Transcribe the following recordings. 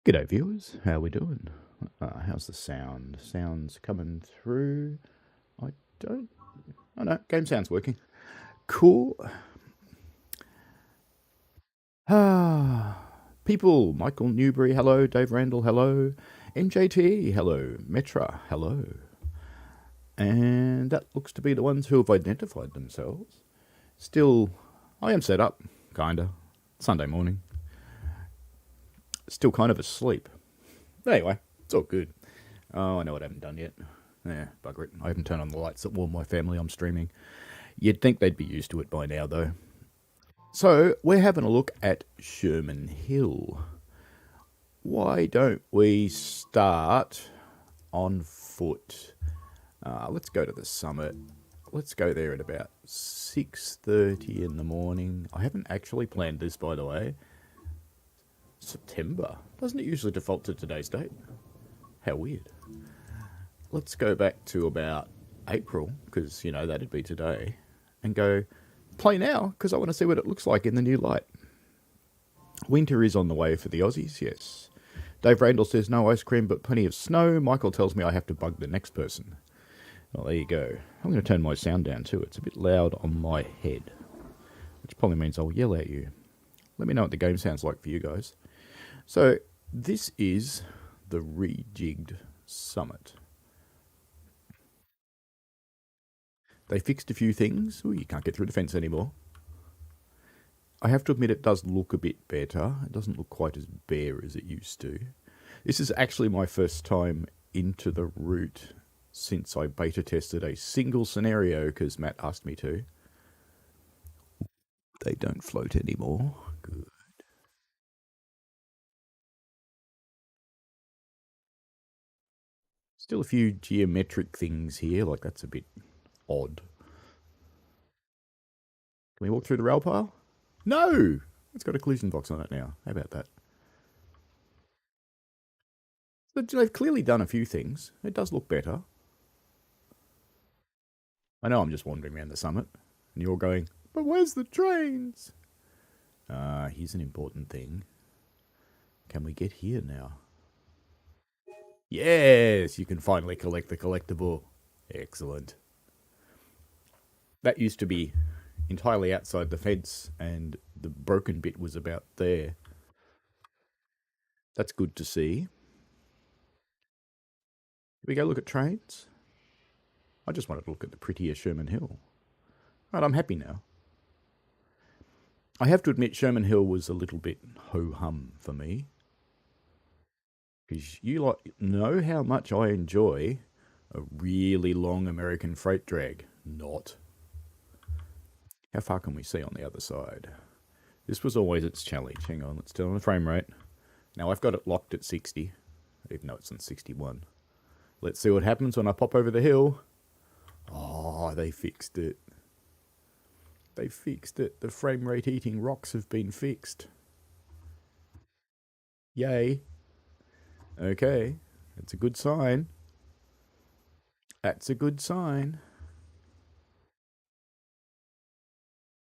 G'day viewers, how we doing? How's the sound? Sound's coming through. I don't... Oh no, game sound's working. Cool. People, Michael Newbury, hello. Dave Randall, hello. MJT, hello. Metra, hello. And that looks to be the ones who have identified themselves. Still, I am set up, kinda. Sunday morning. Still kind of asleep. Anyway, it's all good. Oh, I know what I haven't done yet. Yeah, bugger it. I haven't turned on the lights that warm my family. I'm streaming. You'd think they'd be used to it by now, though. So, we're having a look at Sherman Hill. Why don't we start on foot? Let's go to the summit. Let's go there at about 6:30 in the morning. I haven't actually planned this, by the way. September. Doesn't it usually default to today's date? How weird. Let's go back to about April, because, you know, that'd be today, and go play now, because I want to see what it looks like in the new light. Winter is on the way for the Aussies, yes. Dave Randall says no ice cream, but plenty of snow. Michael tells me I have to bug the next person. Well, there you go. I'm going to turn my sound down too. It's a bit loud on my head, which probably means I'll yell at you. Let me know what the game sounds like for you guys. So, this is the rejigged summit. They fixed a few things. Ooh, you can't get through the fence anymore. I have to admit it does look a bit better. It doesn't look quite as bare as it used to. This is actually my first time into the route since I beta tested a single scenario because Matt asked me to. They don't float anymore. Good. Still a few geometric things here, like that's a bit odd. Can we walk through the rail pile? No! It's got a collision box on it now. How about that? But they've clearly done a few things. It does look better. I know I'm just wandering around the summit, and you're going, but where's the trains? Here's an important thing. Can we get here now? Yes, you can finally collect the collectible. Excellent. That used to be entirely outside the fence, and the broken bit was about there. That's good to see. Did we go look at trains? I just wanted to look at the prettier Sherman Hill. Right, I'm happy now. I have to admit Sherman Hill was a little bit ho-hum for me. Because you know how much I enjoy a really long American freight drag. Not. How far can we see on the other side? This was always its challenge. Hang on, let's turn on the frame rate. Now I've got it locked at 60, even though it's on 61. Let's see what happens when I pop over the hill. Oh, they fixed it. They fixed it. The frame rate eating rocks have been fixed. Yay. Okay, that's a good sign. That's a good sign.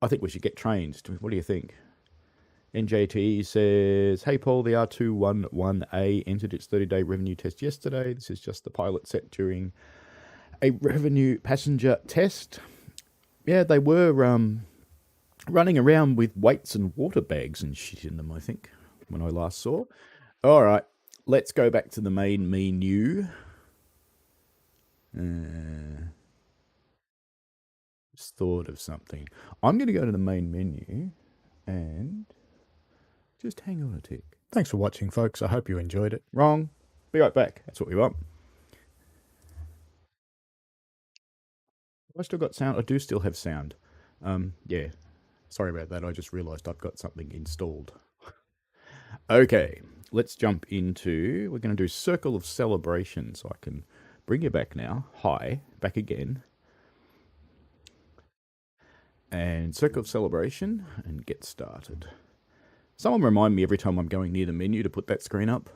I think we should get trained. What do you think? NJT says, hey Paul, the R211A entered its 30-day revenue test yesterday. This is just the pilot set during a revenue passenger test. Yeah, they were running around with weights and water bags and shit in them, I think, when I last saw. All right, let's go back to the main menu. Just thought of something. I'm going to go to the main menu and just hang on a tick. Thanks for watching, folks. I hope you enjoyed it. Wrong. Be right back. That's what we want. Have I still got sound? I do still have sound. Yeah. Sorry about that. I just realised I've got something installed. Okay. Let's jump into... We're going to do Circle of Celebration. So I can bring you back now. Hi. Back again. And Circle of Celebration. And get started. Someone remind me every time I'm going near the menu to put that screen up.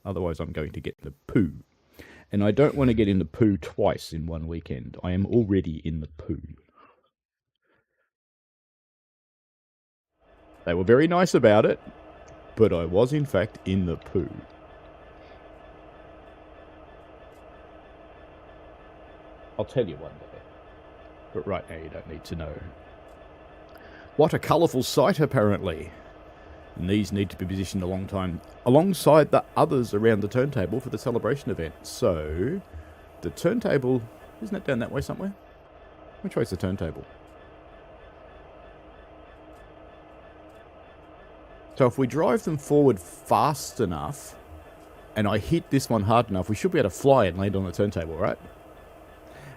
Otherwise I'm going to get the poo. And I don't want to get in the poo twice in one weekend. I am already in the poo. They were very nice about it, but I was in fact in the poo. I'll tell you one day. But right now you don't need to know. What a colourful sight, apparently. And these need to be positioned alongside the others around the turntable for the celebration event. So, the turntable... Isn't it down that way somewhere? Which way is the turntable? So if we drive them forward fast enough, and I hit this one hard enough, we should be able to fly and land on the turntable, right?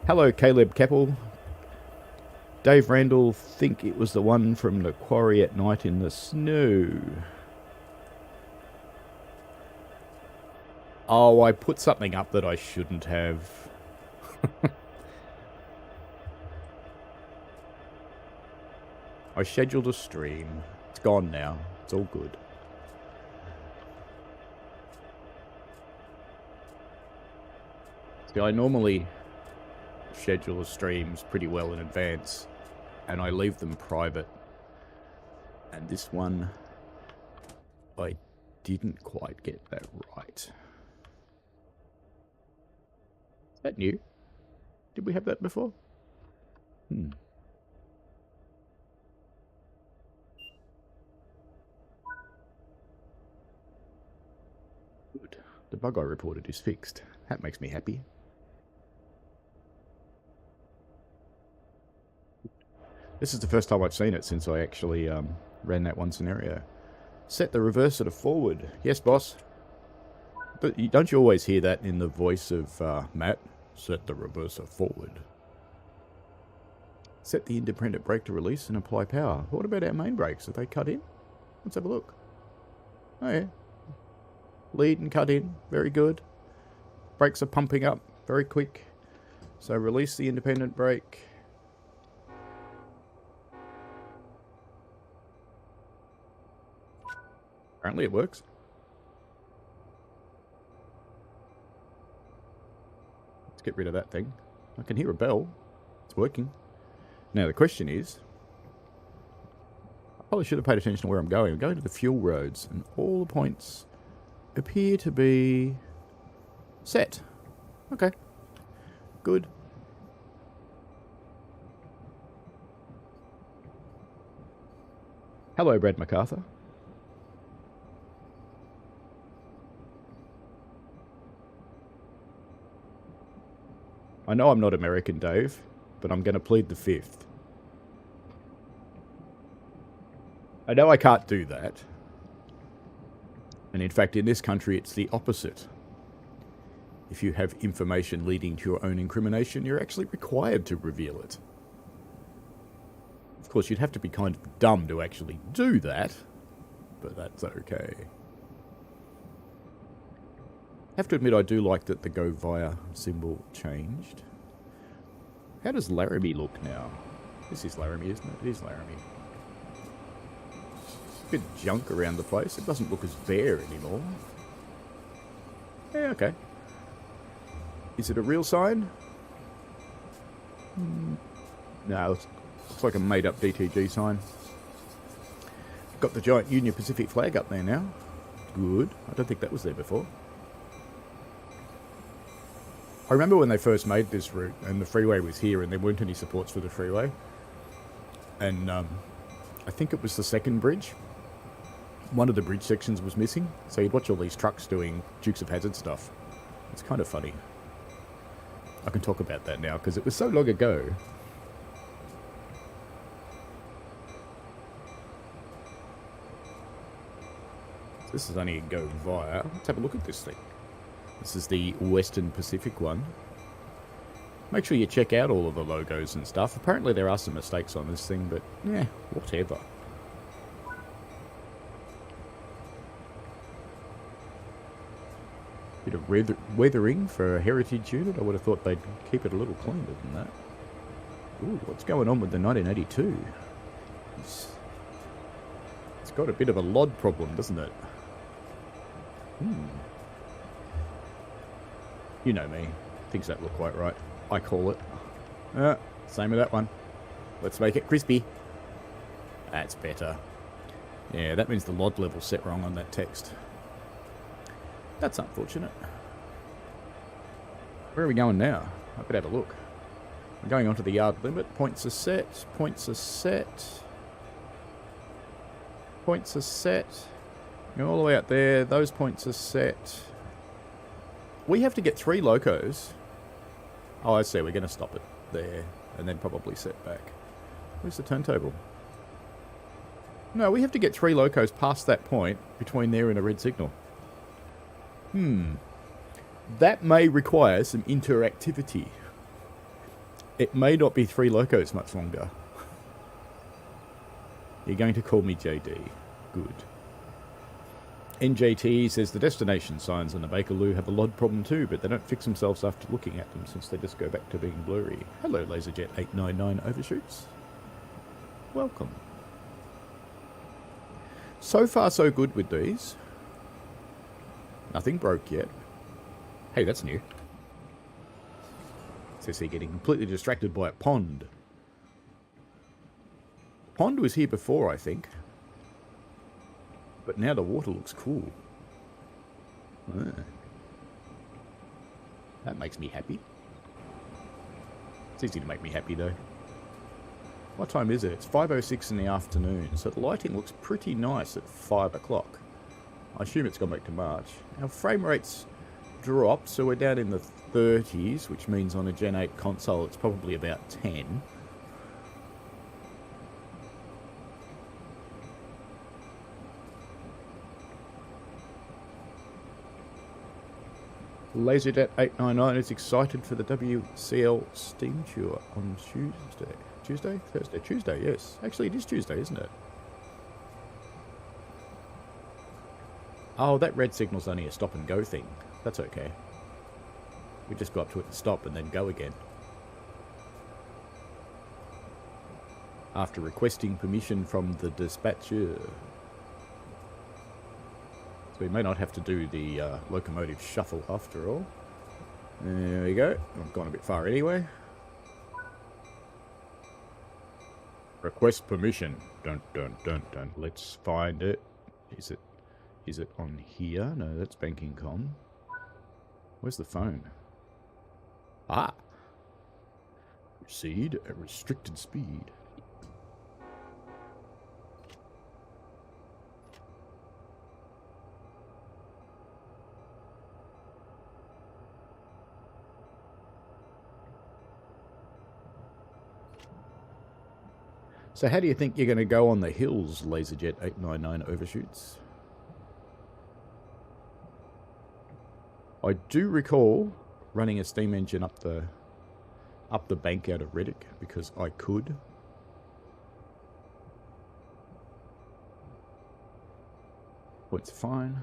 Hello, Caleb Keppel. Dave Randall, think it was the one from the quarry at night in the snow. Oh, I put something up that I shouldn't have. I scheduled a stream. It's gone now. It's all good. See, I normally schedule the streams pretty well in advance, and I leave them private. And this one, I didn't quite get that right. Is that new? Did we have that before? Good. The bug I reported is fixed. That makes me happy. This is the first time I've seen it since I actually ran that one scenario. Set the reverser to forward. Yes, boss. But don't you always hear that in the voice of Matt? Set the reverser forward. Set the independent brake to release and apply power. What about our main brakes? Are they cut in? Let's have a look. Oh yeah. Lead and cut in. Very good. Brakes are pumping up very quick. So release the independent brake. Apparently it works. Let's get rid of that thing. I can hear a bell. It's working. Now the question is, I probably should have paid attention to where I'm going. I'm going to the fuel roads, and all the points appear to be set. Okay. Good. Hello, Brad MacArthur. I know I'm not American, Dave, but I'm going to plead the fifth. I know I can't do that. And in fact, in this country, it's the opposite. If you have information leading to your own incrimination, you're actually required to reveal it. Of course, you'd have to be kind of dumb to actually do that, but that's okay. I have to admit, I do like that the go via symbol changed. How does Laramie look now? This is Laramie, isn't it? It is Laramie. A bit of junk around the place. It doesn't look as bare anymore. Yeah, okay. Is it a real sign? No, looks like a made-up DTG sign. Got the giant Union Pacific flag up there now. Good. I don't think that was there before. I remember when they first made this route and the freeway was here and there weren't any supports for the freeway. And I think it was the second bridge. One of the bridge sections was missing. So you'd watch all these trucks doing Dukes of Hazzard stuff. It's kind of funny. I can talk about that now because it was so long ago. This is only a go via. Let's have a look at this thing. This is the Western Pacific one. Make sure you check out all of the logos and stuff. Apparently there are some mistakes on this thing, but yeah, whatever. Bit of weathering for a heritage unit. I would have thought they'd keep it a little cleaner than that. Ooh, what's going on with the 1982? It's got a bit of a LOD problem, doesn't it? You know me. Things don't look quite right. I call it. Same with that one. Let's make it crispy. That's better. Yeah, that means the LOD level's set wrong on that text. That's unfortunate. Where are we going now? I could have a look. Going on to the yard limit. Points are set. Points are set. Points are set. Going all the way out there. Those points are set. We have to get 3 locos. Oh, I see. We're going to stop it there and then probably set back. Where's the turntable? No, we have to get 3 locos past that point between there and a red signal. That may require some interactivity. It may not be 3 locos much longer. You're going to call me JD. Good. NJT says the destination signs on the Bakerloo have a LOD problem too, but they don't fix themselves after looking at them since they just go back to being blurry. Hello, LaserJet899 Overshoots. Welcome. So far, so good with these. Nothing broke yet. Hey, that's new. Says here getting completely distracted by a pond. Pond was here before, I think. But now the water looks cool. That makes me happy. It's easy to make me happy, though. What time is it? It's 5:06 in the afternoon, so the lighting looks pretty nice at 5 o'clock. I assume it's gone back to March. Our frame rates dropped, so we're down in the 30s, which means on a Gen 8 console it's probably about 10. LaserJet899 is excited for the WCL Steam Tour on Tuesday. Tuesday? Thursday? Tuesday, yes. Actually, it is Tuesday, isn't it? Oh, that red signal's only a stop and go thing. That's okay. We just go up to it and stop and then go again. After requesting permission from the dispatcher. So we may not have to do the locomotive shuffle after all. There we go. I've gone a bit far anyway. Request permission. Dun dun dun dun. Let's find it. Is it on here? No, that's banking com. Where's the phone? Ah. Proceed at restricted speed. So how do you think you're going to go on the hills, LaserJet899 Overshoots? I do recall running a steam engine up the bank out of Reddick because I could. Points fine.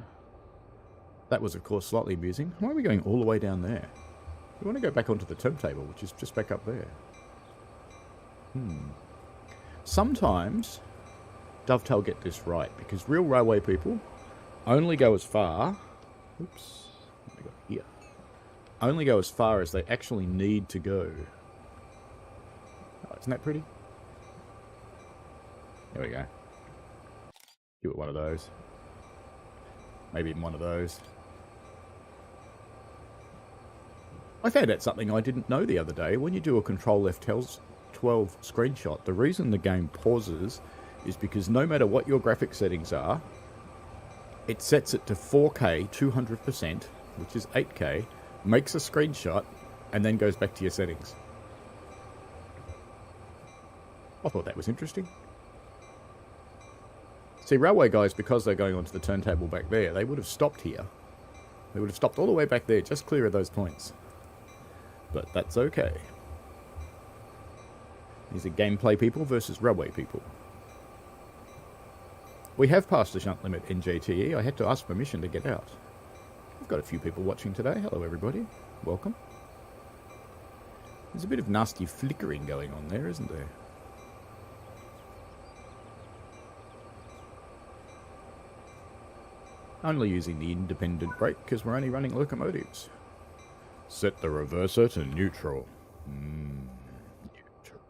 That was, of course, slightly amusing. Why are we going all the way down there? We want to go back onto the turntable, which is just back up there. Sometimes Dovetail get this right, because real railway people only go as far... Oops. What have we got here? Only go as far as they actually need to go. Oh, isn't that pretty? There we go. Give it one of those. Maybe even one of those. I found out something I didn't know the other day. When you do a Control F12 screenshot, the reason the game pauses is because no matter what your graphic settings are, it sets it to 4K 200%, which is 8K, makes a screenshot, and then goes back to your settings. I thought that was interesting. See, railway guys, because they're going onto the turntable back there, they would have stopped here. They would have stopped all the way back there, just clear of those points. But that's okay. These are gameplay people versus railway people. We have passed the shunt limit NJTE. I had to ask permission to get out. I've got a few people watching today. Hello everybody. Welcome. There's a bit of nasty flickering going on there, isn't there? Only using the independent brake because we're only running locomotives. Set the reverser to neutral. Neutral.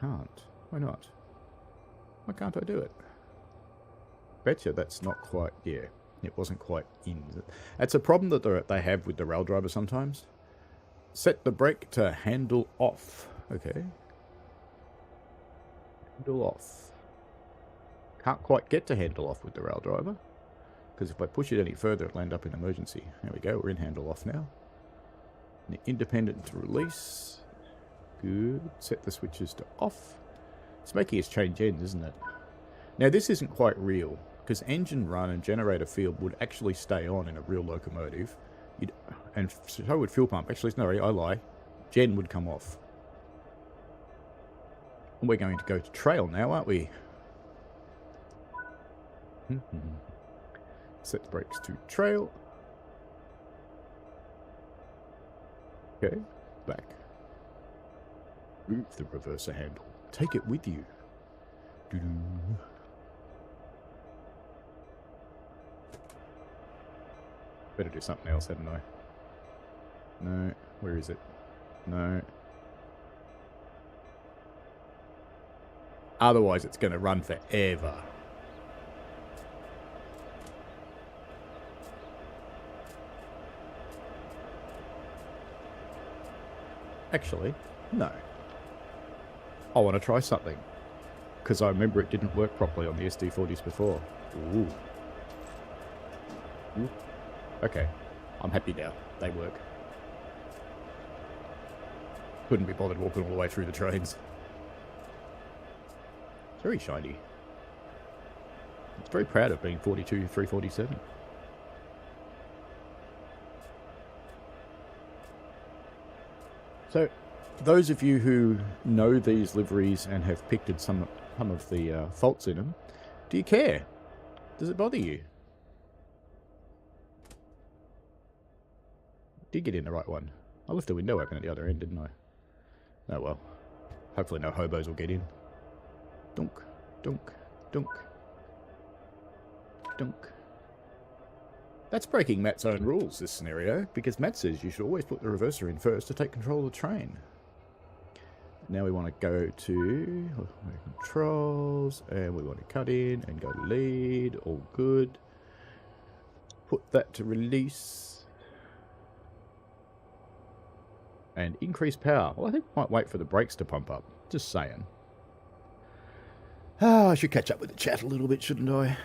Can't. Why not? Why can't I do it? Betcha that's not quite... Yeah, it wasn't quite in. That's a problem that they have with the rail driver sometimes. Set the brake to handle off. Okay. Handle off. Can't quite get to handle off with the rail driver, because if I push it any further, it'll end up in emergency. There we go, we're in handle off now. And independent to release. Good. Set the switches to off. It's making us change ends, isn't it? Now, this isn't quite real, because engine run and generator field would actually stay on in a real locomotive. And so would fuel pump. Actually, no, I lie. Gen would come off. And we're going to go to trail now, aren't we? Set the brakes to trail. Okay, back. Move the reverser handle. Take it with you. Doo-doo. Better do something else, hadn't I? No. Where is it? No. Otherwise, it's going to run forever. Actually, no. I want to try something. Because I remember it didn't work properly on the SD40s before. Ooh. Ooh. Okay. I'm happy now. They work. Couldn't be bothered walking all the way through the trains. It's very shiny. It's very proud of being 42 347. So, those of you who know these liveries and have picked at some of the faults in them, do you care? Does it bother you? Did get in the right one. I left the window open at the other end, didn't I? Oh well. Hopefully no hobos will get in. Dunk, dunk, dunk. Dunk. That's breaking Matt's own rules, this scenario, because Matt says you should always put the reverser in first to take control of the train. Now we want to go to controls, and we want to cut in and go to lead. All good. Put that to release. And increase power. Well, I think we might wait for the brakes to pump up. Just saying. I should catch up with the chat a little bit, shouldn't I?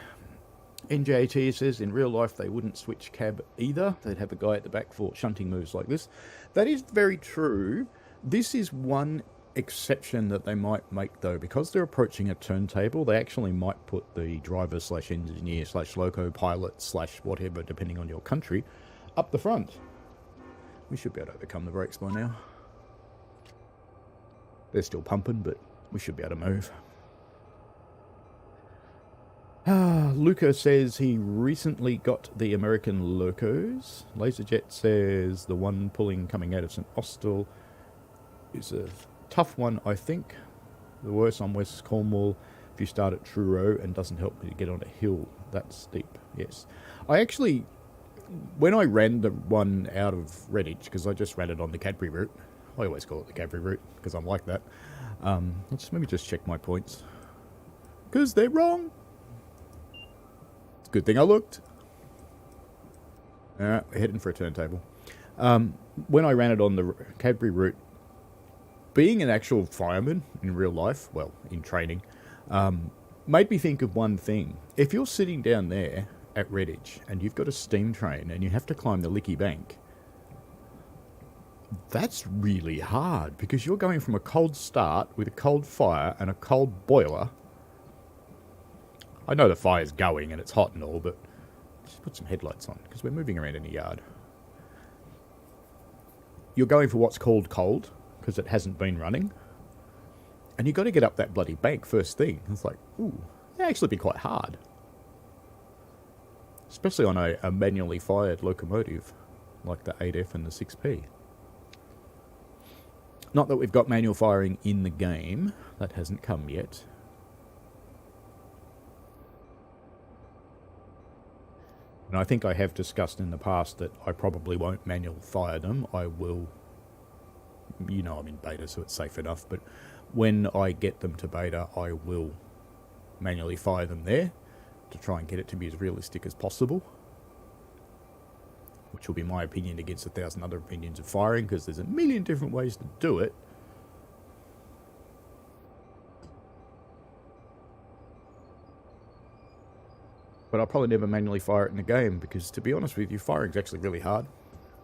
NJT says in real life they wouldn't switch cab either. They'd have a guy at the back for shunting moves like this. That is very true. This is one exception that they might make, though. Because they're approaching a turntable, they actually might put the driver slash engineer slash loco pilot slash whatever, depending on your country, up the front. We should be able to overcome the brakes by now. They're still pumping, but we should be able to move. Luca says he recently got the American locos. Laserjet says the one coming out of St. Austell is a tough one, I think. The worst on West Cornwall if you start at Truro and doesn't help you to get on a hill. That's steep, yes. I actually, when I ran the one out of Redditch, because I just ran it on the Cadbury route, I always call it the Cadbury route because I'm like that. Let's maybe just check my points. Because they're wrong. Good thing I looked. Alright, we're heading for a turntable. When I ran it on the Cadbury route, being an actual fireman in real life, well, in training, made me think of one thing. If you're sitting down there at Redditch and you've got a steam train and you have to climb the Licky Bank, that's really hard because you're going from a cold start with a cold fire and a cold boiler. I know the fire's going and it's hot and all, but just put some headlights on because we're moving around in the yard. You're going for what's called cold because it hasn't been running. And you've got to get up that bloody bank first thing. It's like, ooh, that'd actually be quite hard. Especially on a manually fired locomotive like the 8F and the 6P. Not that we've got manual firing in the game. That hasn't come yet. And I think I have discussed in the past that I probably won't manual fire them. I will, you know, I'm in beta, so it's safe enough. But when I get them to beta, I will manually fire them there to try and get it to be as realistic as possible. which will be my opinion against 1,000 other opinions of firing, because there's a million different ways to do it. But I'll probably never manually fire it in a game, because to be honest with you, firing's actually really hard.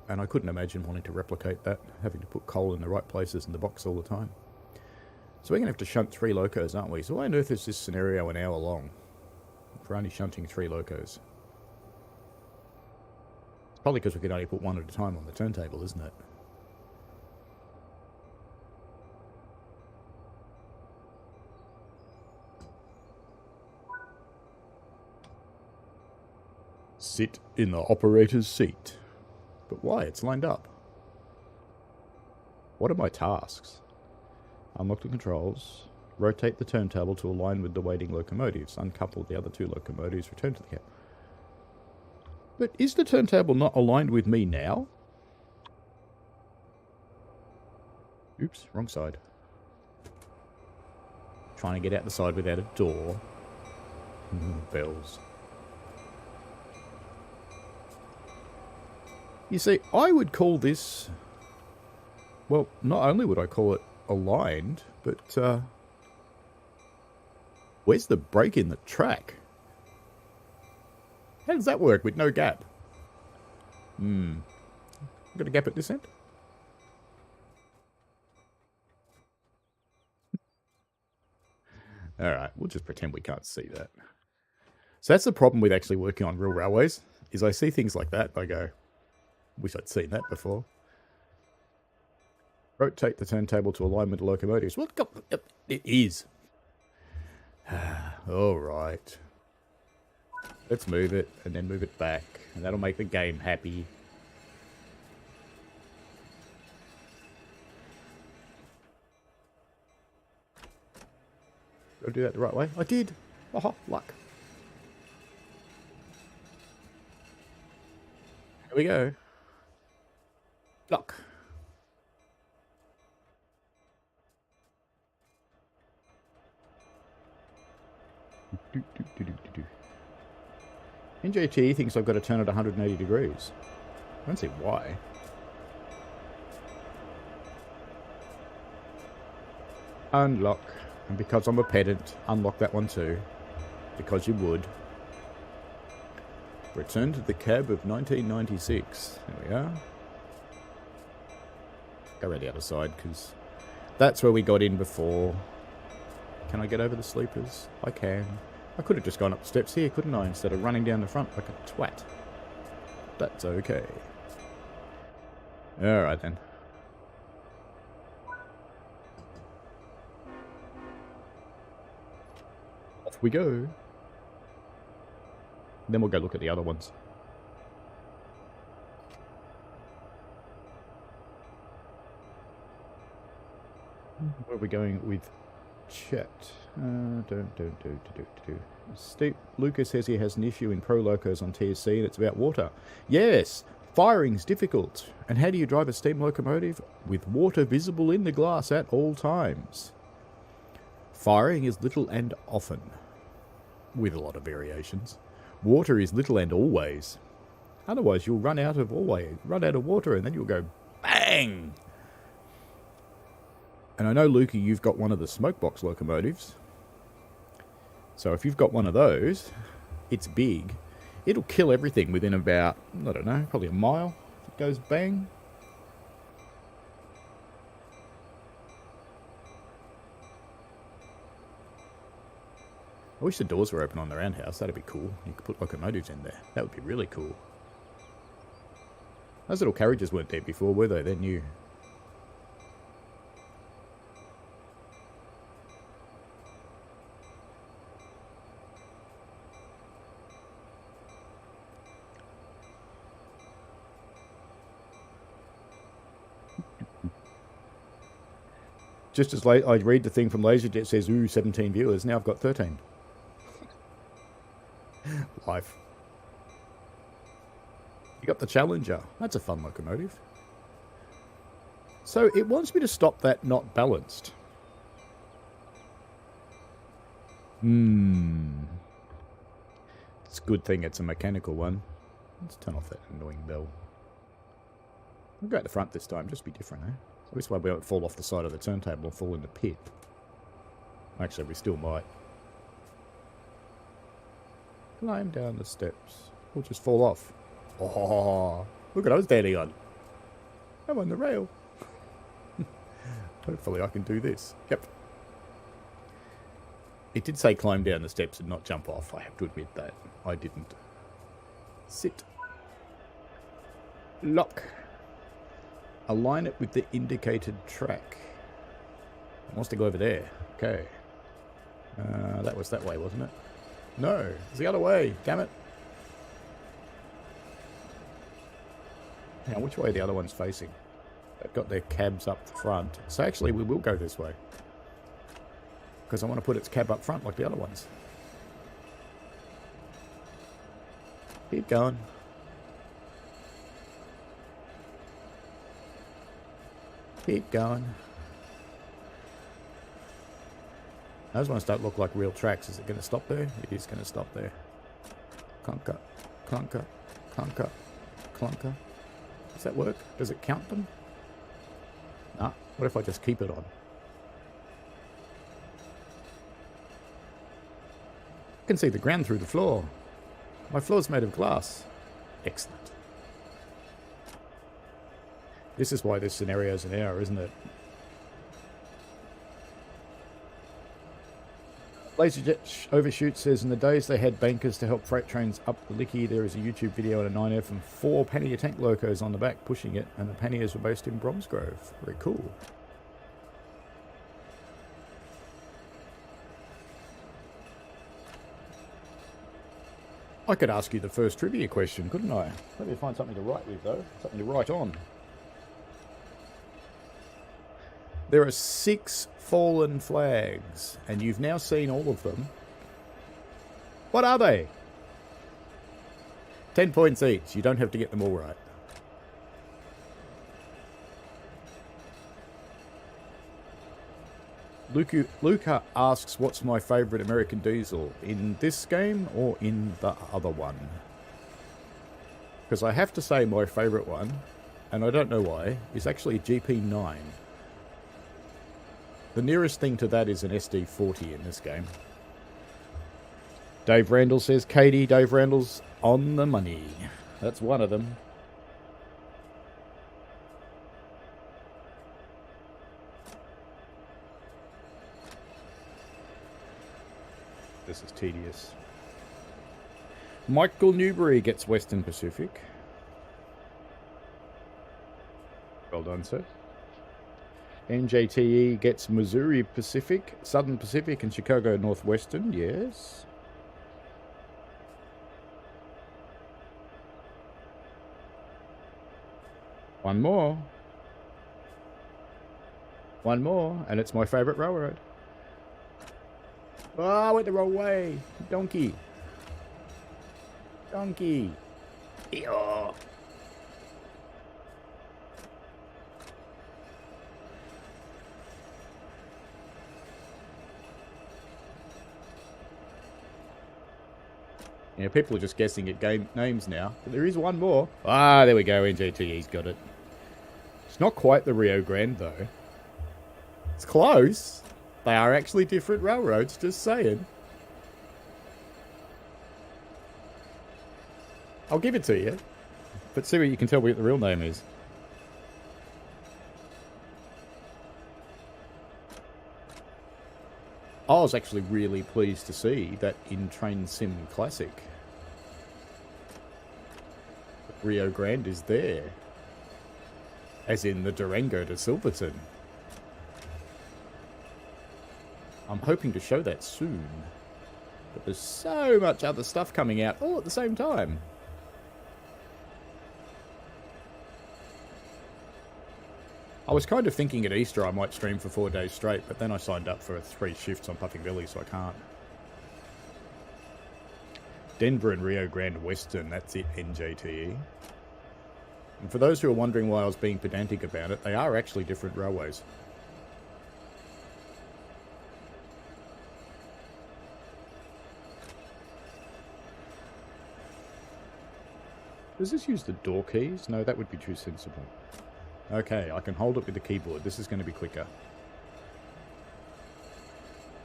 And I couldn't imagine wanting to replicate that, having to put coal in the right places in the box all the time. So we're going to have to shunt 3 locos, aren't we? So why on earth is this scenario an hour long? For only shunting 3 locos. It's probably because we can only put one at a time on the turntable, isn't it? Sit in the operator's seat. But why? It's lined up. What are my tasks? Unlock the controls. Rotate the turntable to align with the waiting locomotives. Uncouple the other 2 locomotives. Return to the cab. But is the turntable not aligned with me now? Oops, wrong side. Trying to get out the side without a door. Bells. You see, I would call this... Well, not only would I call it aligned, but where's the break in the track? How does that work with no gap? Got a gap at this end? Alright, we'll just pretend we can't see that. So that's the problem with actually working on real railways, is I see things like that, I go, wish I'd seen that before. Rotate the turntable to align with the locomotives. What? It is. Alright. Let's move it, and then move it back. And that'll make the game happy. Did I do that the right way? I did! Oh, luck. Here we go. Luck. NJT thinks I've got to turn it 180 degrees. I don't see why. Unlock. And because I'm a pedant, unlock that one too. Because you would. Return to the cab of 1996. There we are. Go around the other side, because that's where we got in before. Can I get over the sleepers? I can. I could have just gone up the steps here, couldn't I? Instead of running down the front like a twat. That's okay. Alright then. Off we go. Then we'll go look at the other ones. Where are we going with chat? Steve Lucas says he has an issue in Pro Locos on TSC and it's about water. Yes, firing's difficult. And how do you drive a steam locomotive? With water visible in the glass at all times. Firing is little and often, with a lot of variations. Water is little and always. Otherwise you'll run out of water and then you'll go bang! And I know, Lukey, you've got one of the smoke box locomotives. So if you've got one of those, it's big. It'll kill everything within about, I don't know, probably a mile. If it goes bang. I wish the doors were open on the roundhouse. That'd be cool. You could put locomotives in there. That would be really cool. Those little carriages weren't there before, were they? They're new. Just as late, I read the thing from LaserJet says, ooh, 17 viewers. Now I've got 13. Life. You got the Challenger. That's a fun locomotive. So it wants me to stop that not balanced. It's a good thing it's a mechanical one. Let's turn off that annoying bell. We'll go at the front this time, just be different, eh? This way we won't fall off the side of the turntable and fall in the pit. Actually, we still might. Climb down the steps. We'll just fall off. Oh, look at us standing on. I'm on the rail. Hopefully I can do this. Yep. It did say climb down the steps and not jump off. I have to admit that. I didn't. Sit. Lock. Align it with the indicated track. It wants to go over there. Okay. That was that way, wasn't it? No, it's the other way. Damn it. Now, which way are the other ones facing? They've got their cabs up front. So actually, we will go this way. Because I want to put its cab up front like the other ones. Keep going. Keep going. Those ones don't look like real tracks. Is it going to stop there? It is going to stop there. Clunker, clunker, clunker, clunker. Does that work? Does it count them? Nah. What if I just keep it on? I can see the ground through the floor. My floor's made of glass. Excellent. This is why this scenario's an error, isn't it? LaserJet Overshoot says, in the days they had bankers to help freight trains up the Licky, there is a YouTube video on a 9F and 4 pannier tank locos on the back pushing it, and the panniers were based in Bromsgrove. Very cool. I could ask you the first trivia question, couldn't I? Let me find something to write with, though. Something to write on. There are 6 fallen flags, and you've now seen all of them. What are they? 10 points each. You don't have to get them all right. Luca asks, what's my favourite American diesel? In this game or in the other one? Because I have to say my favourite one, and I don't know why, is actually GP9. The nearest thing to that is an SD40 in this game. Dave Randall says, Katie, Dave Randall's on the money. That's one of them. This is tedious. Michael Newbury gets Western Pacific. Well done, sir. NJTE gets Missouri Pacific, Southern Pacific, and Chicago Northwestern. Yes. One more. One more, and it's my favourite railroad. Oh, I went the wrong way. Donkey. Donkey. Eeyore. Yeah, people are just guessing at game names now. But there is one more. Ah, there we go. NJTE's got it. It's not quite the Rio Grande, though. It's close. They are actually different railroads, just saying. I'll give it to you. But see what you can tell me what the real name is. I was actually really pleased to see that in Train Sim Classic, Rio Grande is there. As in the Durango to Silverton. I'm hoping to show that soon. But there's so much other stuff coming out all at the same time. I was kind of thinking at Easter I might stream for 4 days straight, but then I signed up for 3 shifts on Puffing Billy, so I can't. Denver and Rio Grande Western, that's it, NJTE. And for those who are wondering why I was being pedantic about it, they are actually different railways. Does this use the door keys? No, that would be too sensible. Okay, I can hold it with the keyboard. This is going to be quicker.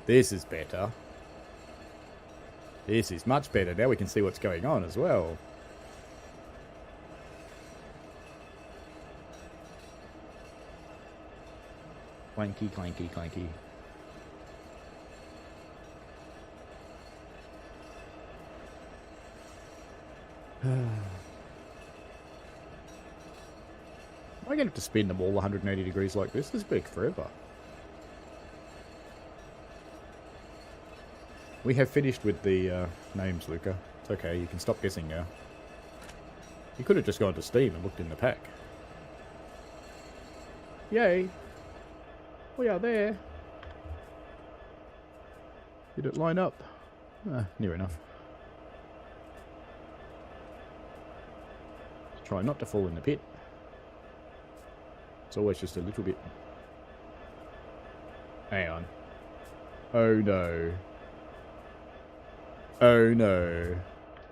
This is better. This is much better. Now we can see what's going on as well. Clanky, clanky, clanky. Am I going to have to spin them all 180 degrees like this? This will be forever. We have finished with the names, Luca. It's okay, you can stop guessing now. You could have just gone to Steam and looked in the pack. Yay! We are there. Did it line up? Near enough. Try not to fall in the pit. It's always just a little bit. Hang on. Oh no. Oh no.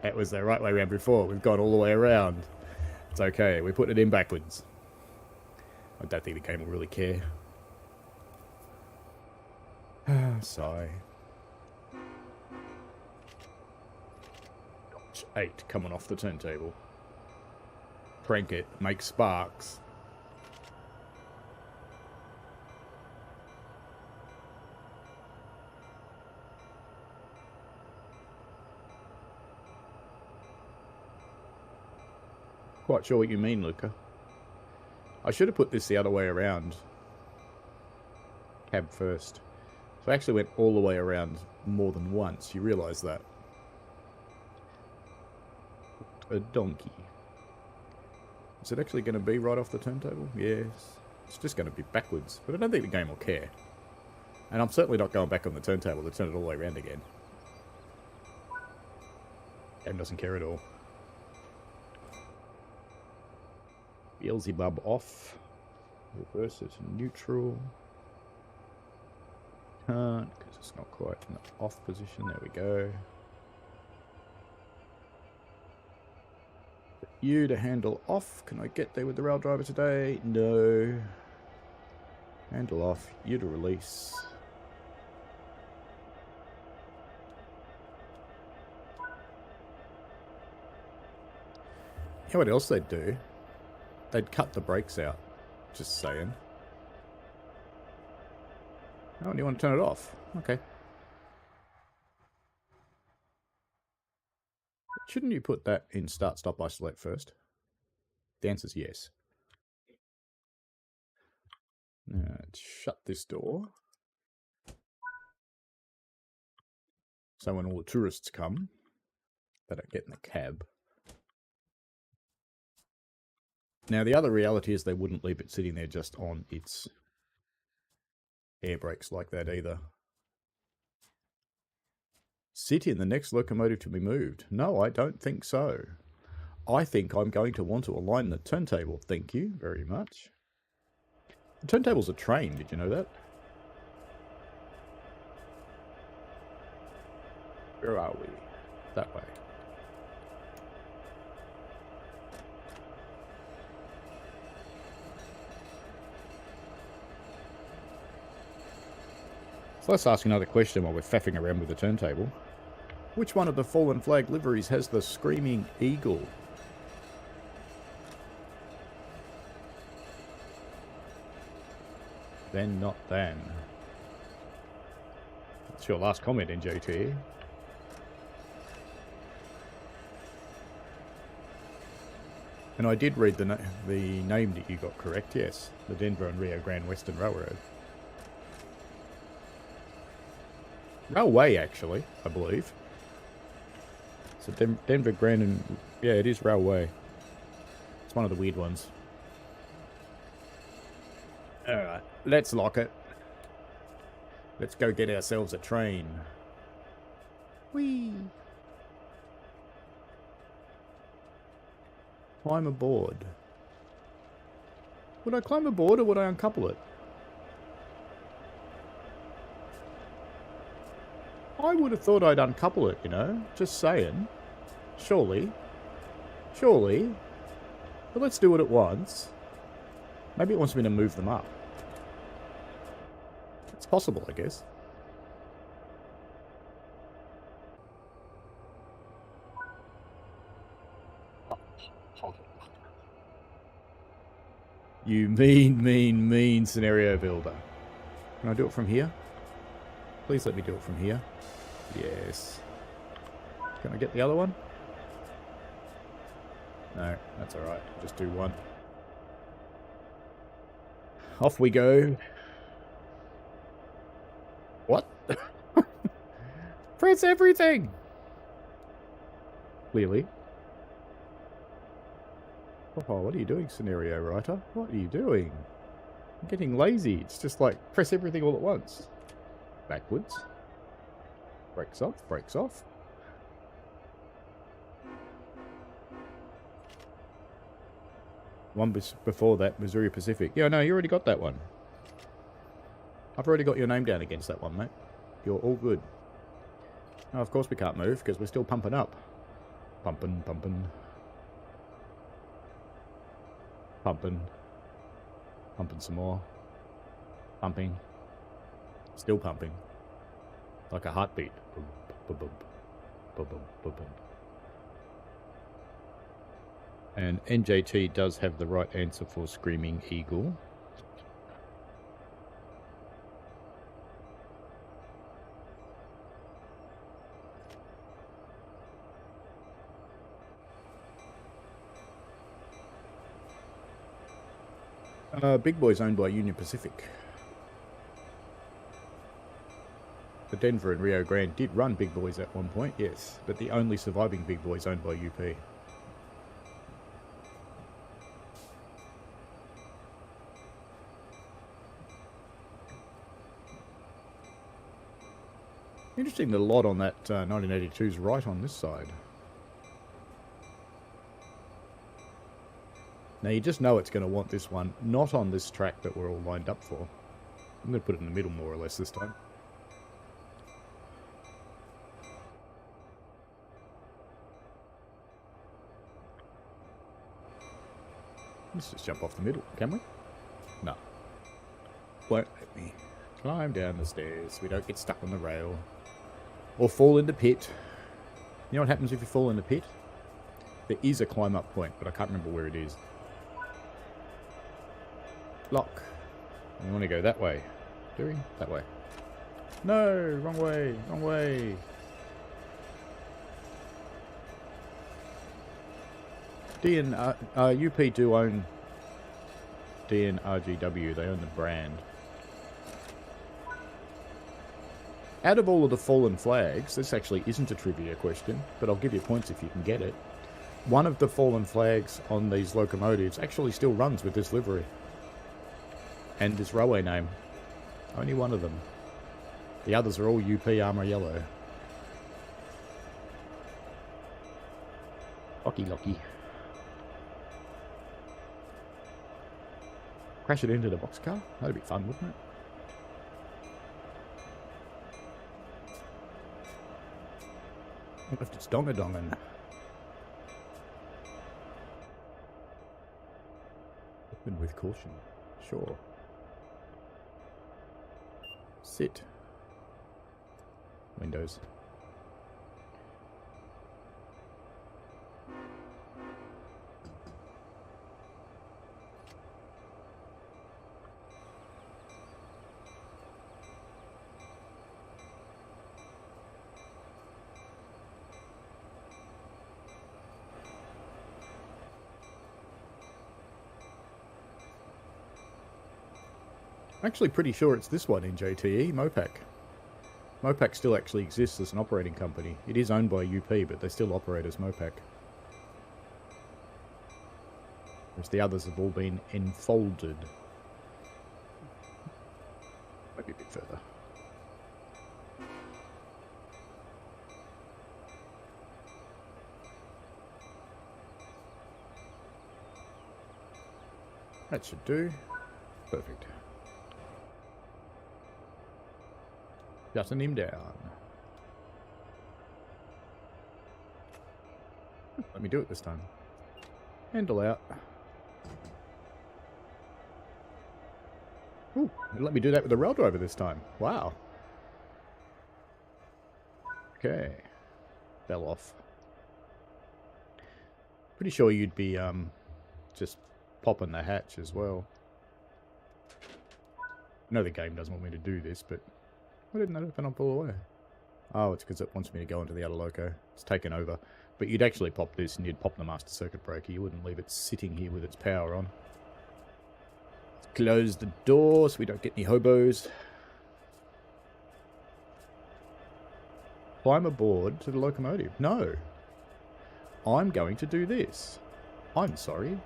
That was the right way around before. We've gone all the way around. It's okay. We put it in backwards. I don't think the game will really care. Sigh. 8 coming off the turntable. Crank it. Make sparks. Quite sure what you mean, Luca. I should have put this the other way around. Cab first. So I actually went all the way around more than once. You realise that? A donkey. Is it actually going to be right off the turntable? Yes. It's just going to be backwards. But I don't think the game will care. And I'm certainly not going back on the turntable to turn it all the way around again. Game doesn't care at all. Beelzebub off. Reverse it to neutral. Can't, because it's not quite in the off position. There we go. You to handle off. Can I get there with the rail driver today? No. Handle off. You to release. You know what else they'd do? They'd cut the brakes out. Just saying. Oh, and you want to turn it off? Okay. Shouldn't you put that in start, stop, isolate first? The answer's yes. Now, let's shut this door. So when all the tourists come, they don't get in the cab. Now, the other reality is they wouldn't leave it sitting there just on its air brakes like that either. Sit in the next locomotive to be moved. No, I don't think so. I think I'm going to want to align the turntable. Thank you very much. The turntable's a train, did you know that? Where are we? That way. So let's ask another question while we're faffing around with the turntable. Which one of the fallen flag liveries has the screaming eagle? Then, not then. That's your last comment, NJT. And I did read the name that you got correct, yes. The Denver and Rio Grande Western Railroad. Railway, actually, I believe. So Denver Grand and... yeah, it is Railway. It's one of the weird ones. Alright, let's lock it. Let's go get ourselves a train. Whee! Climb aboard. Would I climb aboard or would I uncouple it? I would have thought I'd uncouple it, you know? Just saying. Surely. Surely. But let's do it at once. Maybe it wants me to move them up. It's possible, I guess. You mean scenario builder. Can I do it from here? Please let me do it from here. Yes. Can I get the other one? No, that's alright. Just do one. Off we go. What? Press everything! Clearly. Oh, what are you doing, scenario writer? What are you doing? I'm getting lazy. It's just like, press everything all at once. Backwards. Brakes off, brakes off. One before that, Missouri Pacific. Yeah, no, you already got that one. I've already got your name down against that one, mate. You're all good. Oh, of course we can't move, because we're still pumping up. Pumping, pumping. Pumping. Pumping some more. Pumping. Still pumping. Like a heartbeat. Boom, boom, boom, boom, boom, boom, boom. And NJT does have the right answer for Screaming Eagle. Big Boy's owned by Union Pacific. The Denver and Rio Grande did run Big Boys at one point, yes, but the only surviving Big Boy's owned by UP. Interesting that a lot on that 1982 is right on this side. Now you just know it's going to want this one, not on this track that we're all lined up for. I'm going to put it in the middle more or less this time. Let's just jump off the middle, can we? No. Won't let me. Climb down the stairs. We don't get stuck on the rail. Or fall in the pit. You know what happens if you fall in the pit? There is a climb up point, but I can't remember where it is. Lock. We want to go that way. Do we? That way. No! Wrong way! Wrong way! UP do own DNRGW. They own the brand. Out of all of the fallen flags, this actually isn't a trivia question, but I'll give you points if you can get it. One of the fallen flags on these locomotives actually still runs with this livery. And this railway name. Only one of them. The others are all UP Armour Yellow. Locky. Crash it into the boxcar? That'd be fun, wouldn't it? Left its donga-dongan. Open with caution. Sure. Sit. Windows. I'm actually pretty sure it's this one in JTE, Mopac. Mopac still actually exists as an operating company. It is owned by UP, but they still operate as Mopac. Whereas the others have all been enfolded. Maybe a bit further. That should do. Perfect. Shutting him down. Let me do it this time. Handle out. Ooh, let me do that with the rail driver this time. Wow. Okay. Fell off. Pretty sure you'd be just popping the hatch as well. I know the game doesn't want me to do this, but why didn't that open up all the way? Oh, it's because it wants me to go into the other loco. It's taken over. But you'd actually pop this and you'd pop the master circuit breaker. You wouldn't leave it sitting here with its power on. Let's close the door so we don't get any hobos. Climb aboard to the locomotive. No. I'm going to do this. I'm sorry.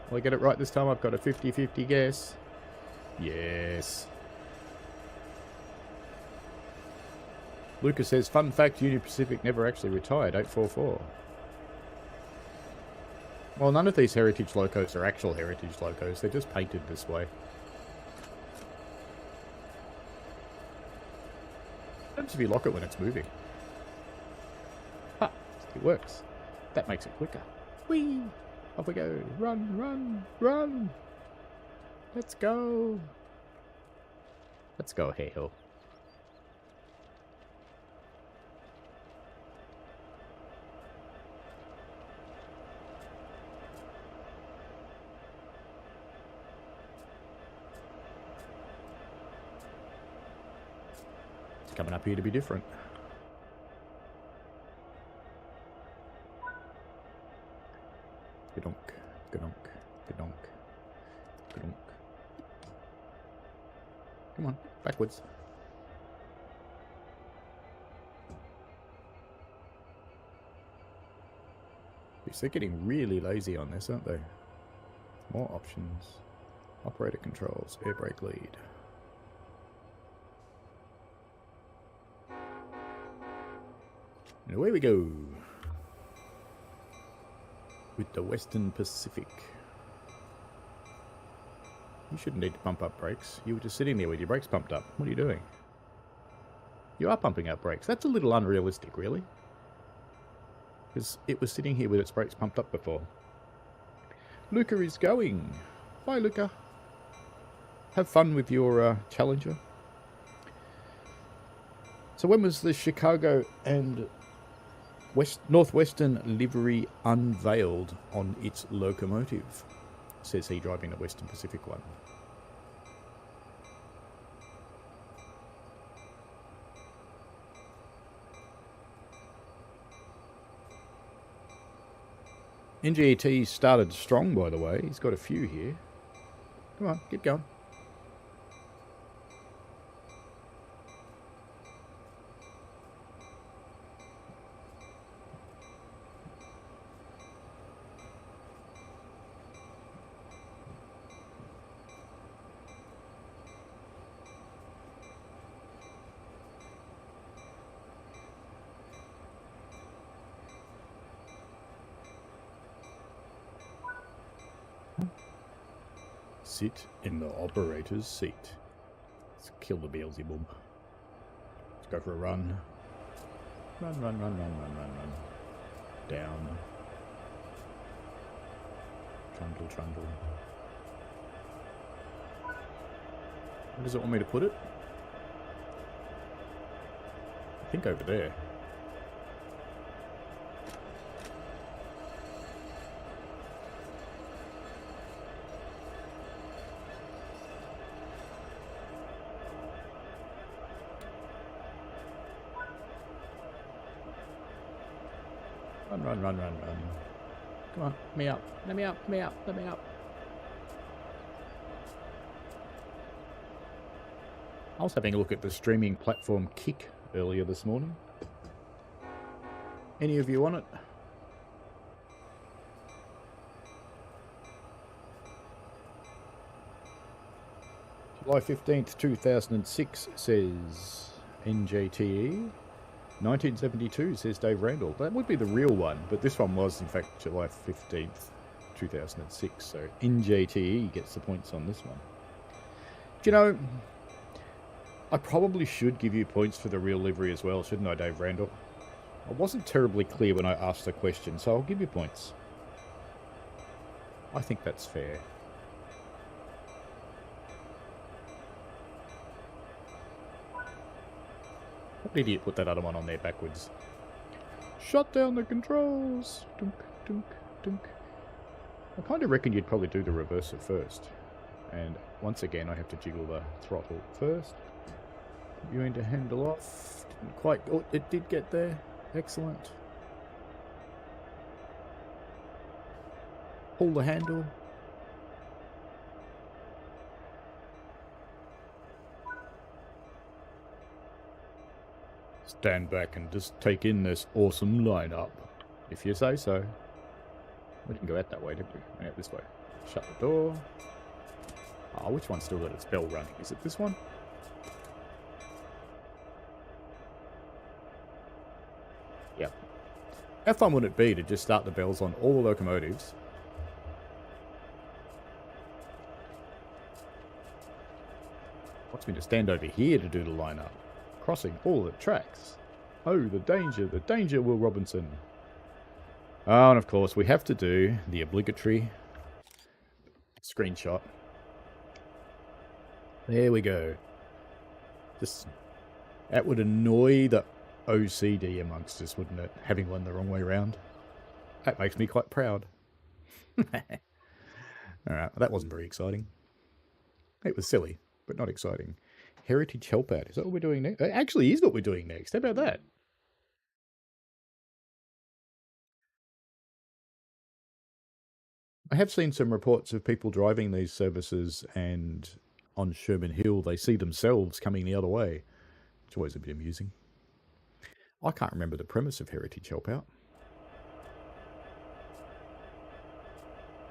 Will I get it right this time? I've got a 50-50 guess. Yes. Lucas says, fun fact, Union Pacific never actually retired, 844. Well, none of these heritage locos are actual heritage locos. They're just painted this way. What happens if you lock it when it's moving? Ha! It works. That makes it quicker. Whee! Off we go. Run, run, run! Let's go. Let's go, hey-ho. Coming up here to be different. Gadonk, gadonk, gadonk, gadonk. Come on, backwards. They're getting really lazy on this, aren't they? More options. Operator controls, air brake lead. And away we go with the Western Pacific. You shouldn't need to pump up brakes. You were just sitting there with your brakes pumped up. What are you doing? You are pumping up brakes. That's a little unrealistic, really. Because it was sitting here with its brakes pumped up before. Luca is going. Bye, Luca. Have fun with your Challenger. So when was the Chicago and Northwestern livery unveiled on its locomotive? Says he, driving the Western Pacific one. NGT started strong, by the way. He's got a few here. Come on, keep going. Sit in the operator's seat. Let's kill the Beelzebub. Let's go for a run. Run, run, run, run, run, run, run. Down. Trundle, trundle. Where does it want me to put it? I think over there. Run, run, run, run, run. Come on, let me up, let me up, let me up, let me up. I was having a look at the streaming platform Kick earlier this morning. Any of you on it? July 15th, 2006 says NJTE. 1972 says Dave Randall. That would be the real one, but this one was in fact July 15th, 2006. So NJTE gets the points on this one. Do you know, I probably should give you points for the real livery as well, shouldn't I, Dave Randall? I wasn't terribly clear when I asked the question, so I'll give you points. I think that's fair. What idiot put that other one on there backwards? Shut down the controls! Dunk, dunk, dunk. I kind of reckon you'd probably do the reverser first. And once again, I have to jiggle the throttle first. Viewing to handle off. Didn't quite... Oh, it did get there. Excellent. Pull the handle. Stand back and just take in this awesome lineup. If you say so. We didn't go out that way, did we? Out this way. Shut the door. Oh, which one's still got its bell running? Is it this one? Yep. How fun would it be to just start the bells on all the locomotives? Wants me to stand over here to do the lineup. Crossing all the tracks. Oh, the danger, Will Robinson. Oh, and of course, we have to do the obligatory screenshot. There we go. Just, that would annoy the OCD amongst us, wouldn't it? Having one the wrong way around. That makes me quite proud. Alright, well, that wasn't very exciting. It was silly, but not exciting. Heritage Help Out. Is that what we're doing next? It actually is what we're doing next. How about that? I have seen some reports of people driving these services and on Sherman Hill they see themselves coming the other way. It's always a bit amusing. I can't remember the premise of Heritage Help Out.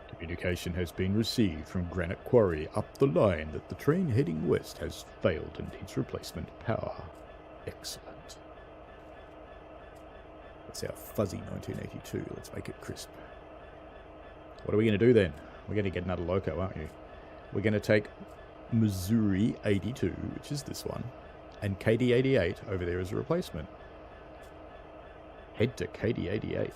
Communication has been received from Granite Quarry up the line that the train heading west has failed and needs replacement power. Excellent. That's our fuzzy 1982. Let's make it crisp. What are we going to do then? We're going to get another loco, aren't you? We're going to take Missouri 82, which is this one, and KD 88 over there as a replacement. Head to KD 88.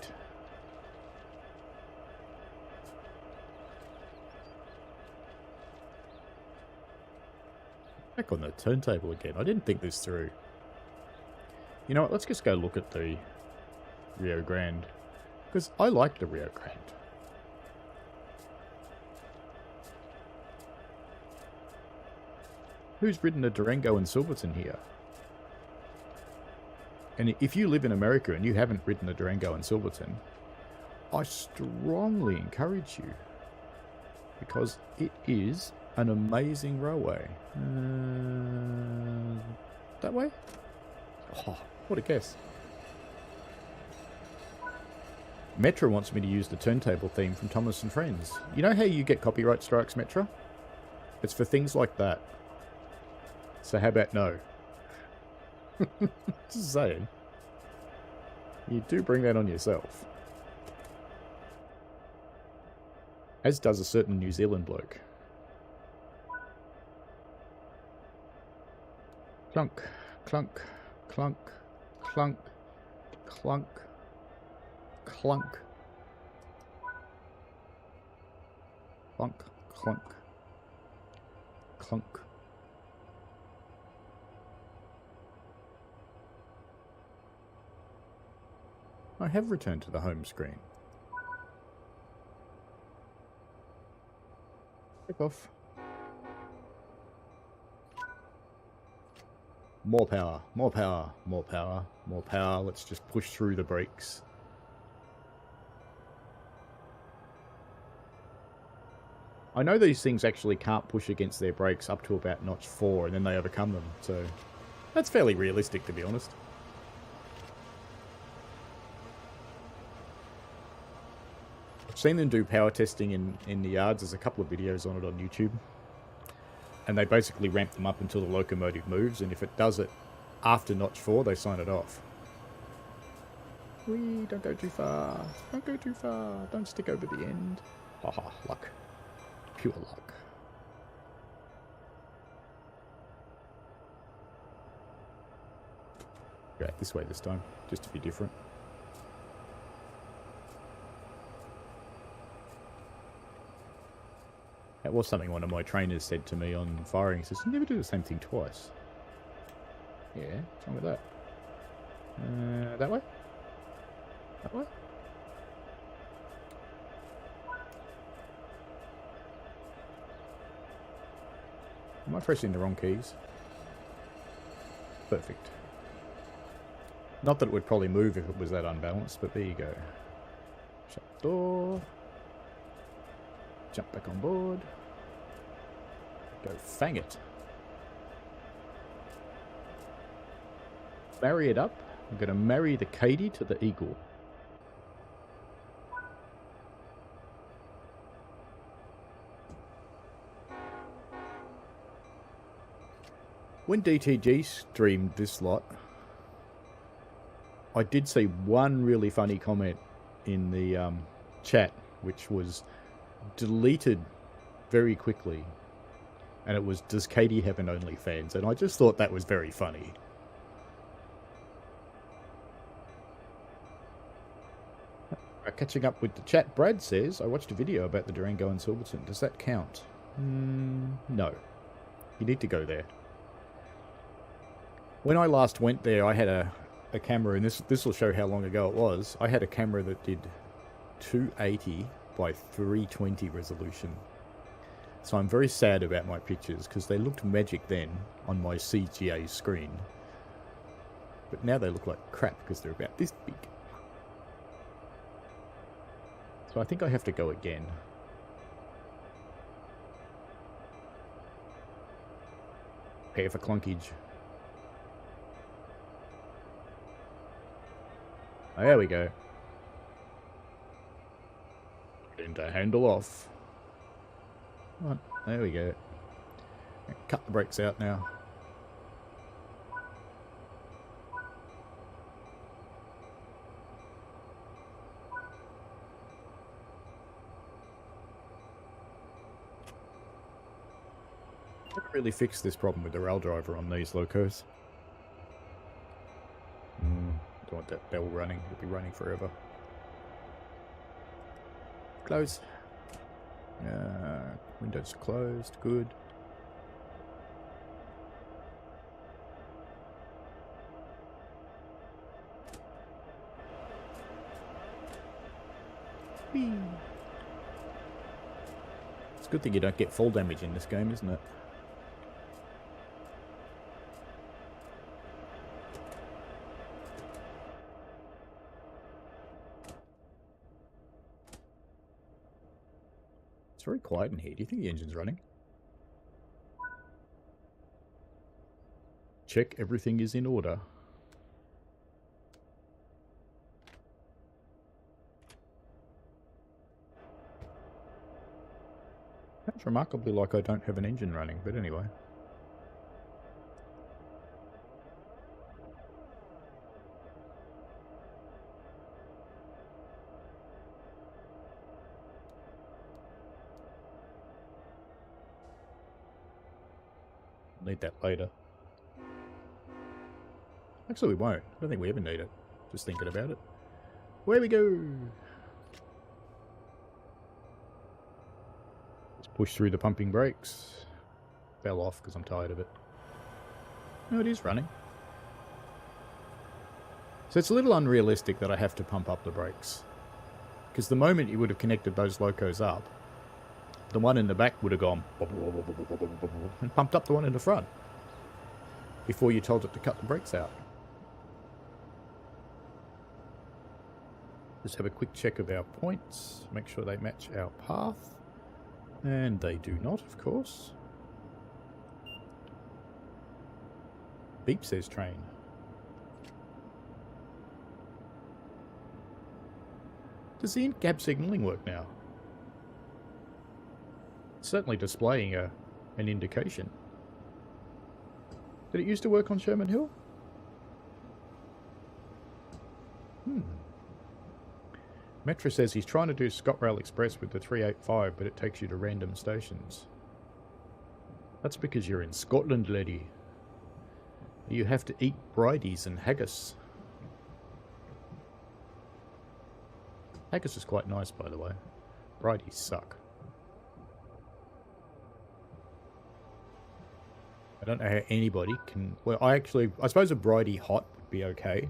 Back on the turntable again. I didn't think this through. You know what? Let's just go look at the Rio Grande. Because I like the Rio Grande. Who's ridden a Durango and Silverton here? And if you live in America and you haven't ridden a Durango and Silverton, I strongly encourage you. Because it is an amazing railway. That way? Oh, what a guess. Metra wants me to use the turntable theme from Thomas and Friends. You know how you get copyright strikes, Metra? It's for things like that. So how about no? Just saying. You do bring that on yourself. As does a certain New Zealand bloke. Clunk, clunk, clunk, clunk, clunk, clunk, clunk, clunk, clunk. I have returned to the home screen. Click off. More power, more power, more power, more power. Let's just push through the brakes. I know these things actually can't push against their brakes up to about notch 4 and then they overcome them, so that's fairly realistic to be honest. I've seen them do power testing in the yards. There's a couple of videos on it on YouTube. And they basically ramp them up until the locomotive moves, and if it does it after notch 4, they sign it off. Whee, don't go too far. Don't go too far. Don't stick over the end. Haha, luck. Pure luck. Go out this way this time, just to be different. That was something one of my trainers said to me on firing. He says, you never do the same thing twice. Yeah, what's wrong with that? That way? That way? Am I pressing the wrong keys? Perfect. Not that it would probably move if it was that unbalanced, but there you go. Shut the door. Jump back on board. Go fang it. Marry it up. I'm going to marry the Katie to the Eagle. When DTG streamed this lot, I did see one really funny comment in the chat, which was deleted very quickly. And it was, does Katie have an OnlyFans? And I just thought that was very funny. Catching up with the chat, Brad says, I watched a video about the Durango and Silverton. Does that count? No. You need to go there. When I last went there, I had a camera, and this will show how long ago it was. I had a camera that did 280 by 320 resolution. So I'm very sad about my pictures, because they looked magic then on my CGA screen. But now they look like crap, because they're about this big. So I think I have to go again. Pay for clunkage. There we go. Getting to handle off. Right, there we go. Cut the brakes out now. Never really fixed this problem with the rail driver on these locos. Don't want that bell running. It'll be running forever. Close. Windows closed. Good. Whee. It's a good thing you don't get fall damage in this game, isn't it? It's very quiet in here. Do you think the engine's running? Check everything is in order. That's remarkably like I don't have an engine running, but anyway. Need that later. Actually, we won't. I don't think we ever need it. Just thinking about it. Where we go? Let's push through the pumping brakes. Fell off because I'm tired of it. No, it is running. So it's a little unrealistic that I have to pump up the brakes. Because the moment you would have connected those locos up, the one in the back would have gone and pumped up the one in the front before you told it to cut the brakes out. Just have a quick check of our points, make sure they match our path, and they do not, of course. Beep says train. Does the in-cab signalling work now? It's certainly displaying an indication. Did it used to work on Sherman Hill? Metro says he's trying to do ScotRail Express with the 385, but it takes you to random stations. That's because you're in Scotland, lady. You have to eat bridies and haggis. Haggis is quite nice, by the way. Bridies suck. I don't know how anybody can... Well, I suppose a bridie hot would be okay.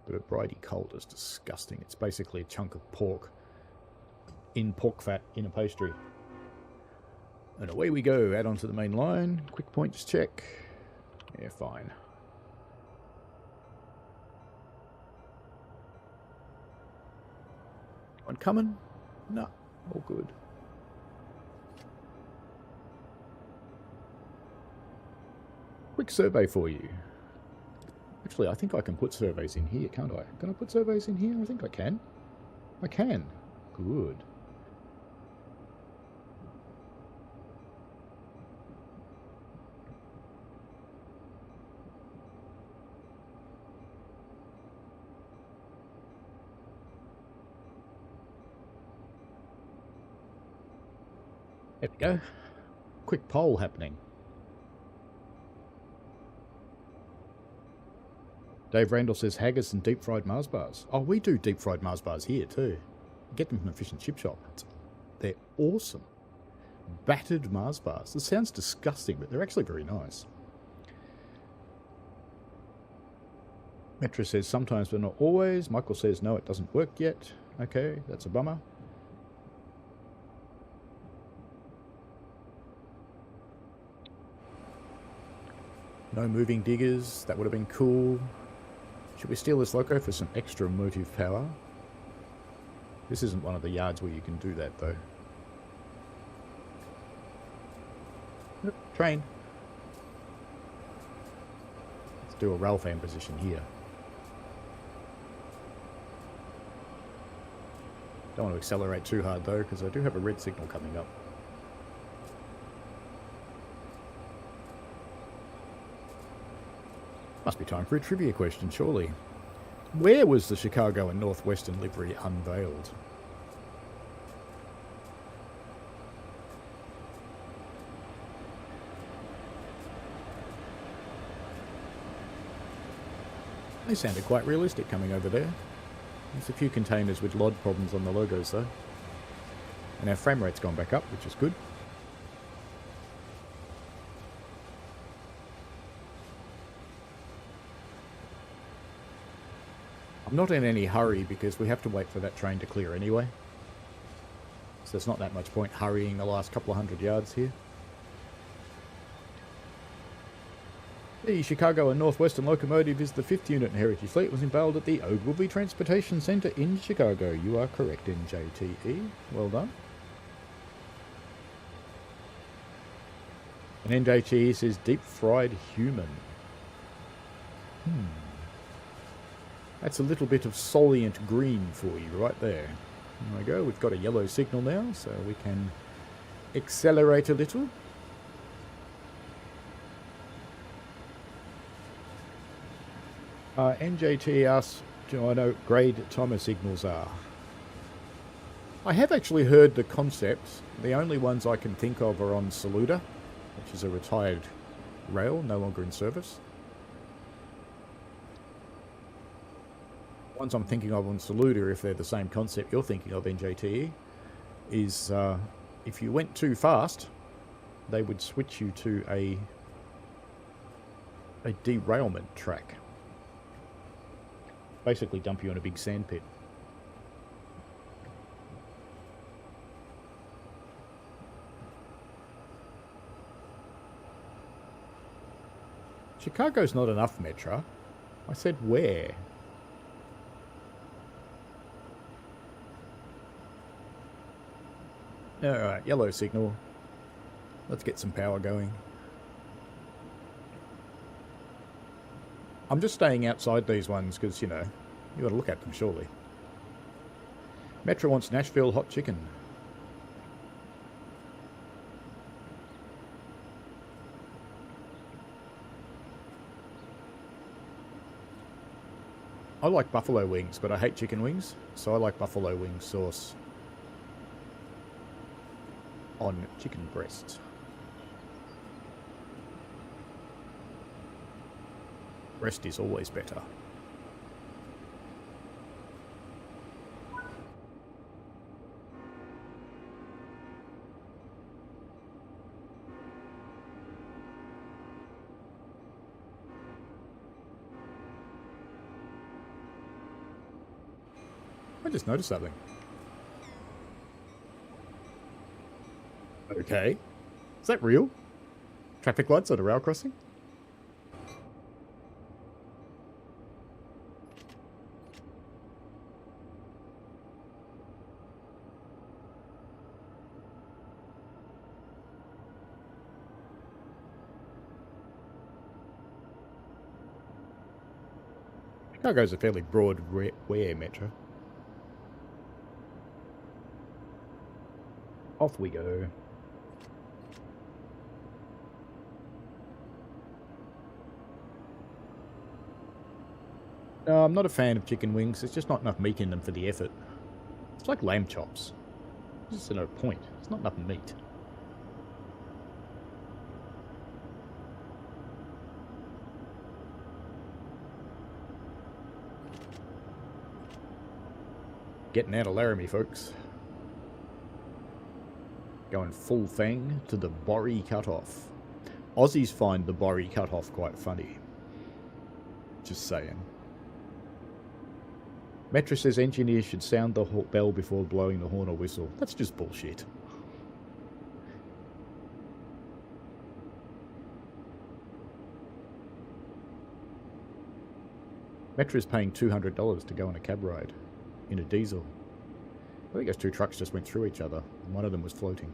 But a bridie cold is disgusting. It's basically a chunk of pork in pork fat in a pastry. And away we go, out onto the main line. Quick points check. Yeah, fine. One coming? No, all good. Quick survey for you. Actually, I think I can put surveys in here, can't I? Can I put surveys in here? I think I can. I can. Good. There we go. Quick poll happening. Dave Randall says haggis and deep fried Mars bars. Oh, we do deep fried Mars bars here too. Get them from a fish and chip shop. They're awesome. Battered Mars bars. This sounds disgusting, but they're actually very nice. Metra says sometimes but not always. Michael says no, it doesn't work yet. Okay, that's a bummer. No moving diggers. That would have been cool. Should we steal this loco for some extra motive power? This isn't one of the yards where you can do that, though. Yep, train. Let's do a rail fan position here. Don't want to accelerate too hard, though, because I do have a red signal coming up. Must be time for a trivia question, surely. Where was the Chicago and Northwestern livery unveiled? They sounded quite realistic coming over there. There's a few containers with LOD problems on the logos though. And our frame rate's gone back up, which is good. I'm not in any hurry because we have to wait for that train to clear anyway. So there's not that much point hurrying the last couple of 100 yards here. The Chicago and Northwestern Locomotive is the 5th unit in Heritage Fleet. It was unveiled at the Ogilvy Transportation Centre in Chicago. You are correct, NJTE. Well done. And NJTE says deep fried human. That's a little bit of solient green for you right there. There we go. We've got a yellow signal now, so we can accelerate a little. NJT asks, do I know what grade timer signals are? I have actually heard the concept. The only ones I can think of are on Saluda, which is a retired rail, no longer in service. Ones I'm thinking of on Saluda, if they're the same concept you're thinking of, NJTE, is if you went too fast, they would switch you to a derailment track. Basically dump you in a big sand pit. Chicago's not enough, Metra. I said where? Alright, yellow signal. Let's get some power going. I'm just staying outside these ones because, you know, you got to look at them, surely. Metro wants Nashville hot chicken. I like buffalo wings, but I hate chicken wings, so I like buffalo wing sauce on chicken breasts. Breast is always better. I just noticed something. Okay. Is that real? Traffic lights on a rail crossing? Chicago's a fairly broad wear metro. Off we go. No, I'm not a fan of chicken wings. There's just not enough meat in them for the effort. It's like lamb chops. There's just no point. There's not enough meat. Getting out of Laramie, folks. Going full thing to the Borry cutoff. Aussies find the Borry cutoff quite funny. Just saying. Metro says engineers should sound the bell before blowing the horn or whistle. That's just bullshit. Metro's paying $200 to go on a cab ride in a diesel. I think those two trucks just went through each other, and one of them was floating.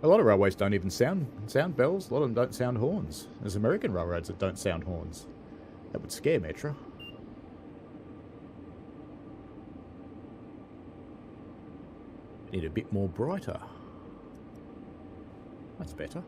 A lot of railways don't even sound bells. A lot of them don't sound horns. There's American railroads that don't sound horns. That would scare Metro. Need a bit more brighter. That's better.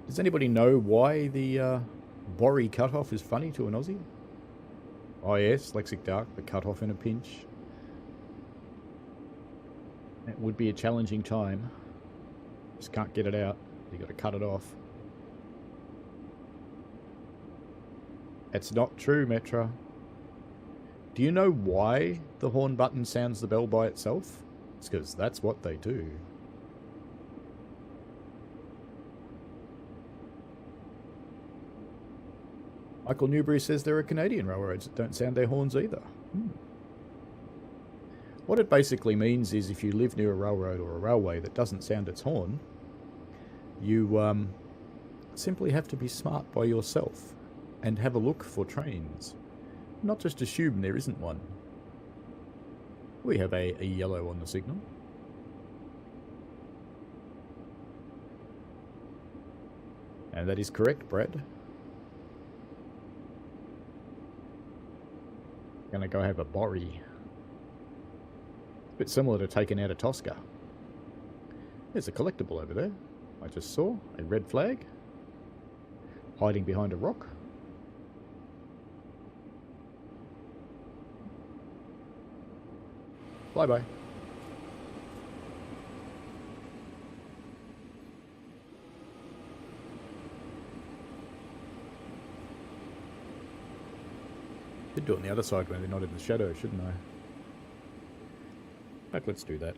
Does anybody know why the Borry cutoff is funny to an Aussie? Oh yes, Lexic Dark, the cutoff in a pinch. It would be a challenging time. Just can't get it out. You got to cut it off. It's not true, Metro. Do you know why the horn button sounds the bell by itself? It's because that's what they do. Michael Newbury says there are Canadian railroads that don't sound their horns either. What it basically means is if you live near a railroad or a railway that doesn't sound its horn, you simply have to be smart by yourself and have a look for trains. Not just assume there isn't one. We have a yellow on the signal. And that is correct, Brad. Gonna go have a Borry. Bit similar to taking out a Tosca. There's a collectible over there. I just saw a red flag hiding behind a rock. Bye-bye. Should do it on the other side when they're not in the shadow, shouldn't I? But let's do that.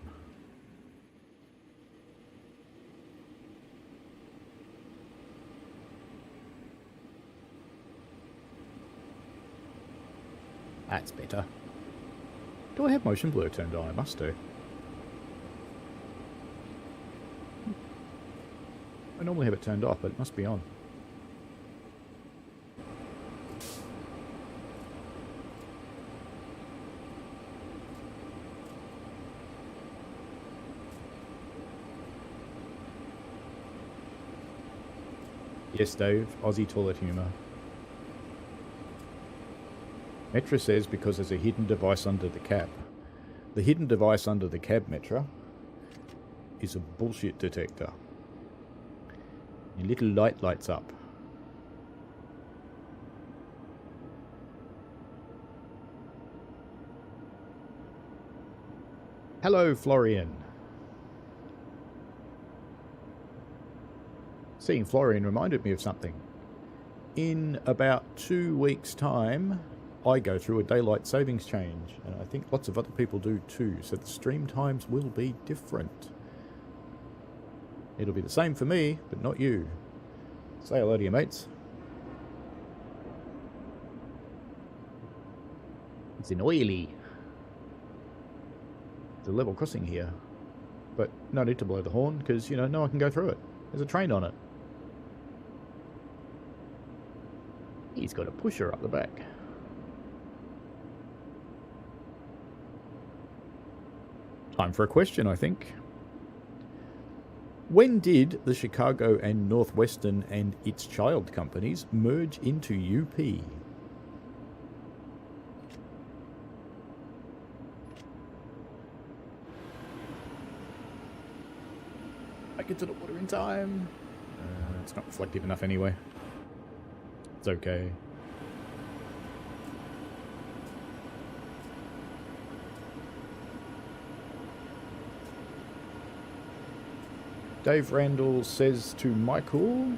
That's better. Do I have motion blur turned on? I must do. I normally have it turned off, but it must be on. Yes, Dave. Aussie toilet humour. Metra says because there's a hidden device under the cab. The hidden device under the cab, Metra, is a bullshit detector. Your little light lights up. Hello, Florian. Seeing Florian reminded me of something. in about 2 weeks' time, I go through a daylight savings change, and I think lots of other people do too, so the stream times will be different. It'll be the same for me, but not you. Say hello to your mates. It's an oily. It's a level crossing here, but no need to blow the horn, because, you know, no one can go through it. There's a train on it. He's got a pusher up the back. Time for a question, I think. When did the Chicago and Northwestern and its child companies merge into UP? I get to the water in time. It's not reflective enough anyway. It's okay. Dave Randall says to Michael...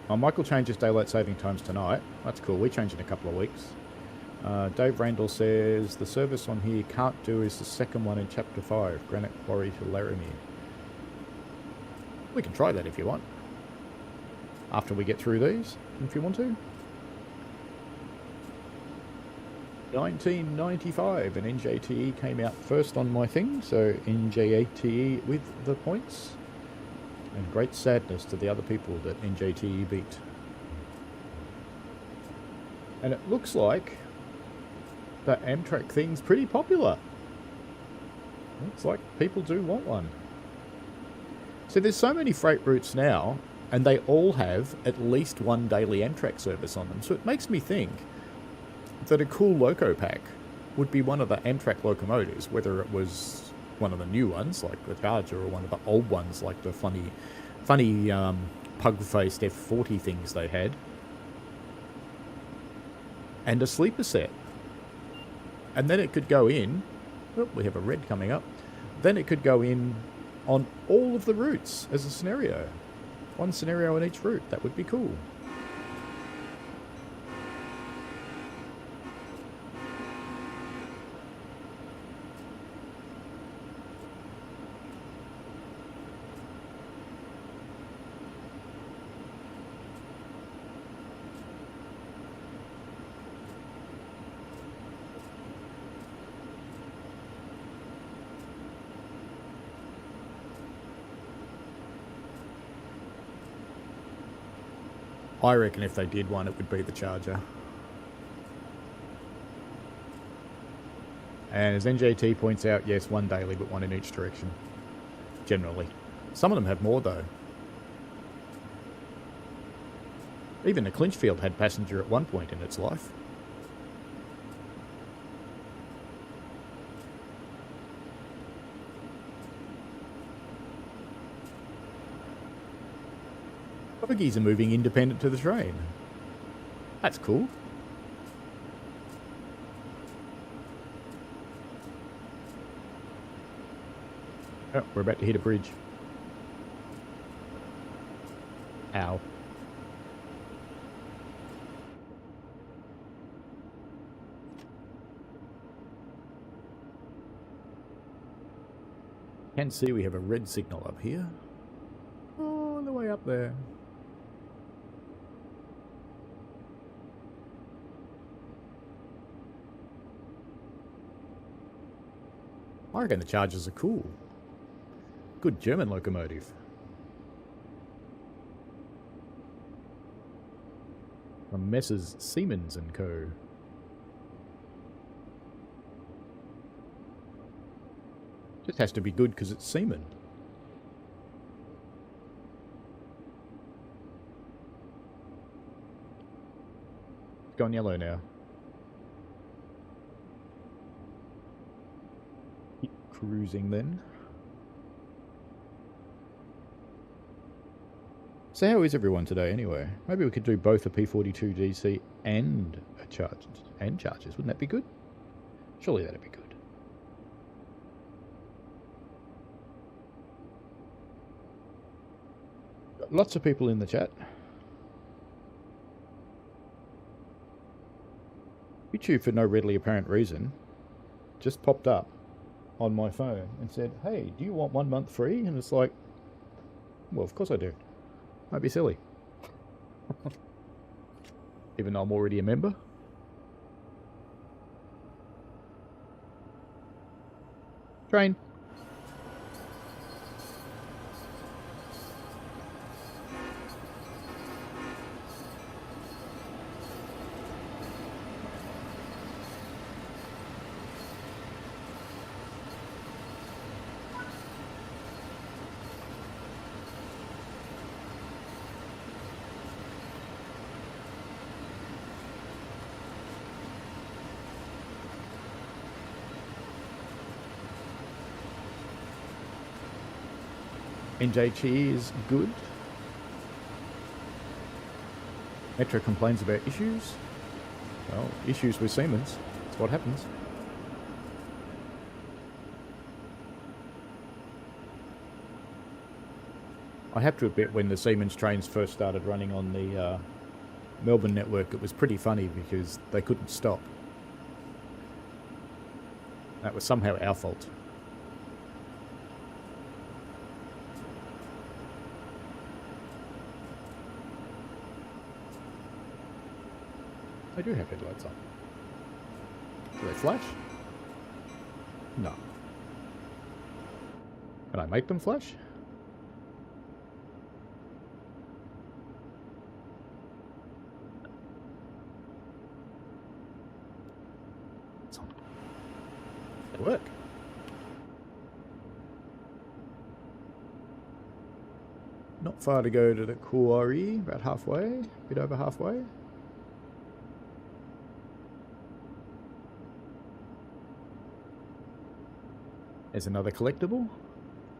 Oh, Michael changes daylight saving times tonight. That's cool. We change in a couple of weeks. Dave Randall says the service on here can't do is the second one in Chapter 5, Granite Quarry to Laramie. We can try that if you want. After we get through these, if you want to. 1995, and NJTE came out first on my thing, so NJTE with the points. And great sadness to the other people that NJTE beat. And it looks like that Amtrak thing's pretty popular. Looks like people do want one. So there's so many freight routes now, and they all have at least one daily Amtrak service on them. So it makes me think that a cool loco pack would be one of the Amtrak locomotives, whether it was one of the new ones, like the Charger, or one of the old ones, like the funny pug-faced F40 things they had. And a sleeper set. And then it could go in... Oh, we have a red coming up. Then it could go in on all of the routes as a scenario. One scenario on each route. That would be cool. I reckon if they did one, it would be the Charger. And as NJT points out, yes, one daily, but one in each direction. Generally. Some of them have more, though. Even the Clinchfield had passenger at one point in its life. Buggies are moving independent to the train. That's cool. Oh, we're about to hit a bridge. Ow. Can see we have a red signal up here. All the way up there. I reckon the Chargers are cool. Good German locomotive. From Messrs. Siemens & Co. Just has to be good because it's Siemens. It's gone yellow now. Keep cruising then. So how is everyone today anyway? Maybe we could do both a P42 DC and a Chargers. Wouldn't that be good? Surely that'd be good. Lots of people in the chat. YouTube, for no readily apparent reason, just popped up on my phone and said, hey, do you want 1 month free? And it's like, well, of course I do. Don't be silly. Even though I'm already a member. Train. NJT is good. Metro complains about issues. Well, issues with Siemens. That's what happens. I have to admit, when the Siemens trains first started running on the Melbourne network, it was pretty funny because they couldn't stop. That was somehow our fault. They do have headlights on. Do they flash? No. Can I make them flash? It's on. They work. Not far to go to the quarry, about halfway, a bit over halfway. There's another collectible.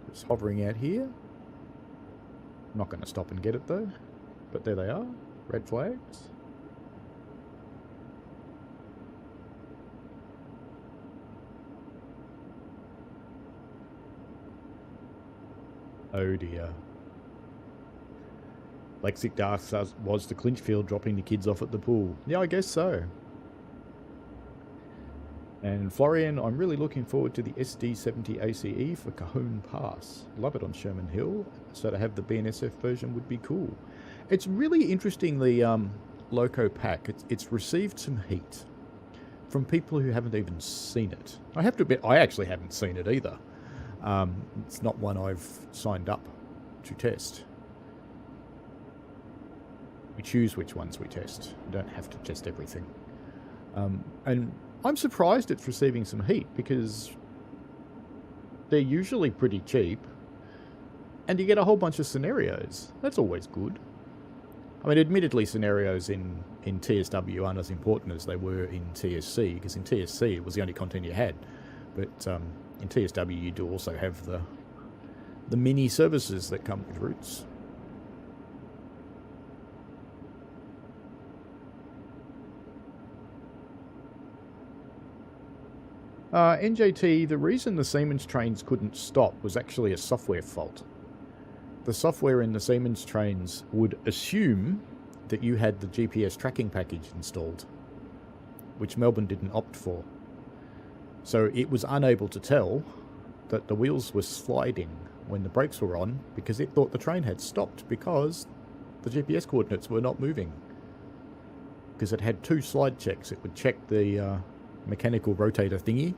It's hovering out here. I'm not going to stop and get it though. But there they are. Red flags. Oh dear. Lexic asks us, was the Clinchfield dropping the kids off at the pool? Yeah, I guess so. And Florian, I'm really looking forward to the SD70 ACE for Cajon Pass. Love it on Sherman Hill. So to have the BNSF version would be cool. It's really interesting, the Loco pack. It's received some heat from people who haven't even seen it. I have to admit, I actually haven't seen it either. It's not one I've signed up to test. We choose which ones we test. We don't have to test everything. And I'm surprised it's receiving some heat because they're usually pretty cheap and you get a whole bunch of scenarios. That's always good. I mean, admittedly, scenarios in TSW aren't as important as they were in TSC, because in TSC it was the only content you had. But in TSW you do also have the mini services that come with routes. NJT, the reason the Siemens trains couldn't stop was actually a software fault. The software in the Siemens trains would assume that you had the GPS tracking package installed, which Melbourne didn't opt for. So it was unable to tell that the wheels were sliding when the brakes were on because it thought the train had stopped because the GPS coordinates were not moving. Because it had two slide checks. It would check the mechanical rotator thingy,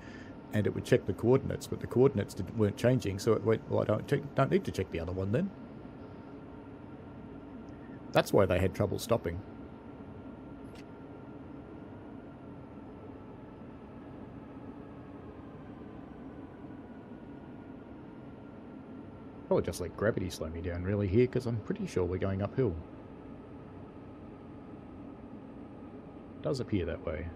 and it would check the coordinates, but the coordinates weren't changing, so it went, well, I don't need to check the other one then. That's why they had trouble stopping. Probably just let gravity slow me down really here, because I'm pretty sure we're going uphill. It does appear that way.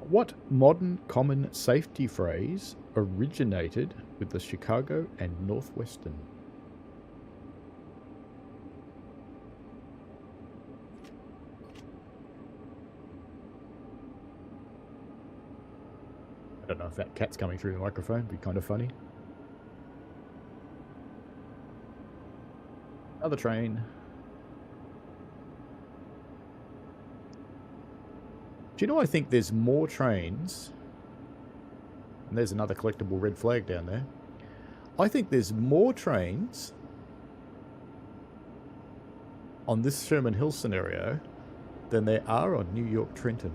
What modern common safety phrase originated with the Chicago and Northwestern? I don't know if that cat's coming through the microphone. It'd be kind of funny. Another train. Do you know, I think there's more trains, and there's another collectible red flag down there. I think there's more trains on this Sherman Hill scenario than there are on New York Trenton.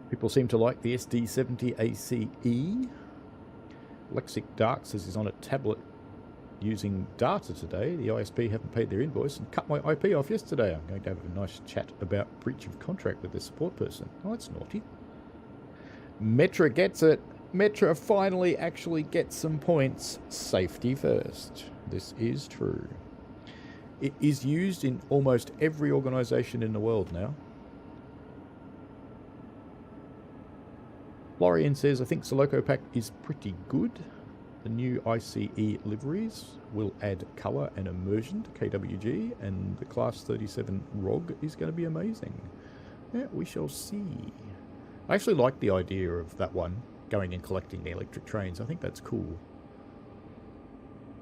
People seem to like the SD70 ACE. Lexic Dark says he's on a tablet using data today. The ISP haven't paid their invoice and cut my IP off yesterday. I'm going to have a nice chat about breach of contract with the support person. Oh, that's naughty. Metra gets it. Metra finally actually gets some points. Safety first. This is true. It is used in almost every organisation in the world now. Florian says, I think the Loco pack is pretty good. The new ICE liveries will add colour and immersion to KWG, and the Class 37 ROG is going to be amazing. Yeah, we shall see. I actually like the idea of that one, going and collecting the electric trains. I think that's cool.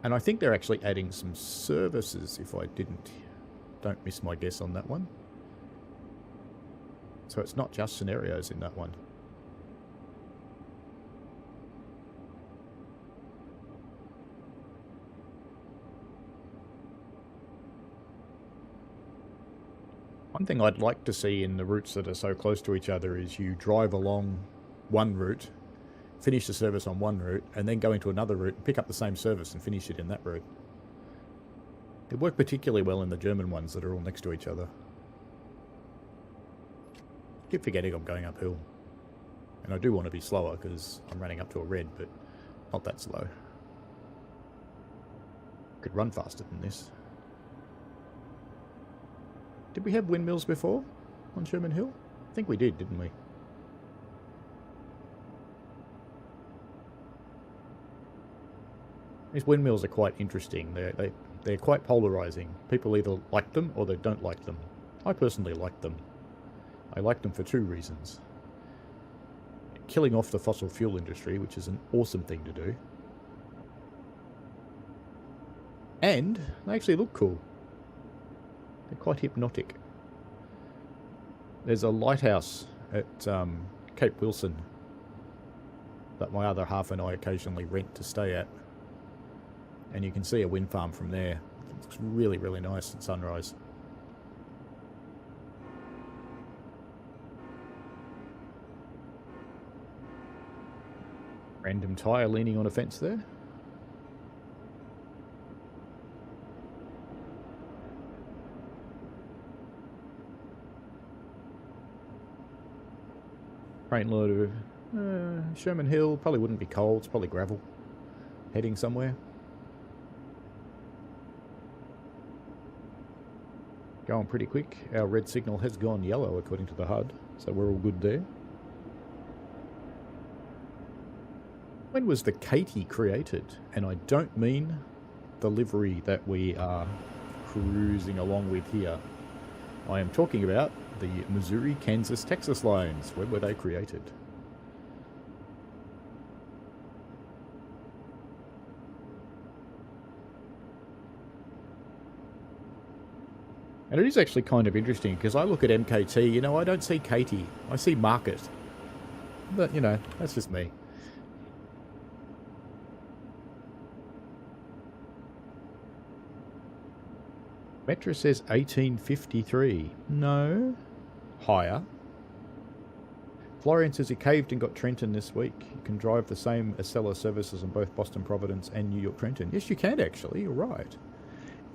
And I think they're actually adding some services, if I don't miss my guess on that one. So it's not just scenarios in that one. One thing I'd like to see in the routes that are so close to each other is you drive along one route, finish the service on one route, and then go into another route, pick up the same service and finish it in that route. It worked particularly well in the German ones that are all next to each other. Keep forgetting I'm going uphill. And I do want to be slower because I'm running up to a red, but not that slow. Could run faster than this. Did we have windmills before on Sherman Hill? I think we did, didn't we? These windmills are quite interesting. They're quite polarizing. People either like them or they don't like them. I personally like them. I like them for two reasons. Killing off the fossil fuel industry, which is an awesome thing to do. And they actually look cool. They're quite hypnotic. There's a lighthouse at Cape Wilson that my other half and I occasionally rent to stay at. And you can see a wind farm from there. It looks really, really nice at sunrise. Random tyre leaning on a fence there. Train load of Sherman Hill. Probably wouldn't be coal. It's probably gravel. Heading somewhere. Going pretty quick. Our red signal has gone yellow according to the HUD. So we're all good there. When was the Katie created? And I don't mean the livery that we are cruising along with here. I am talking about the Missouri, Kansas, Texas lines. When were they created? And it is actually kind of interesting because I look at MKT, you know, I don't see Katie. I see Market. But, you know, that's just me. Metra says 1853. No. Higher. Florian says he caved and got Trenton this week. You can drive the same Acela services on both Boston Providence and New York Trenton. Yes, you can actually. You're right.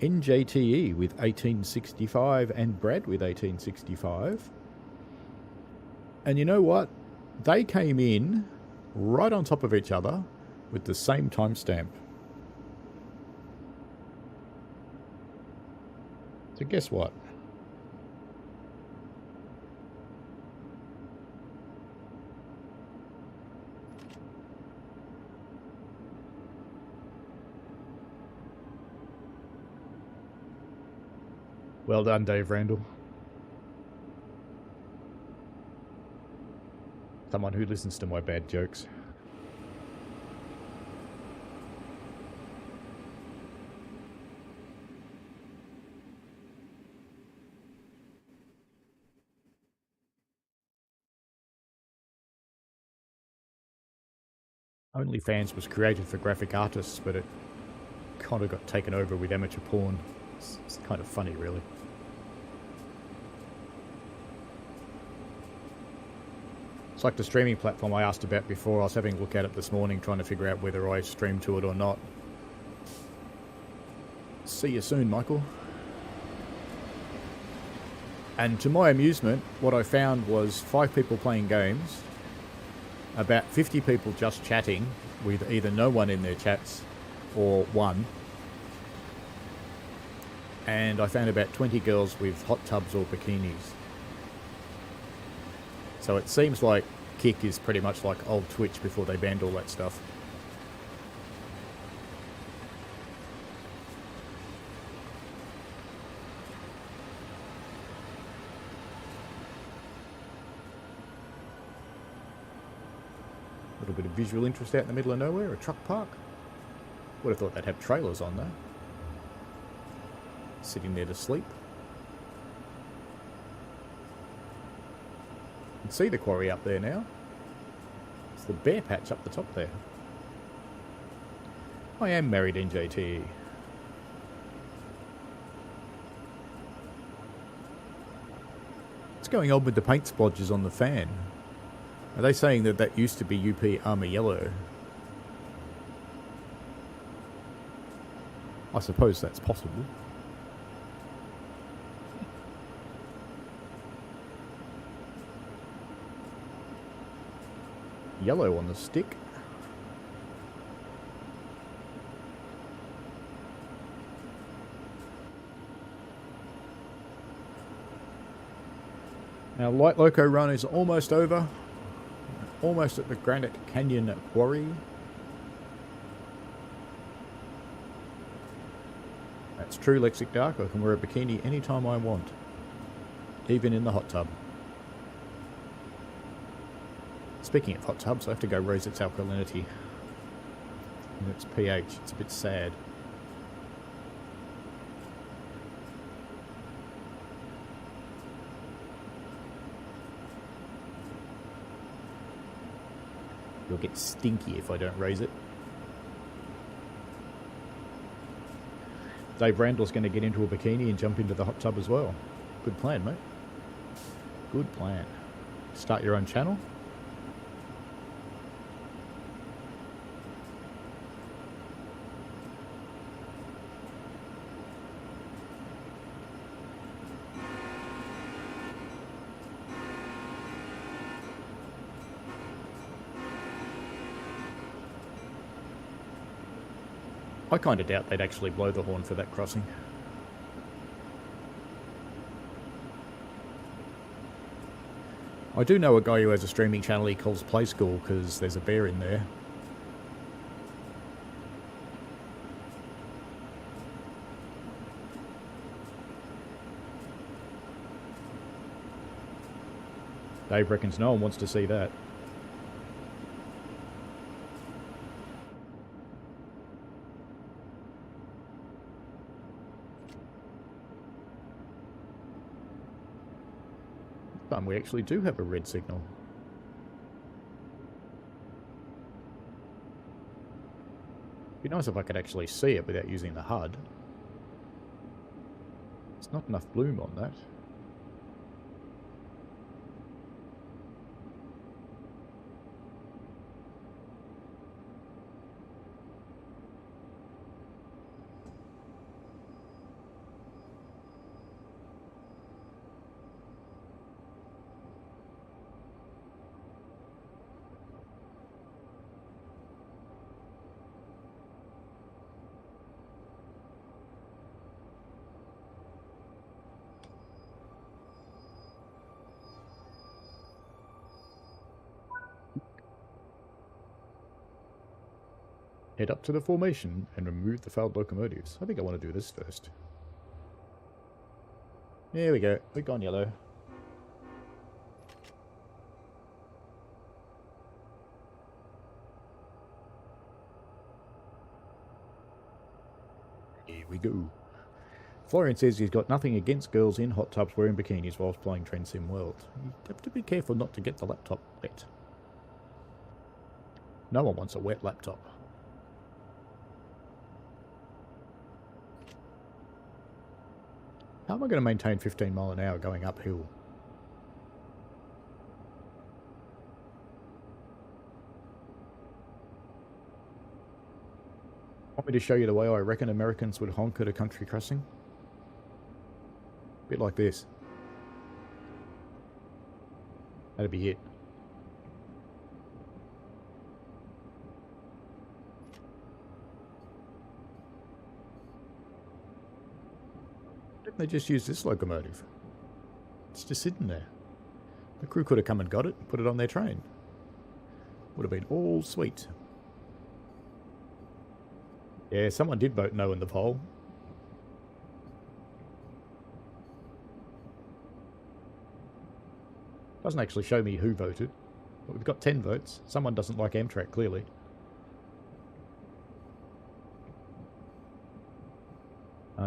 NJTE with 1865 and Brad with 1865. And you know what? They came in right on top of each other with the same timestamp. So guess what? Well done, Dave Randall. Someone who listens to my bad jokes. OnlyFans was created for graphic artists, but it kind of got taken over with amateur porn. It's kind of funny, really. It's like the streaming platform I asked about before. I was having a look at it this morning, trying to figure out whether I stream to it or not. See you soon, Michael. And to my amusement, what I found was 5 people playing games, about 50 people just chatting with either no one in their chats or one. And I found about 20 girls with hot tubs or bikinis. So it seems like Kick is pretty much like old Twitch before they banned all that stuff. A little bit of visual interest out in the middle of nowhere, a truck park. Would have thought they'd have trailers on there. Sitting there to sleep. You can see the quarry up there now. It's the bear patch up the top there. I am married, NJT. What's going on with the paint splodges on the fan? Are they saying that that used to be UP Armour Yellow? I suppose that's possible. Yellow on the stick. Now, Light Loco run is almost over. Almost at the Granite Canyon Quarry. That's true, Lexic Dark. I can wear a bikini anytime I want. Even in the hot tub. Speaking of hot tubs, I have to go raise its alkalinity. And its pH. It's a bit sad. It'll get stinky if I don't raise it. Dave Randall's going to get into a bikini and jump into the hot tub as well. Good plan, mate. Good plan. Start your own channel. I kind of doubt they'd actually blow the horn for that crossing. I do know a guy who has a streaming channel he calls Play School because there's a bear in there. Dave reckons no one wants to see that. We actually do have a red signal. It'd be nice if I could actually see it without using the HUD. There's not enough bloom on that. Head up to the formation and remove the failed locomotives. I think I want to do this first. There we go. We're gone yellow. Here we go. Florian says he's got nothing against girls in hot tubs wearing bikinis whilst playing Train Sim World. You have to be careful not to get the laptop wet. No one wants a wet laptop. How am I going to maintain 15 mile an hour going uphill? Want me to show you the way I reckon Americans would honk at a country crossing? A bit like this. That'd be it. Didn't they just use this locomotive? It's just sitting there. The crew could have come and got it and put it on their train. Would have been all sweet. Yeah, someone did vote no in the poll. Doesn't actually show me who voted. But we've got 10 votes. Someone doesn't like Amtrak, clearly.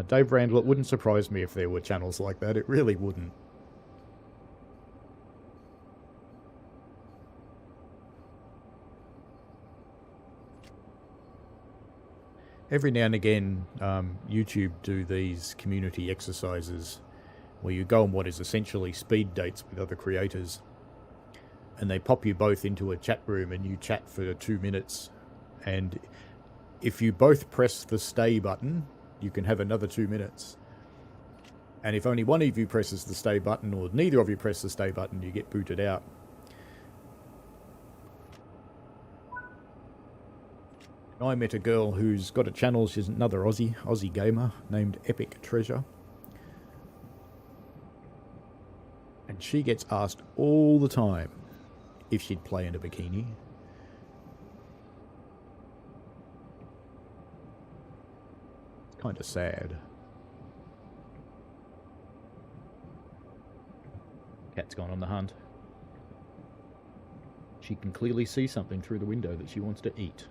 Dave Randall, it wouldn't surprise me if there were channels like that. It really wouldn't. Every now and again, YouTube do these community exercises where you go on what is essentially speed dates with other creators, and they pop you both into a chat room and you chat for 2 minutes, and if you both press the stay button, you can have another 2 minutes. And if only one of you presses the stay button, or neither of you press the stay button, you get booted out. I met a girl who's got a channel, she's another Aussie gamer, named Epic Treasure. And she gets asked all the time if she'd play in a bikini. It's kind of sad. Cat's gone on the hunt. She can clearly see something through the window that she wants to eat.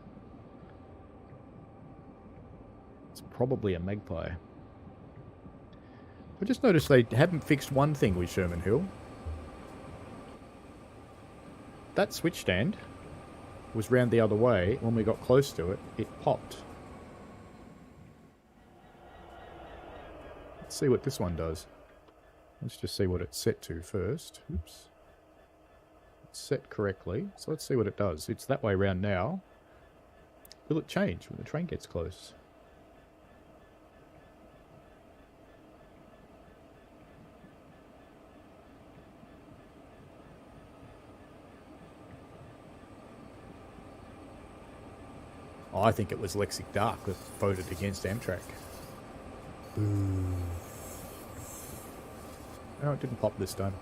It's probably a magpie. I just noticed they haven't fixed one thing with Sherman Hill. That switch stand was round the other way. When we got close to it, it popped. Let's see what this one does. Let's just see what it's set to first. Oops. It's set correctly. So let's see what it does. It's that way round now. Will it change when the train gets close? I think it was Lexic Dark that voted against Amtrak. Boo. No, it didn't pop this time.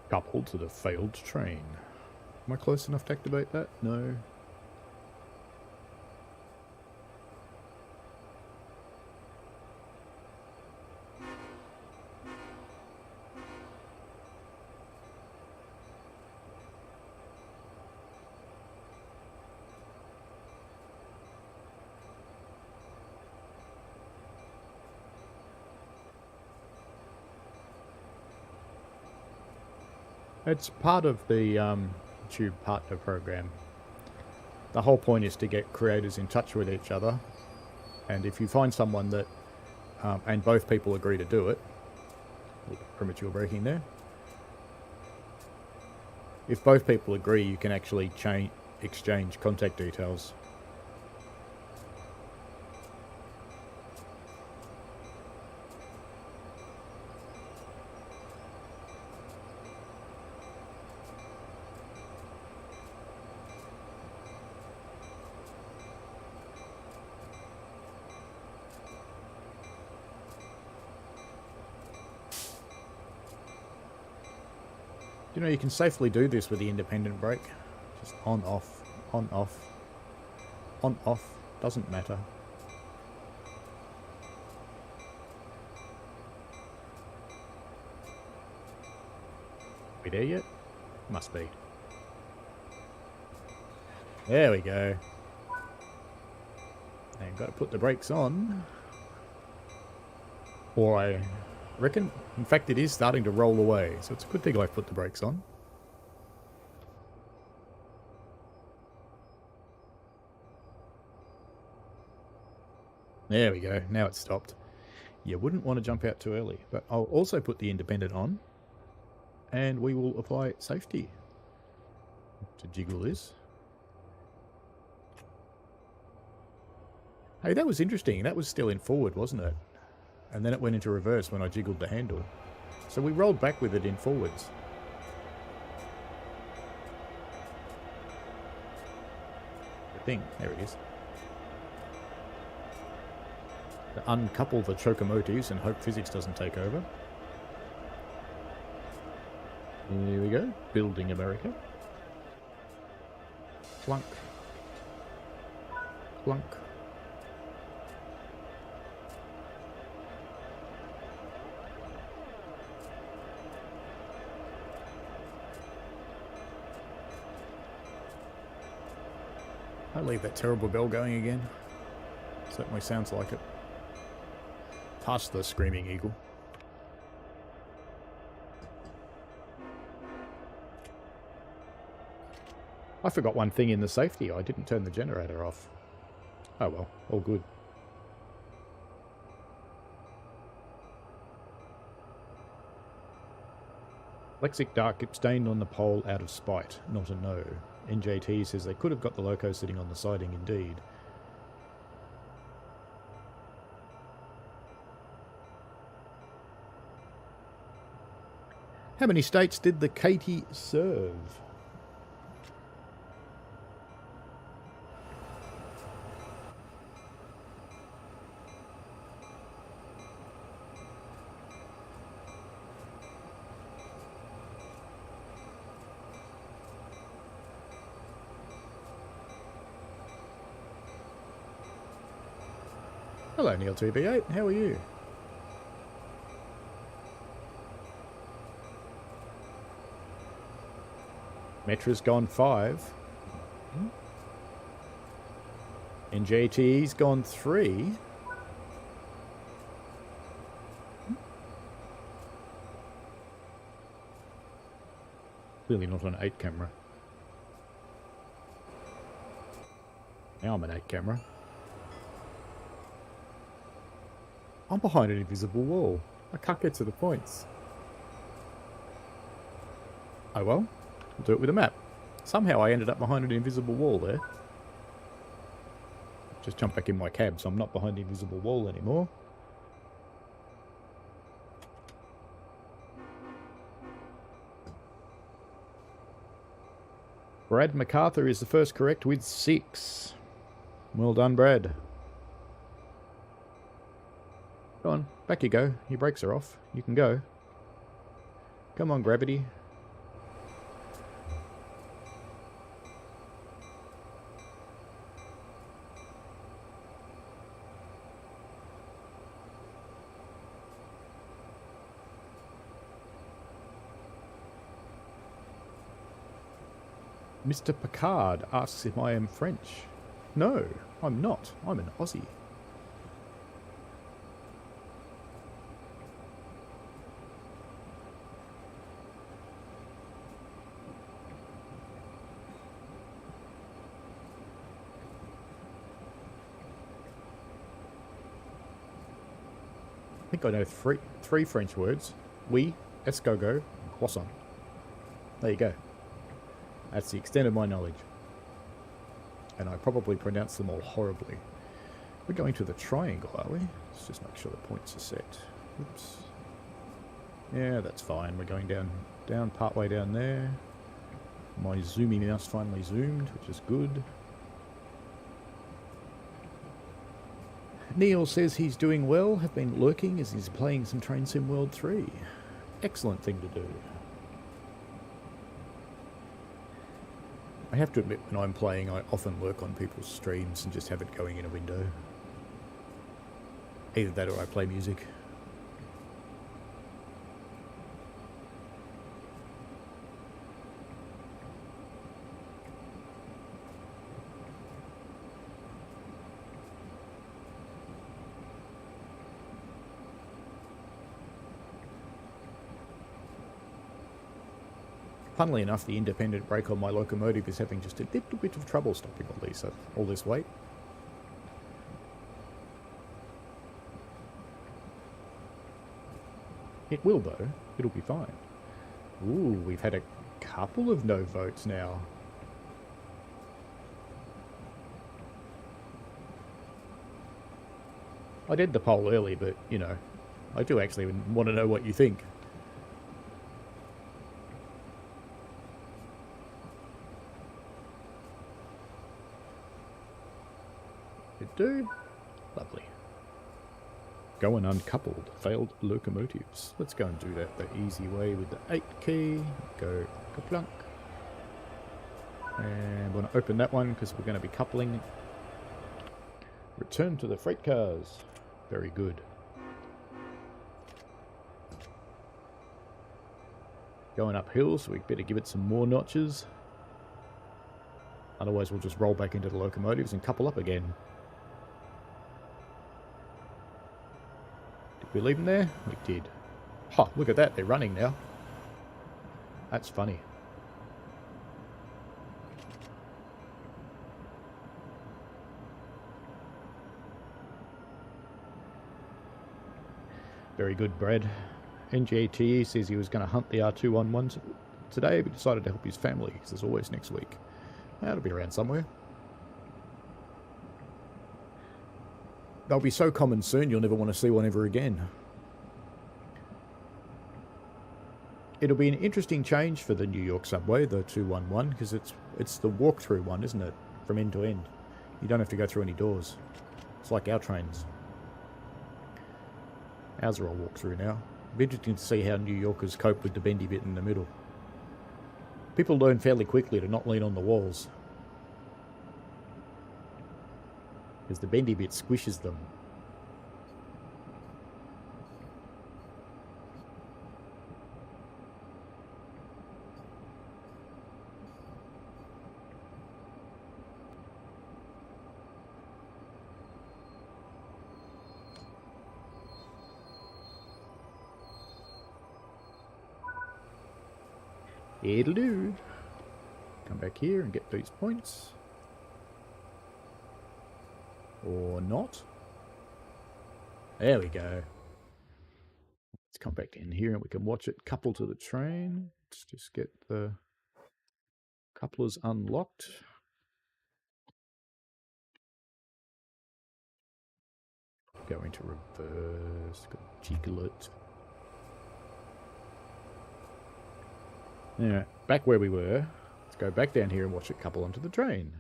Coupled to the failed train. Am I close enough to activate that? No. It's part of the YouTube partner program. The whole point is to get creators in touch with each other, and if you find someone that, and both people agree to do it, premature breaking there. If both people agree, you can actually exchange contact details. You know, you can safely do this with the independent brake. Just on, off, on, off, on, off, doesn't matter. We there yet? Must be. There we go. And got to put the brakes on. Or I reckon, in fact, it is starting to roll away. So it's a good thing I put the brakes on. There we go. Now it's stopped. You wouldn't want to jump out too early. But I'll also put the independent on. And we will apply safety to jiggle this. Hey, that was interesting. That was still in forward, wasn't it? And then it went into reverse when I jiggled the handle. So we rolled back with it in forwards. The thing. There it is. To uncouple the locomotives and hope physics doesn't take over. Here we go. Building America. Clunk. Clunk. I leave that terrible bell going again. Certainly sounds like it. Past the screaming eagle. I forgot one thing in the safety. I didn't turn the generator off. Oh well, all good. Lexic Dark abstained on the pole out of spite, not a no. NJT says they could have got the loco sitting on the siding indeed. How many states did the Katie serve? Hello, Neil2B8. How are you? Metra's gone 5. NJT's gone 3. Clearly not on 8 camera. Now I'm an 8 camera. I'm behind an invisible wall. I can't get to the points. Oh well, we'll do it with a map. Somehow I ended up behind an invisible wall there. Just jump back in my cab so I'm not behind the invisible wall anymore. Brad MacArthur is the first correct with 6. Well done, Brad. Go on, back you go. Your brakes are off. You can go. Come on, gravity. Mr. Picard asks if I am French. No, I'm not. I'm an Aussie. I think I know three French words. Oui, escargot, poisson. There you go. That's the extent of my knowledge. And I probably pronounce them all horribly. We're going to the triangle, are we? Let's just make sure the points are set. Oops. Yeah, that's fine. We're going down partway down there. My zoomy mouse finally zoomed, which is good. Neil says he's doing well, have been lurking as he's playing some Train Sim World 3. Excellent thing to do. I have to admit, when I'm playing, I often lurk on people's streams and just have it going in a window. Either that or I play music. Funnily enough, the independent brake on my locomotive is having just a little bit of trouble stopping all this weight. It will, though. It'll be fine. Ooh, we've had a couple of no votes now. I did the poll early, but, you know, I do actually want to know what you think. It do? Lovely. Going uncoupled. Failed locomotives. Let's go and do that the easy way with the 8 key. Go kaplunk. And we're going to open that one because we're going to be coupling. Return to the freight cars. Very good. Going uphill, so we better give it some more notches. Otherwise we'll just roll back into the locomotives and couple up again. Did we leave them there? We did. Ha, oh, look at that, they're running now. That's funny. Very good, Brad. NGATE says he was going to hunt the R211 today, but decided to help his family, because there's always next week. That'll be around somewhere. They'll be so common soon, you'll never want to see one ever again. It'll be an interesting change for the New York subway, the 211, because it's the walk-through one, isn't it? From end to end. You don't have to go through any doors. It's like our trains. Ours are all walk-through now. It'll be interesting to see how New Yorkers cope with the bendy bit in the middle. People learn fairly quickly to not lean on the walls, because the bendy bit squishes them. It'll do. Come back here and get these points. Or not. There we go. Let's come back in here and we can watch it couple to the train. Let's just get the couplers unlocked. Go into reverse. Jiggle it. Yeah, back where we were. Let's go back down here and watch it couple onto the train.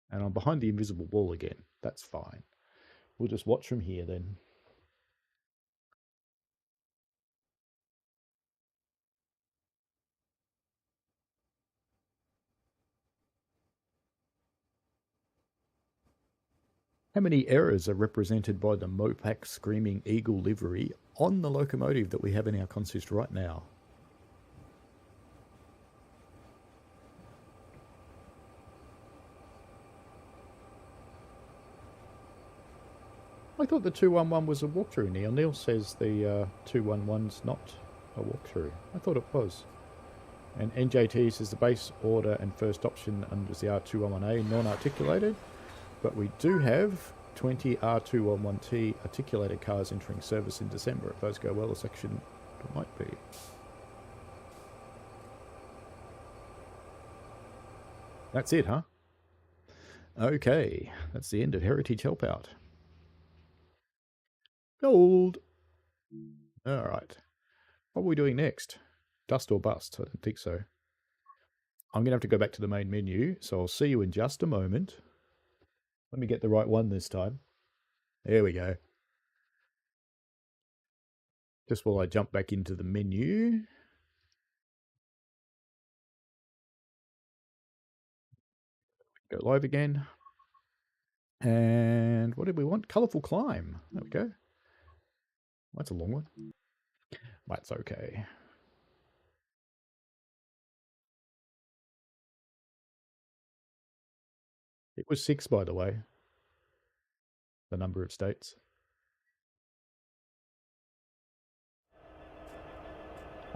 And I'm behind the invisible wall again. That's fine. We'll just watch from here then. How many errors are represented by the Mopac Screaming Eagle livery on the locomotive that we have in our consist right now? I thought the 211 was a walkthrough, Neil. Neil says the 211's not a walkthrough. I thought it was. And NJT says the base order and first option under the R211A non-articulated. But we do have 20 R211T articulated cars entering service in December. If those go well, the section might be. That's it, huh? Okay, that's the end of Heritage Help Out. Gold! Alright. What are we doing next? Dust or bust? I don't think so. I'm going to have to go back to the main menu, so I'll see you in just a moment. Let me get the right one this time. There we go. Just while I jump back into the menu. Go live again. And what did we want? Colourful climb. There we go. That's a long one. That's okay. It was 6, by the way. The number of states.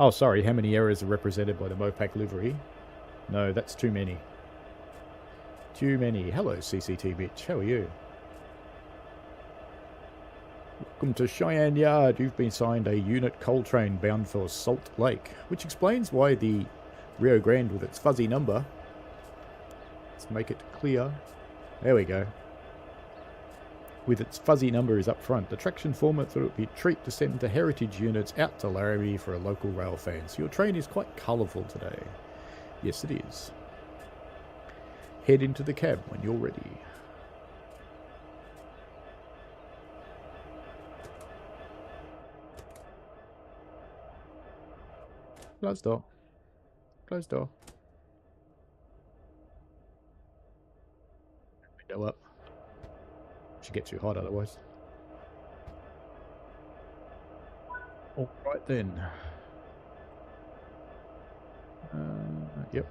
Oh, sorry, how many errors are represented by the Mopac livery? No, that's too many. Too many. Hello, CCT bitch. How are you? Welcome to Cheyenne Yard. You've been signed a unit coal train bound for Salt Lake, which explains why the Rio Grande with its fuzzy number. Let's make it clear. There we go. With its fuzzy number is up front. The traction foreman thought it would be a treat to send the heritage units out to Laramie for a local rail fan. So your train is quite colourful today. Yes, it is. Head into the cab when you're ready. Close door. Close door. Window up. Should get too hot otherwise. Alright then. Yep.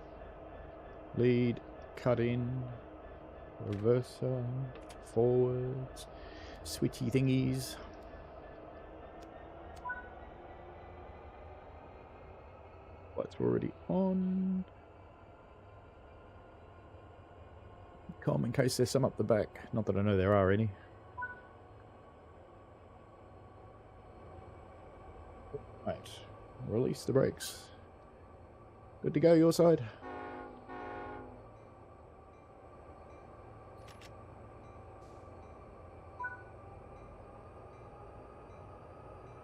Lead, cut in, reverser, forwards, switchy thingies. Lights are already on. Calm in case there's some up the back. Not that I know there are any. Right. Release the brakes. Good to go your side.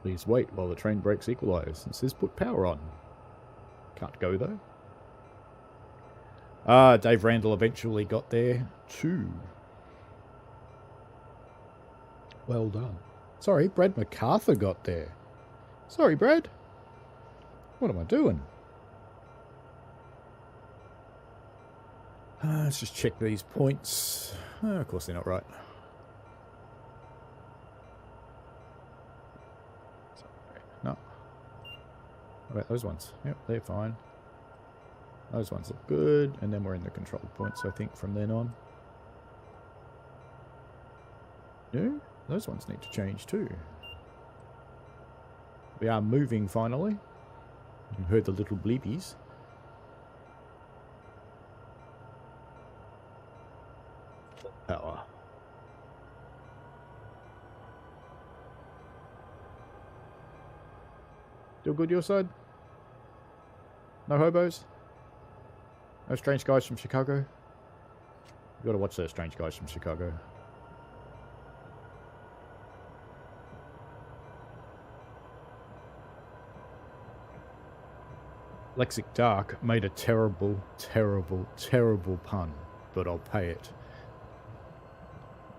Please wait while the train brakes equalise. It says put power on. Can't go though. Ah, Dave Randall eventually got there too. Well done. Sorry, Brad MacArthur got there. Sorry, Brad. What am I doing? Let's just check these points. Of course they're not right. No. What about those ones? Yep, they're fine. Those ones look good, and then we're in the control points, I think, from then on. No, those ones need to change too. We are moving finally. You heard the little bleepies. Power. Still good your side? No hobos? No strange guys from Chicago? You gotta watch those strange guys from Chicago. Lexic Dark made a terrible, terrible, terrible pun, but I'll pay it.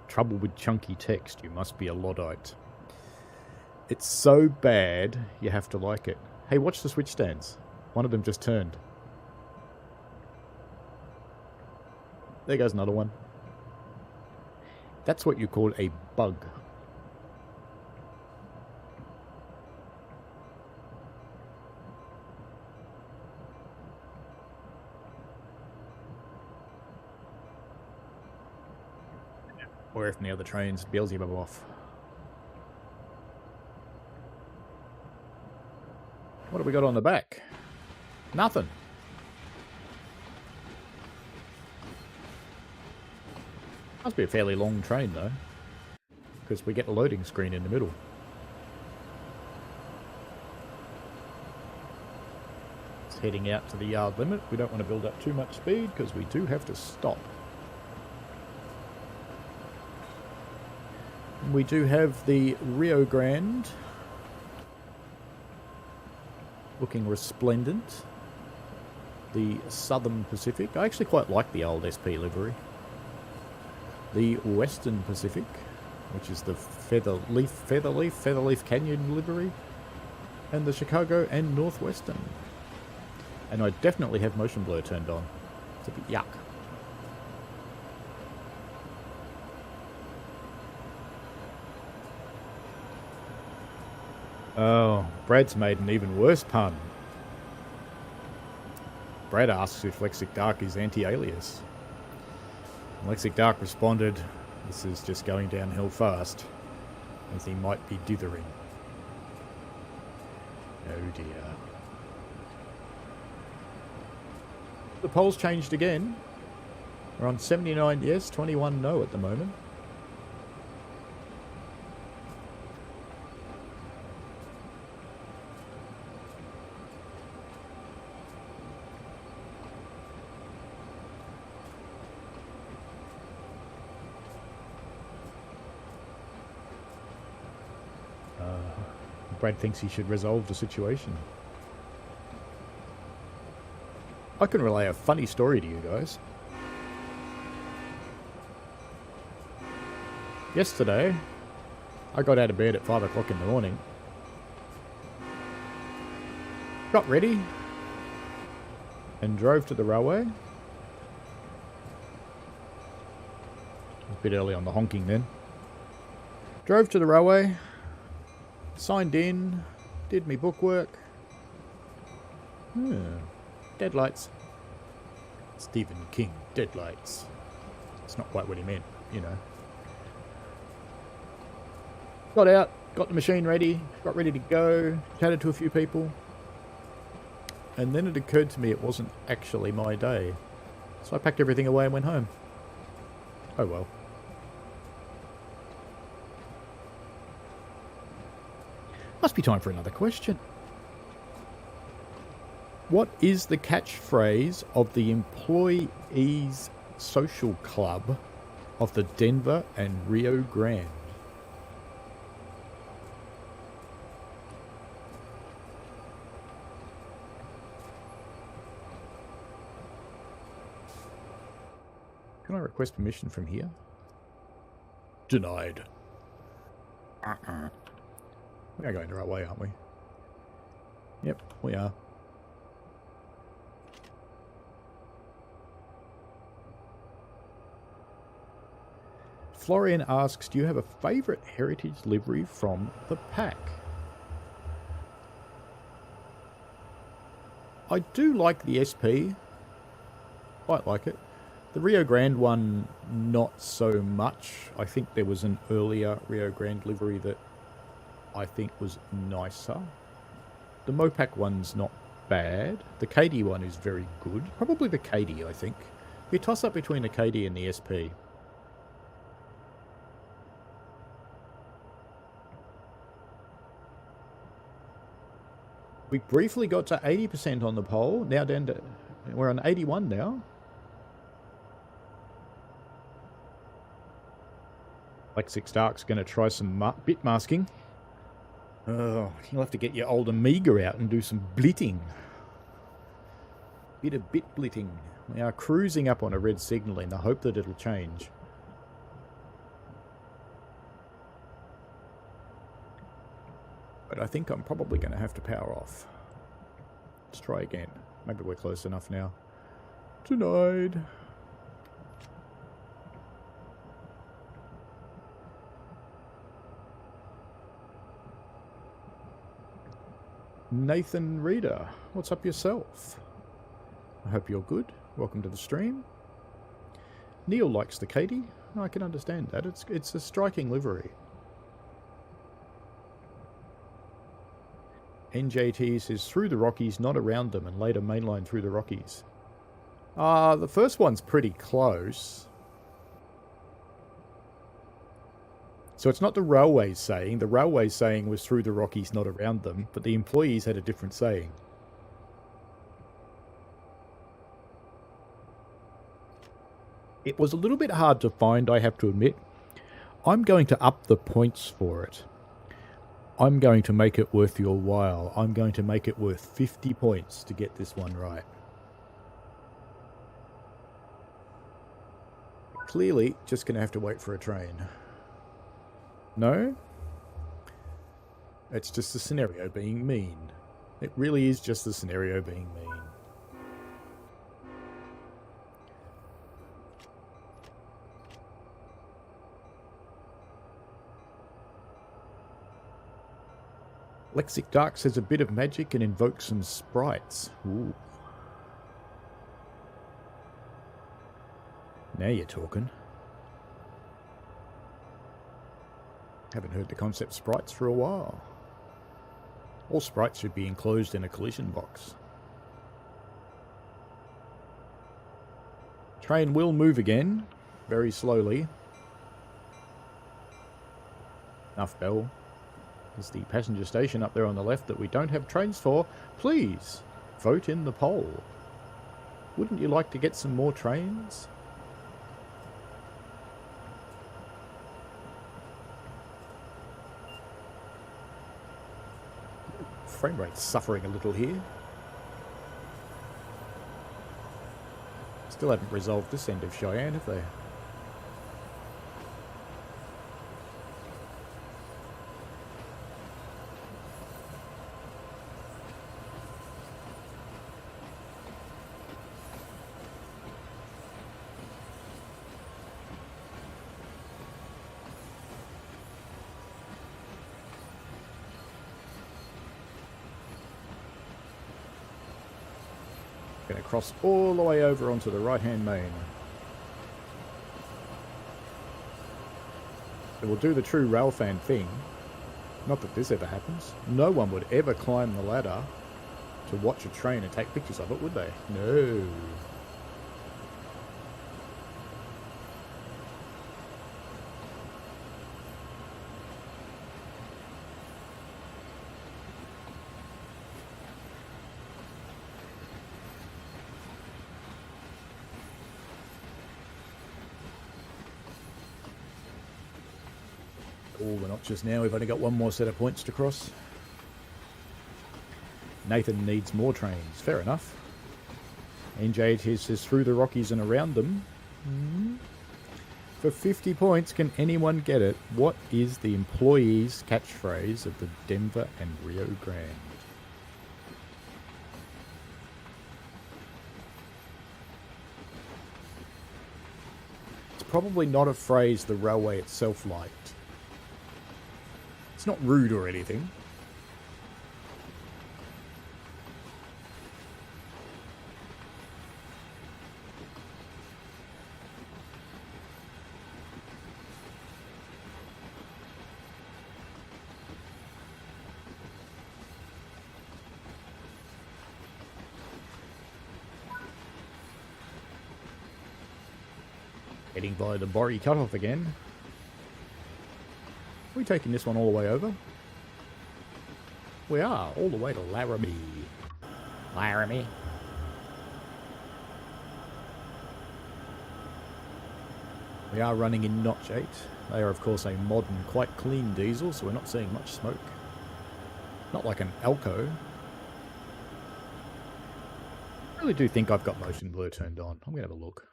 Trouble with chunky text, you must be a Luddite. It's so bad, you have to like it. Hey, watch the switch stands. One of them just turned. There goes another one. That's what you call a bug. Or if the other trains, Beelzebub off. What have we got on the back? Nothing. Must be a fairly long train though, because we get a loading screen in the middle. It's heading out to the yard limit. We don't want to build up too much speed because we do have to stop. We do have the Rio Grande looking resplendent. The Southern Pacific. I actually quite like the old SP livery. The Western Pacific, which is the Featherleaf Canyon livery. And the Chicago and Northwestern. And I definitely have motion blur turned on. It's a bit yuck. Oh, Brad's made an even worse pun. Brad asks if Lexic Dark is anti-alias. Lexic Dark responded, this is just going downhill fast, as he might be dithering. Oh dear. The polls changed again. We're on 79 yes, 21 no at the moment. Brad thinks he should resolve the situation. I can relay a funny story to you guys. Yesterday, I got out of bed at 5 o'clock in the morning. Got ready. And drove to the railway. It was a bit early on the honking then. Drove to the railway. Signed in, did me bookwork. Deadlights. Stephen King, deadlights. It's not quite what he meant, you know. Got out, got the machine ready, got ready to go, chatted to a few people. And then it occurred to me it wasn't actually my day. So I packed everything away and went home. Oh well. Must be time for another question. What is the catchphrase of the Employees Social Club of the Denver and Rio Grande? Can I request permission from here? Denied. We are going the right way, aren't we? Yep, we are. Florian asks, do you have a favourite heritage livery from the pack? I do like the SP. Quite like it. The Rio Grande one, not so much. I think there was an earlier Rio Grande livery that I think was nicer. The Mopac one's not bad. The KD one is very good. Probably the KD, I think. You toss up between the KD and the SP. We briefly got to 80% on the poll. Now down to... We're on 81 now. Lexic Stark's going to try some bit masking. Oh, you'll have to get your old Amiga out and do some blitting. Bit of bit blitting. We are cruising up on a red signal in the hope that it'll change. But I think I'm probably going to have to power off. Let's try again. Maybe we're close enough now. Denied. Nathan Reader, what's up yourself? I hope you're good. Welcome to the stream. Neil likes the Katie. I can understand that. It's a striking livery. NJT says through the Rockies, not around them, and later mainline through the Rockies. The first one's pretty close. So it's not the railways saying. The railways saying was through the Rockies, not around them, but the employees had a different saying. It was a little bit hard to find, I have to admit. I'm going to up the points for it. I'm going to make it worth your while. I'm going to make it worth 50 points to get this one right. Clearly, just going to have to wait for a train. No? It's just the scenario being mean. It really is just the scenario being mean. Lexic Dark says a bit of magic and invoke some sprites. Ooh. Now you're talking. Haven't heard the concept sprites for a while. All sprites should be enclosed in a collision box. Train will move again, very slowly. Enough bell. There's the passenger station up there on the left that we don't have trains for. Please, vote in the poll. Wouldn't you like to get some more trains? Frame rate's suffering a little here. Still haven't resolved this end of Cheyenne, have they? Going to cross all the way over onto the right-hand main. So we'll do the true railfan thing. Not that this ever happens. No one would ever climb the ladder to watch a train and take pictures of it, would they? No. We're not just now. We've only got one more set of points to cross. Nathan needs more trains. Fair enough. NJ says through the Rockies and around them. For 50 points, can anyone get it? What is the employees' catchphrase of the Denver and Rio Grande? It's probably not a phrase the railway itself liked. It's not rude or anything. Heading by the Borry cutoff again. Are we taking this one all the way over? We are, all the way to Laramie. Laramie. We are running in Notch 8. They are, of course, a modern, quite clean diesel, so we're not seeing much smoke. Not like an Alco. I really do think I've got motion blur turned on. I'm going to have a look.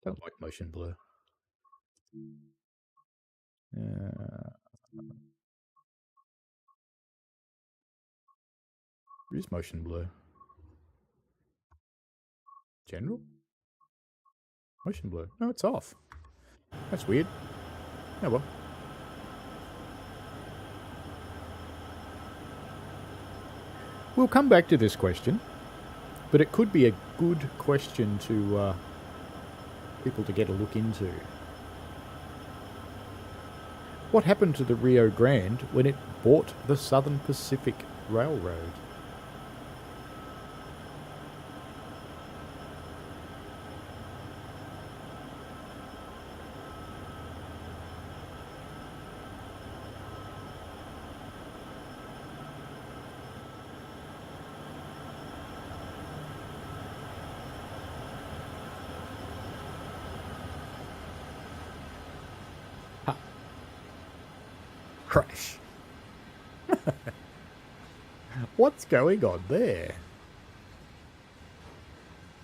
Don't like motion blur. Where is motion blur? General? Motion blur. No, it's off. That's weird. Oh well. We'll come back to this question, but it could be a good question to people to get a look into. What happened to the Rio Grande when it bought the Southern Pacific Railroad? Crash. What's going on there?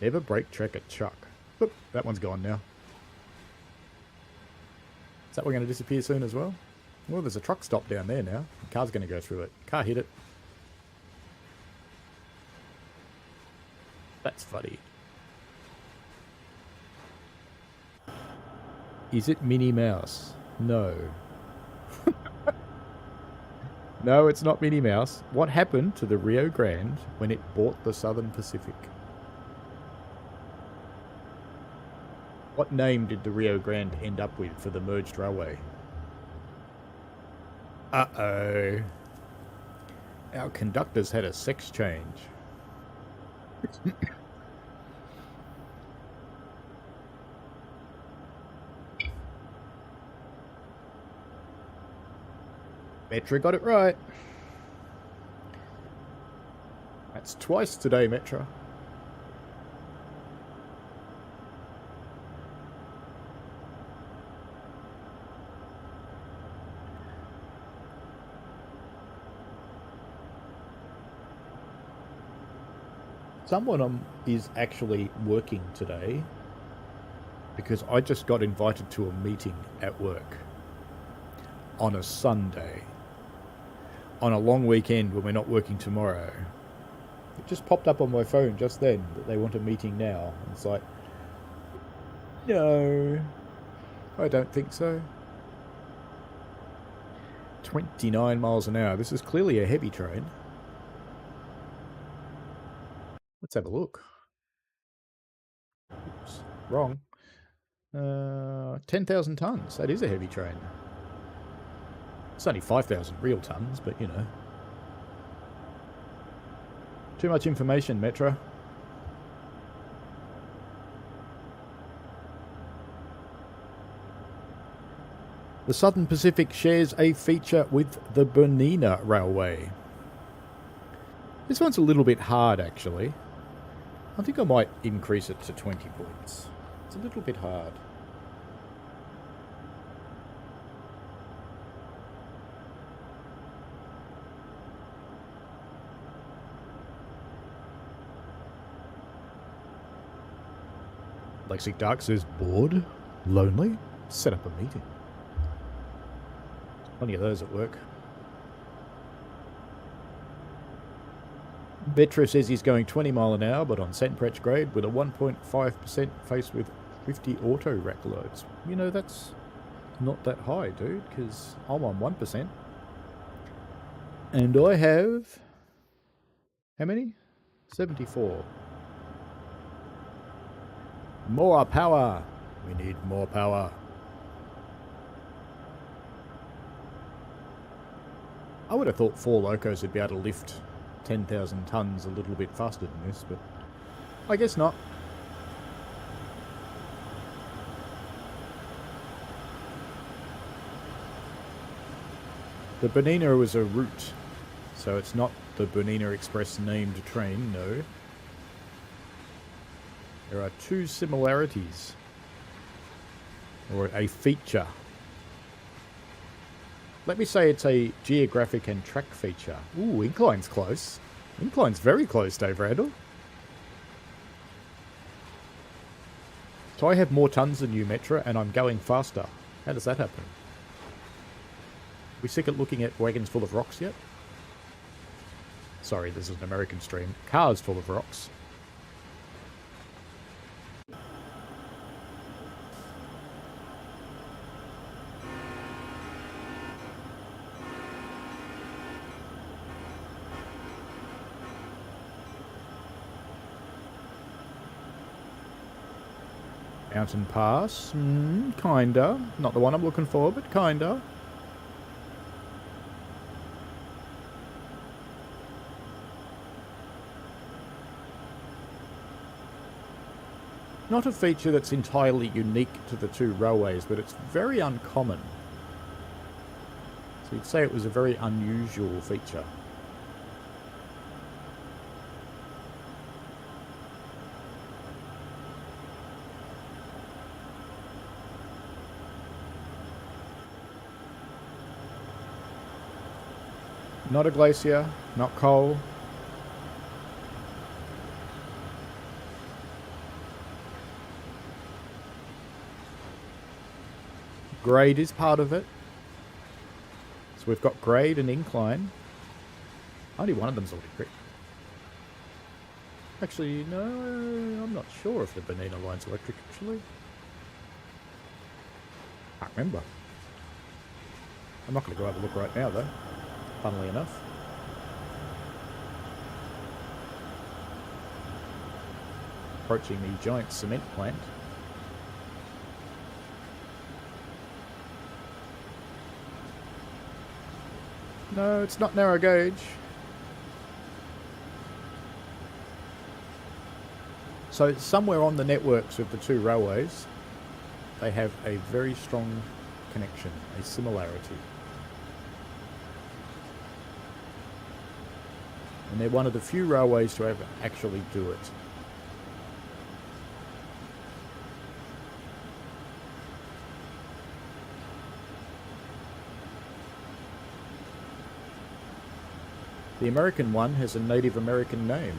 Never brake track a Chuck. Oop, that one's gone now. Is that one going to disappear soon as well? Well, there's a truck stop down there now. The car's going to go through it. Car hit it. That's funny. Is it Minnie Mouse? No. No, it's not Minnie Mouse. What happened to the Rio Grande when it bought the Southern Pacific? What name did the Rio Grande end up with for the merged railway? Uh-oh. Our conductors had a sex change. Metra got it right. That's twice today, Metra. Someone is actually working today because I just got invited to a meeting at work on a Sunday, on a long weekend when we're not working tomorrow. It just popped up on my phone just then that they want a meeting now. And it's like, no, I don't think so. 29 miles an hour. This is clearly a heavy train. Let's have a look. Oops, wrong. 10,000 tons. That is a heavy train. It's only 5,000 real tons, but you know. Too much information, Metra. The Southern Pacific shares a feature with the Bernina Railway. This one's a little bit hard, actually. I think I might increase it to 20 points. It's a little bit hard. Lexic Dark says, bored? Lonely? Set up a meeting. Plenty of those at work. Vetra says he's going 20 mile an hour, but on Sandpretch grade with a 1.5% faced with 50 auto rack loads. You know, that's not that high, dude, because I'm on 1%. And I have... how many? 74. More power. We need more power. I would have thought 4 locos would be able to lift 10,000 tons a little bit faster than this, but I guess not. The Bernina was a route, so it's not the Bernina Express named train, no. There are 2 similarities, or a feature. Let me say it's a geographic and track feature. Ooh, incline's close. Incline's very close, Dave Randall. So I have more tons than you, Metra, and I'm going faster. How does that happen? We sick at looking at wagons full of rocks yet? Sorry, this is an American stream. Cars full of rocks. Mountain Pass, kinda. Not the one I'm looking for, but kinda. Not a feature that's entirely unique to the 2 railways, but it's very uncommon. So you'd say it was a very unusual feature. Not a glacier, not coal. Grade is part of it. So we've got grade and incline. Only one of them's already crit. Actually, no, I'm not sure if the Bernina line's electric, actually. Can't remember. I'm not going to go have a look right now, though. Funnily enough. Approaching the giant cement plant. No, it's not narrow gauge. So somewhere on the networks of the 2 railways, they have a very strong connection, a similarity. And they're one of the few railways to ever actually do it. The American one has a Native American name.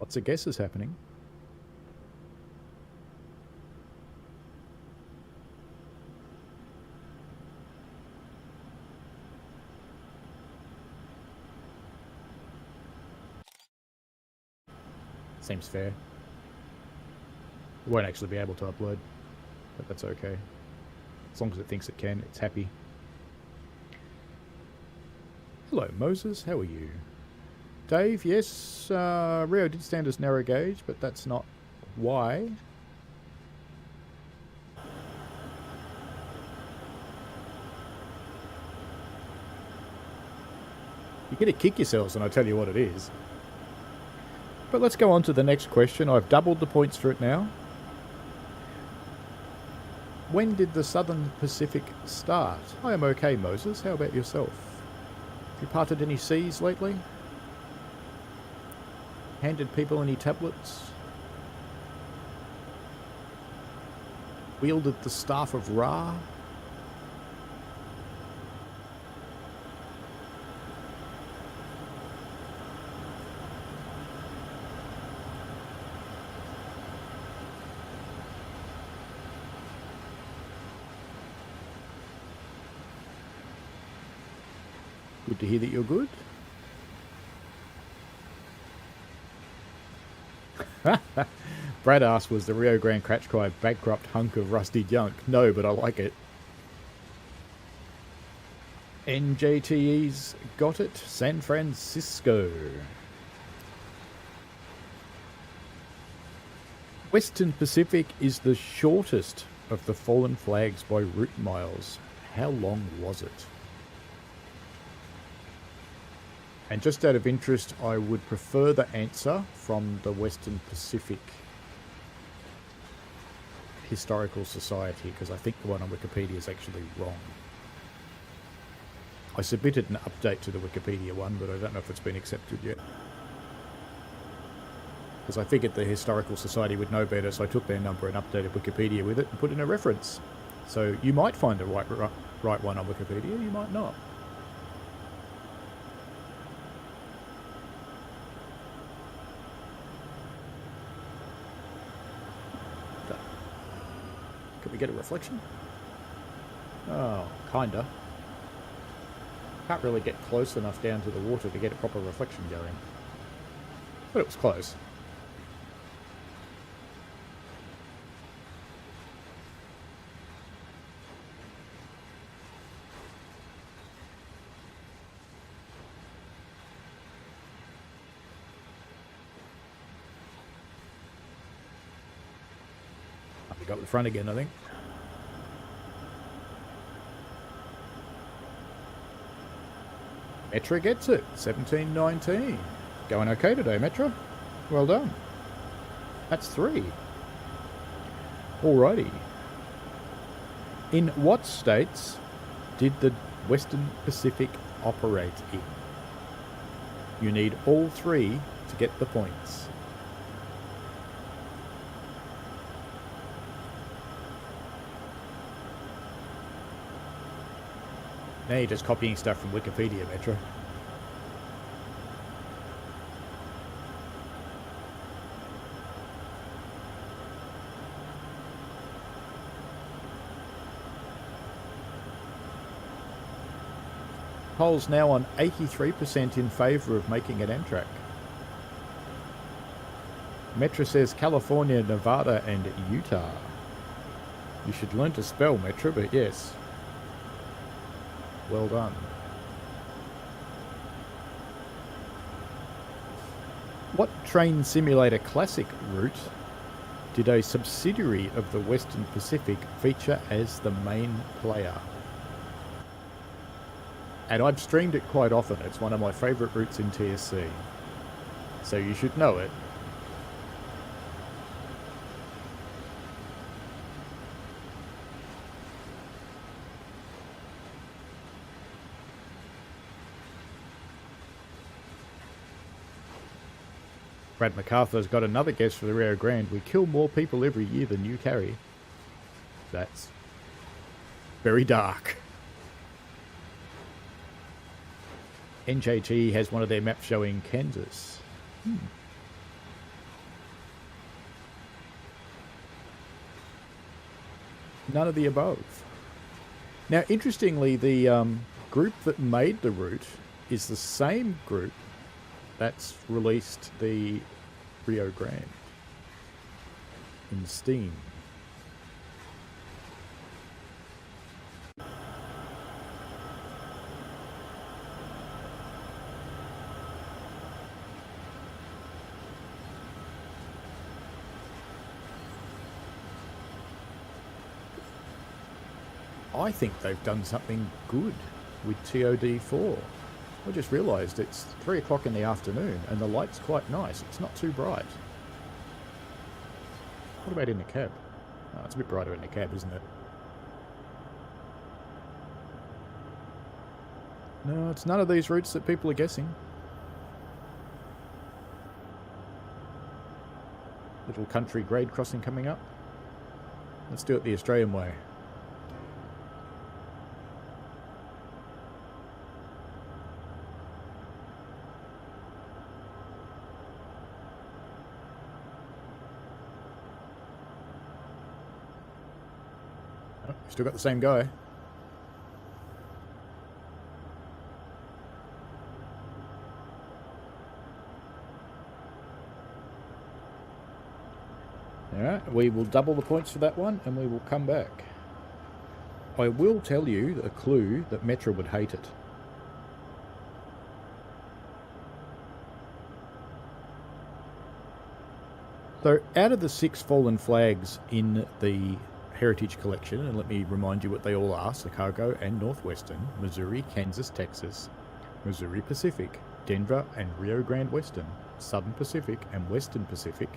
Lots of guesses happening. Seems fair. It won't actually be able to upload, but that's okay. As long as it thinks it can, it's happy. Hello, Moses. How are you? Dave, yes, Rio did stand as narrow gauge, but that's not why. You're going to kick yourselves when I tell you what it is. But let's go on to the next question. I've doubled the points for it now. When did the Southern Pacific start? I am okay, Moses. How about yourself? Have you parted any seas lately? Handed people any tablets? Wielded the staff of Ra? Good to hear that you're good. Brad asked, was the Rio Grande Kratchkai a bankrupt hunk of rusty junk? No, but I like it. NJTE's got it. San Francisco. Western Pacific is the shortest of the fallen flags by route miles. How long was it? And just out of interest, I would prefer the answer from the Western Pacific Historical Society, because I think the one on Wikipedia is actually wrong. I submitted an update to the Wikipedia one, but I don't know if it's been accepted yet. Because I figured the Historical Society would know better, so I took their number and updated Wikipedia with it and put in a reference. So you might find the right one on Wikipedia, you might not. Can we get a reflection? Oh, kinda. Can't really get close enough down to the water to get a proper reflection going. But it was close. Got the front again, I think. Metra gets it. 1719. Going okay today, Metra. Well done. That's 3. Alrighty. In what states did the Western Pacific operate in? You need all 3 to get the points. Now you're just copying stuff from Wikipedia, Metro. Polls now on 83% in favour of making an Amtrak. Metro says California, Nevada and Utah. You should learn to spell, Metro, but yes. Well done. What Train Simulator Classic route did a subsidiary of the Western Pacific feature as the main player? And I've streamed it quite often. It's one of my favourite routes in TSC. So you should know it. Brad MacArthur's got another guess for the Rio Grande. We kill more people every year than you carry. That's very dark. NJT has one of their maps showing Kansas. None of the above. Now, interestingly, the group that made the route is the same group that's released the Rio Grande in Steam. I think they've done something good with TOD4. I just realised it's 3 o'clock in the afternoon and the light's quite nice. It's not too bright. What about in the cab? Oh, it's a bit brighter in the cab, isn't it? No, it's none of these routes that people are guessing. Little country grade crossing coming up. Let's do it the Australian way. Still got the same guy. Alright, we will double the points for that one and we will come back. I will tell you a clue that Metra would hate it. So out of the 6 fallen flags in the Heritage Collection, and let me remind you what they all are: Chicago and Northwestern, Missouri, Kansas, Texas, Missouri Pacific, Denver and Rio Grande Western, Southern Pacific and Western Pacific.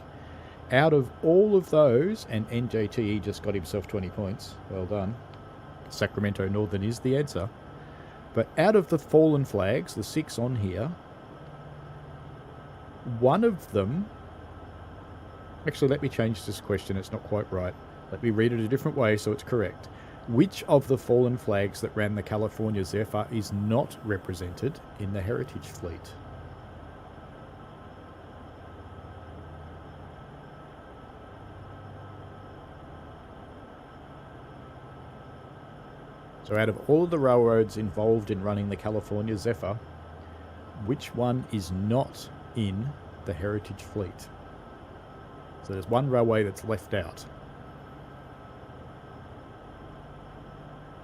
Out of all of those, and NJTE just got himself 20 points, well done. Sacramento Northern is the answer. But out of the fallen flags, the 6 on here, one of them... Actually, let me change this question, it's not quite right. Let me read it a different way so it's correct. Which of the fallen flags that ran the California Zephyr is not represented in the Heritage Fleet? So out of all of the railroads involved in running the California Zephyr, which one is not in the Heritage Fleet? So there's one railway that's left out.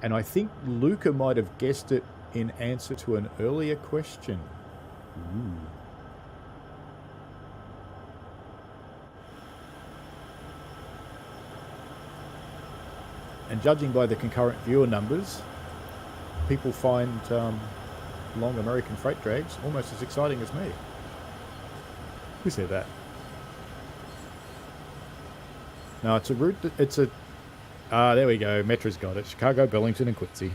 And I think Luca might have guessed it in answer to an earlier question. Ooh. And judging by the concurrent viewer numbers, people find long American freight drags almost as exciting as me. Who said that? No, it's a route that it's a... Ah, there we go. Metra's got it. Chicago, Burlington, and Quincy.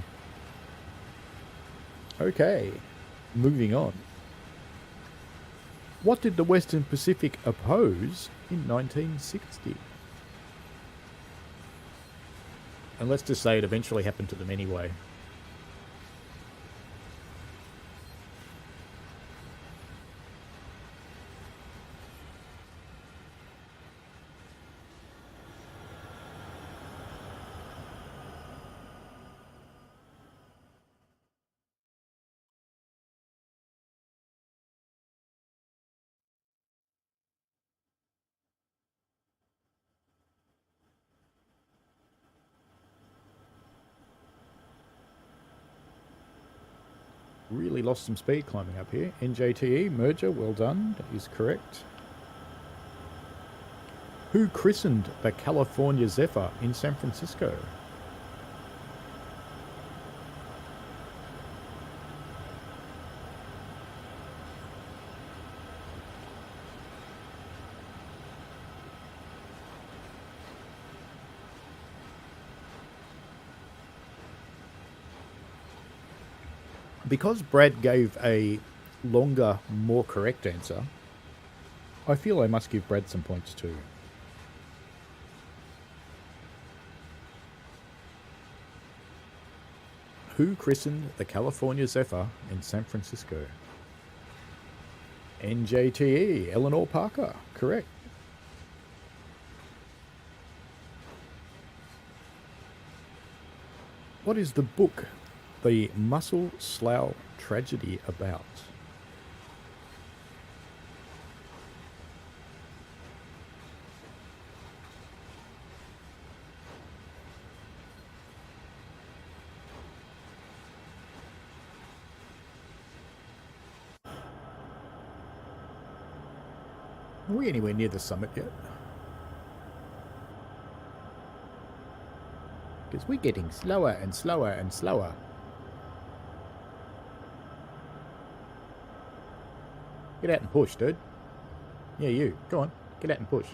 Okay, moving on. What did the Western Pacific oppose in 1960? And let's just say it eventually happened to them anyway. Really lost some speed climbing up here. NJTE, merger, well done. That is correct. Who christened the California Zephyr in San Francisco? Because Brad gave a longer, more correct answer, I feel I must give Brad some points too. Who christened the California Zephyr in San Francisco? NJTE, Eleanor Parker, correct. What is the book, The Muscle Slough Tragedy, about? Are we anywhere near the summit yet? Because we're getting slower and slower and slower. Get out and push, dude. Yeah, you. Go on. Get out and push.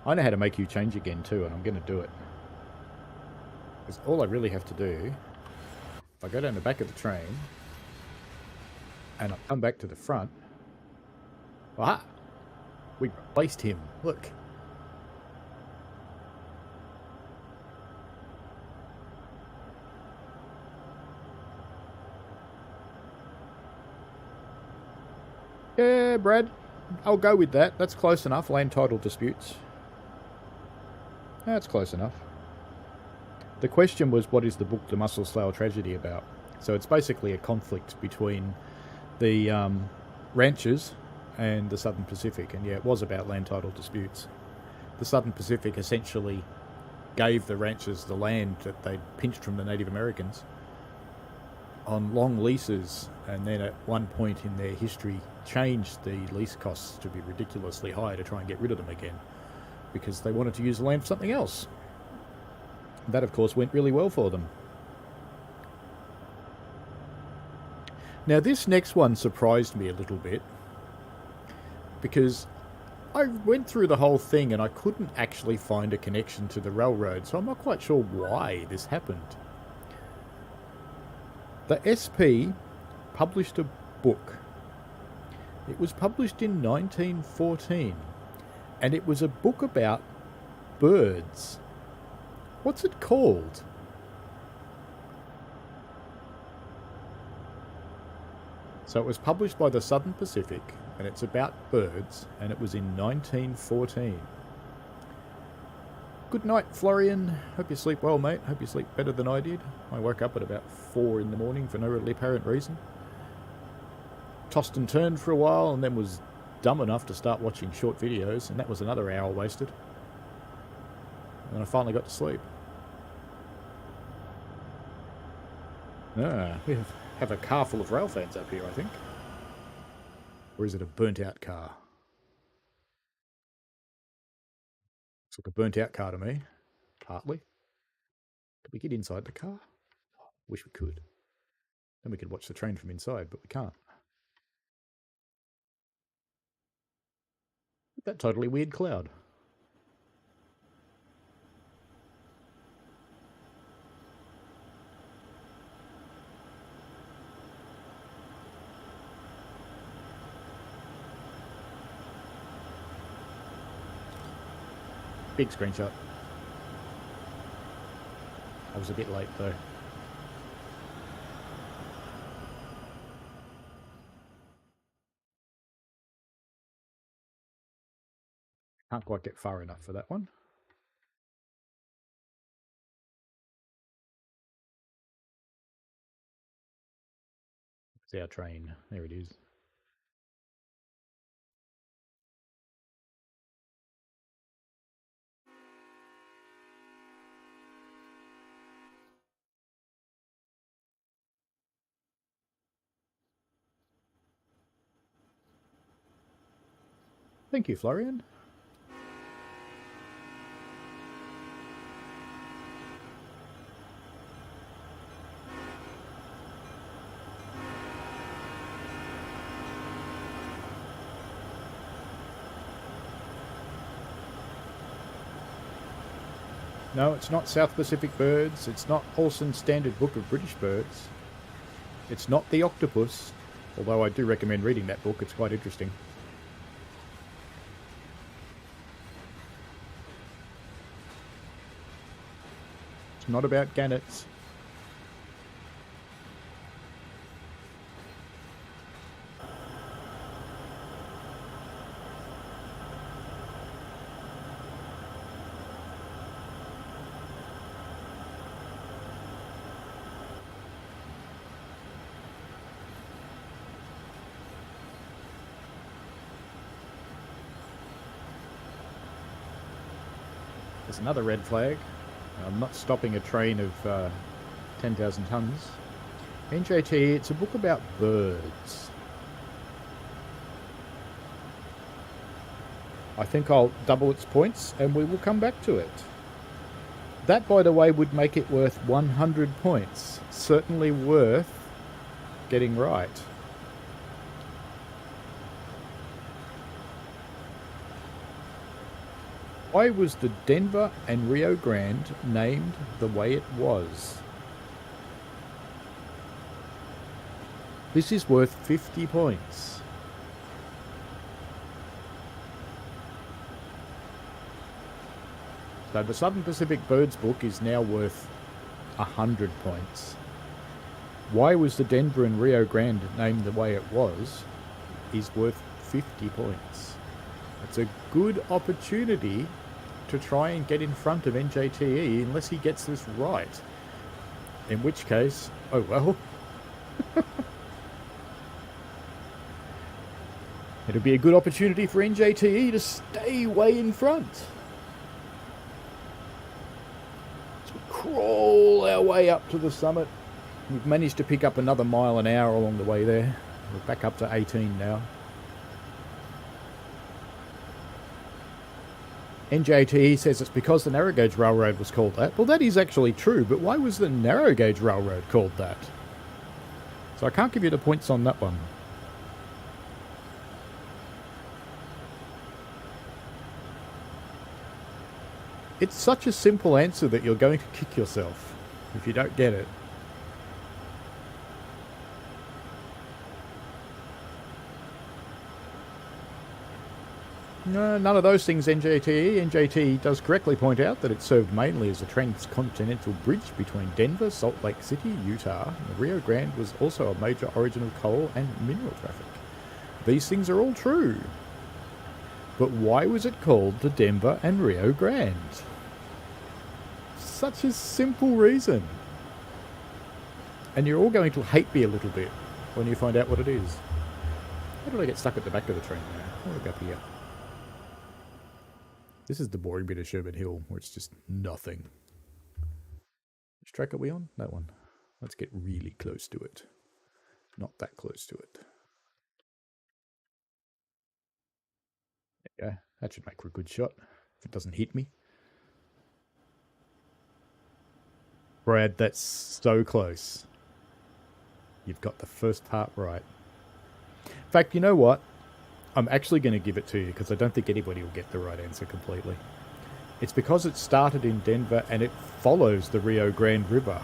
I know how to make you change again too, and I'm going to do it. Because all I really have to do, if I go down the back of the train, and I come back to the front, aha! We replaced him. Look. Yeah, Brad. I'll go with that. That's close enough. Land title disputes. That's close enough. The question was, what is the book The Muscle Slough Tragedy about? So it's basically a conflict between the ranchers and the Southern Pacific. And yeah, it was about land title disputes. The Southern Pacific essentially gave the ranchers the land that they'd pinched from the Native Americans on long leases, and then at one point in their history changed the lease costs to be ridiculously high to try and get rid of them again, because they wanted to use the land for something else. That, of course, went really well for them. Now, this next one surprised me a little bit, because I went through the whole thing and I couldn't actually find a connection to the railroad, so I'm not quite sure why this happened. The SP published a book. It was published in 1914, and it was a book about birds. What's it called? So it was published by the Southern Pacific, and it's about birds, and it was in 1914. Good night, Florian. Hope you sleep well, mate. Hope you sleep better than I did. I woke up at about 4 in the morning for no really apparent reason. Tossed and turned for a while, and then was dumb enough to start watching short videos, and that was another hour wasted. And I finally got to sleep. We have a car full of rail fans up here, I think. Or is it a burnt-out car? Looks like a burnt-out car to me. Partly. Could we get inside the car? Wish we could. Then we could watch the train from inside, but we can't. That totally weird cloud. Big screenshot. I was a bit late though. Can't quite get far enough for that one. It's our train. There it is. Thank you, Florian. No, it's not South Pacific Birds. It's not Olson's Standard Book of British Birds. It's not The Octopus, although I do recommend reading that book. It's quite interesting. It's not about gannets. There's another red flag. I'm not stopping a train of 10,000 tonnes. NJT, it's a book about birds. I think I'll double its points and we will come back to it. That, by the way, would make it worth 100 points. Certainly worth getting right. Why was the Denver and Rio Grande named the way it was? This is worth 50 points. So the Southern Pacific Birds book is now worth 100 points. Why was the Denver and Rio Grande named the way it was is worth 50 points. It's a good opportunity to try and get in front of NJTE unless he gets this right. In which case, oh well. It'll be a good opportunity for NJTE to stay way in front. So we crawl our way up to the summit. We've managed to pick up another mile an hour along the way there. We're back up to 18 now. NJTE says it's because the narrow gauge railroad was called that. Well, that is actually true, but why was the narrow gauge railroad called that? So I can't give you the points on that one. It's such a simple answer that you're going to kick yourself if you don't get it. No, none of those things, NJTE. NJTE does correctly point out that it served mainly as a transcontinental bridge between Denver, Salt Lake City, Utah. The Rio Grande was also a major origin of coal and mineral traffic. These things are all true. But why was it called the Denver and Rio Grande? Such a simple reason. And you're all going to hate me a little bit when you find out what it is. How did I get stuck at the back of the train now? I want to go up here. This is the boring bit of Sherman Hill, where it's just nothing. Which track are we on? That one. Let's get really close to it. Not that close to it. Yeah, that should make for a good shot, if it doesn't hit me. Brad, that's so close. You've got the first part right. In fact, you know what? I'm actually going to give it to you because I don't think anybody will get the right answer completely. It's because it started in Denver and it follows the Rio Grande River.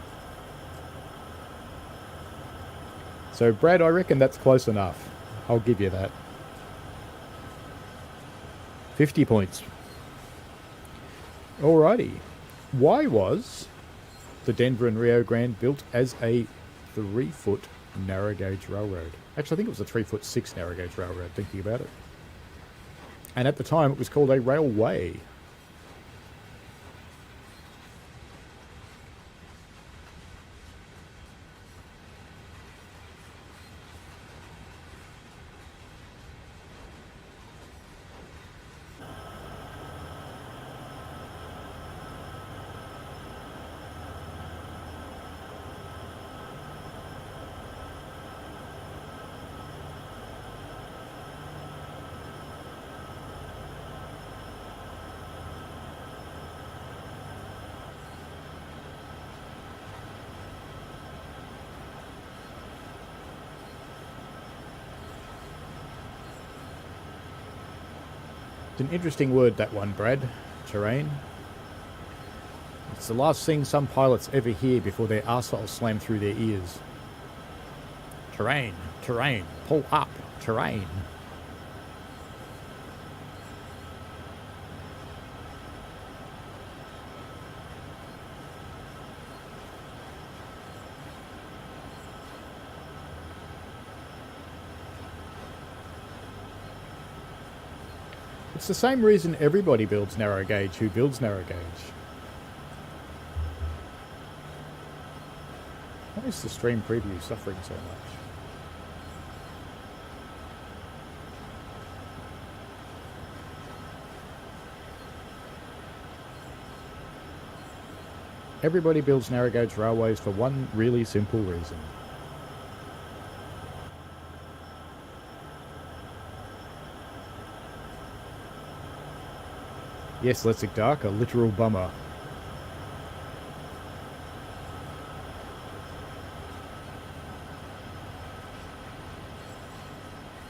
So, Brad, I reckon that's close enough. I'll give you that. 50 points. Alrighty. Why was the Denver and Rio Grande built as a 3-foot narrow gauge railroad? Actually, I think it was a 3'6" narrow gauge railroad, thinking about it. And at the time, it was called a railway. It's an interesting word, that one, Brad. Terrain. It's the last thing some pilots ever hear before their arseholes slam through their ears. Terrain, terrain, pull up, terrain. It's the same reason everybody builds narrow gauge who builds narrow gauge. Why is the stream preview suffering so much? Everybody builds narrow gauge railways for one really simple reason. Yes, Lexic Dark, a literal bummer.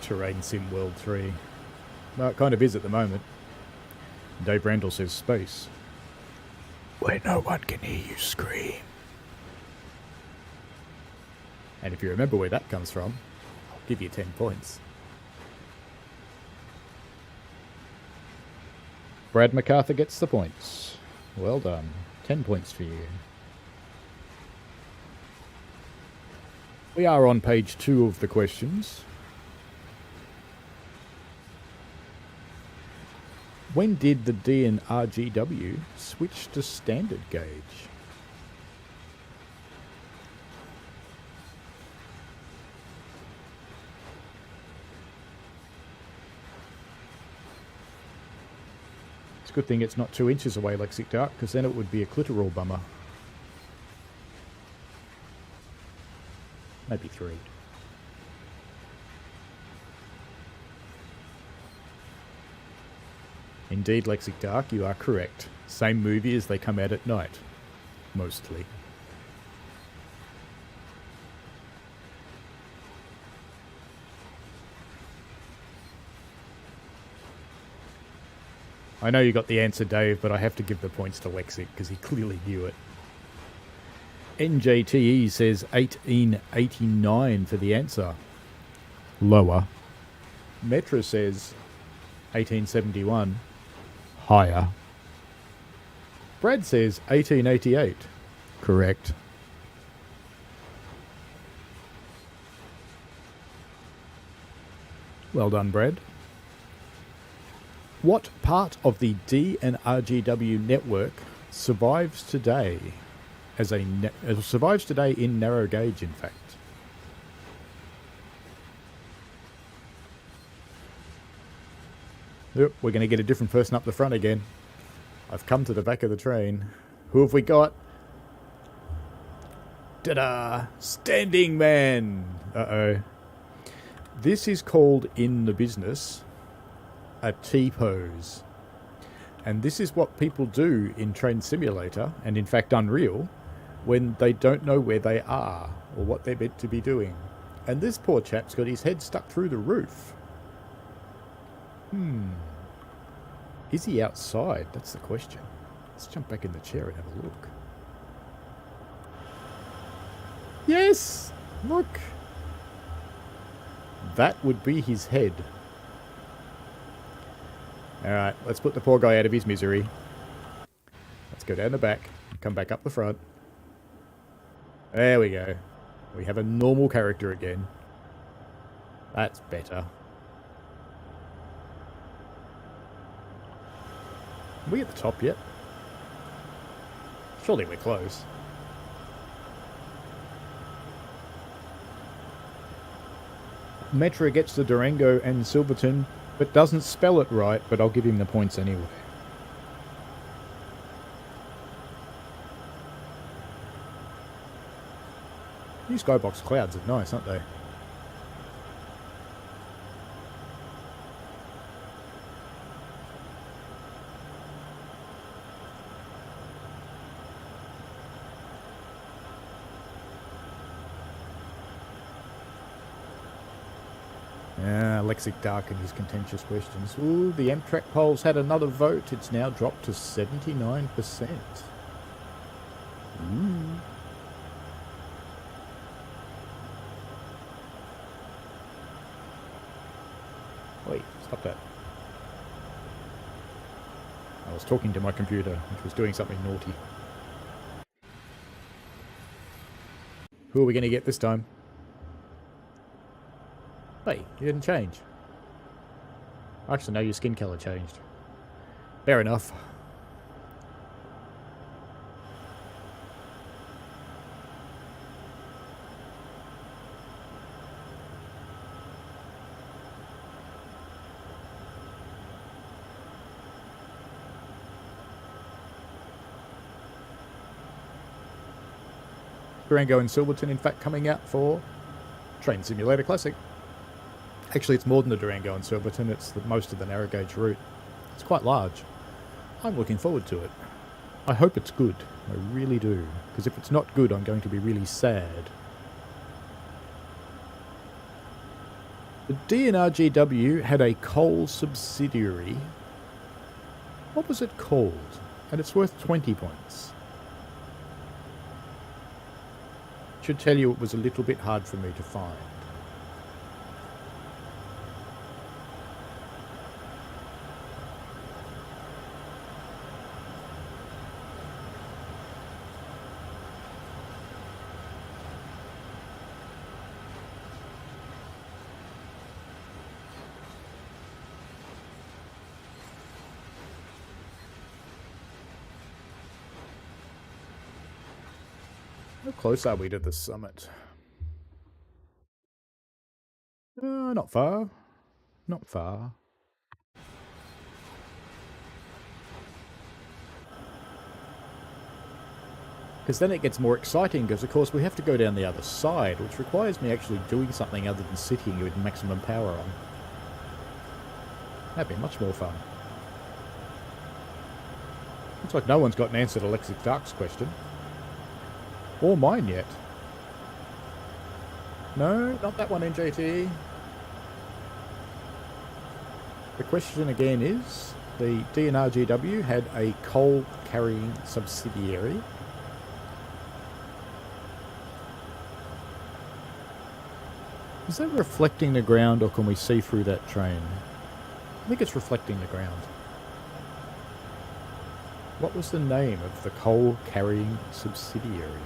Terrain Sim World 3. Well, it kind of is at the moment. Dave Randall says space. Where no one can hear you scream. And if you remember where that comes from, I'll give you 10 points. Brad MacArthur gets the points. Well done. 10 points for you. We are on page 2 of the questions. When did the D and RGW switch to standard gauge? It's a good thing it's not 2 inches away, Lexic Dark, because then it would be a clitoral bummer. Maybe 3. Indeed, Lexic Dark, you are correct. Same movie as they come out at night. Mostly. I know you got the answer, Dave, but I have to give the points to Lexic because he clearly knew it. NJTE says 1889 for the answer. Lower. Metra says 1871. Higher. Brad says 1888. Correct. Well done, Brad. What part of the D and RGW network survives today survives today in narrow gauge, in fact? Yep, we're going to get a different person up the front again. I've come to the back of the train. Who have we got? Ta-da! Standing Man! Uh-oh. This is called in the business a T-pose. And this is what people do in Train Simulator, and in fact Unreal, when they don't know where they are or what they're meant to be doing. And this poor chap's got his head stuck through the roof. Is he outside? That's the question. Let's jump back in the chair and have a look. Yes! Look! That would be his head. Alright, let's put the poor guy out of his misery. Let's go down the back, come back up the front. There we go. We have a normal character again. That's better. Are we at the top yet? Surely we're close. Metra gets the Durango and Silverton, but doesn't spell it right, but I'll give him the points anyway. These skybox clouds are nice, aren't they? Lexic Dark and his contentious questions. Ooh, the Amtrak polls had another vote. It's now dropped to 79%. Wait, stop that. I was talking to my computer, which was doing something naughty. Who are we going to get this time? Hey, you didn't change. Actually, no, your skin colour changed. Fair enough. Durango and Silverton, in fact, coming out for Train Simulator Classic. Actually, it's more than the Durango and Silverton, it's most of the narrow gauge route. It's quite large. I'm looking forward to it. I hope it's good. I really do. Because if it's not good, I'm going to be really sad. The DNRGW had a coal subsidiary. What was it called? And it's worth 20 points. Should tell you it was a little bit hard for me to find. How close are we to the summit? Not far. Not far. Because then it gets more exciting, because of course we have to go down the other side, which requires me actually doing something other than sitting with maximum power on. That'd be much more fun. Looks like no one's got an answer to Lexic Dark's question. Or mine yet. No, not that one, NJT. The question again is, the DNRGW had a coal-carrying subsidiary. Is that reflecting the ground, or can we see through that train? I think it's reflecting the ground. What was the name of the coal-carrying subsidiary?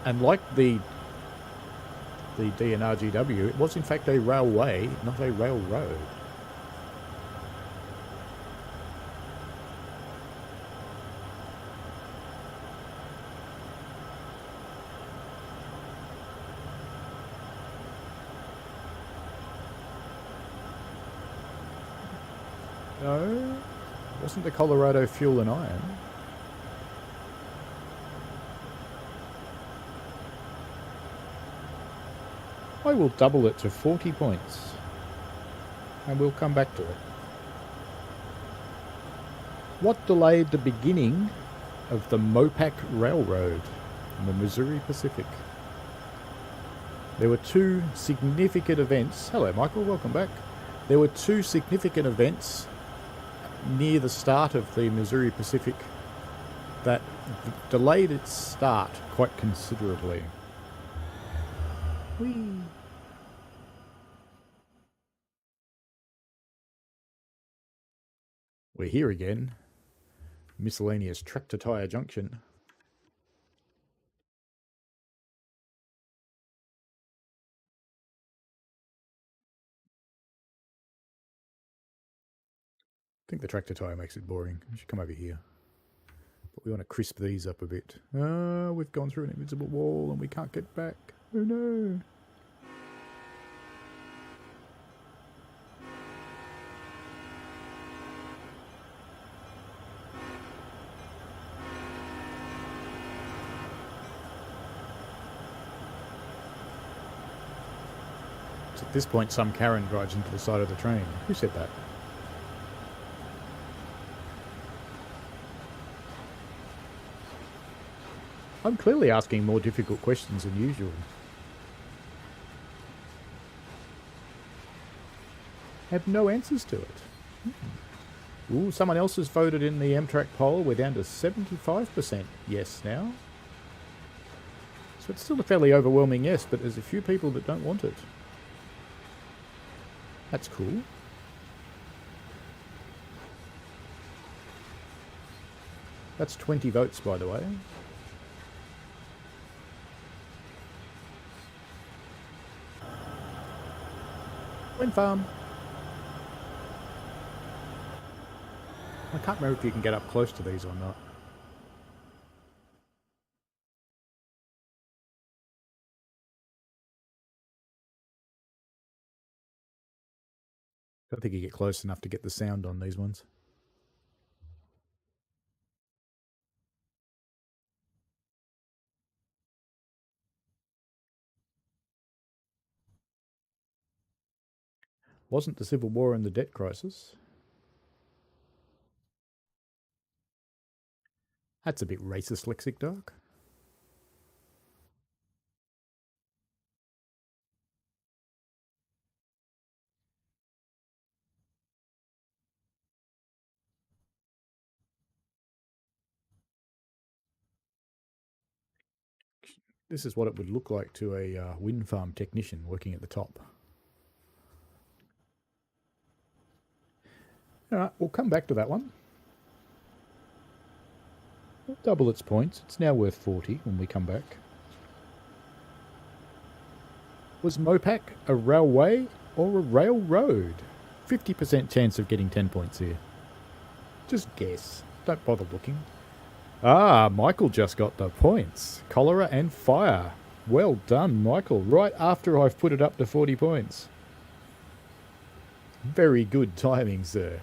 And like the DNRGW, it was in fact a railway, not a railroad. No, it wasn't the Colorado Fuel and Iron. I will double it to 40 points, and we'll come back to it. What delayed the beginning of the Mopac Railroad in the Missouri Pacific? There were two significant events. Hello, Michael, welcome back. There were two significant events near the start of the Missouri Pacific that delayed its start quite considerably. Whee! We're here again. Miscellaneous tractor tyre junction. I think the tractor tyre makes it boring. We should come over here. But we want to crisp these up a bit. Ah, we've gone through an invisible wall and we can't get back. Oh no. At this point, some Karen drives into the side of the train. Who said that? I'm clearly asking more difficult questions than usual. Have no answers to it. Ooh, someone else has voted in the Amtrak poll. We're down to 75% yes now. So it's still a fairly overwhelming yes, but there's a few people that don't want it. That's cool. That's 20 votes, by the way. Wind farm. I can't remember if you can get up close to these or not. I don't think you get close enough to get the sound on these ones. Wasn't the Civil War and the debt crisis? That's a bit racist, Lexic Dark. This is what it would look like to a wind farm technician working at the top. All right, we'll come back to that one. We'll double its points. It's now worth 40 when we come back. Was Mopac a railway or a railroad? 50% chance of getting 10 points here. Just guess. Don't bother looking. Ah, Michael just got the points. Cholera and fire. Well done, Michael. Right after I've put it up to 40 points. Very good timing, sir.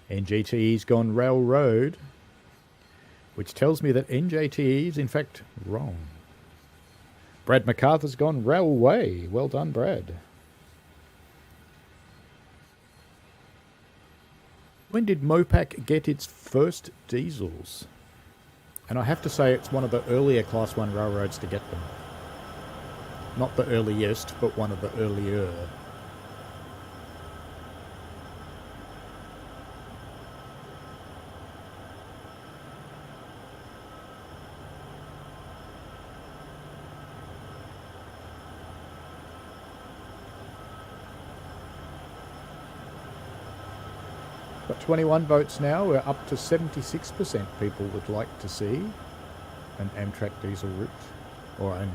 NJTE's gone railroad, which tells me that NJTE is in fact wrong. Brad MacArthur's gone railway. Well done, Brad. When did Mopac get its first diesels? And I have to say it's one of the earlier Class 1 railroads to get them. Not the earliest, but one of the earlier. Got 21 votes now. We're up to 76% people would like to see an Amtrak diesel route, or an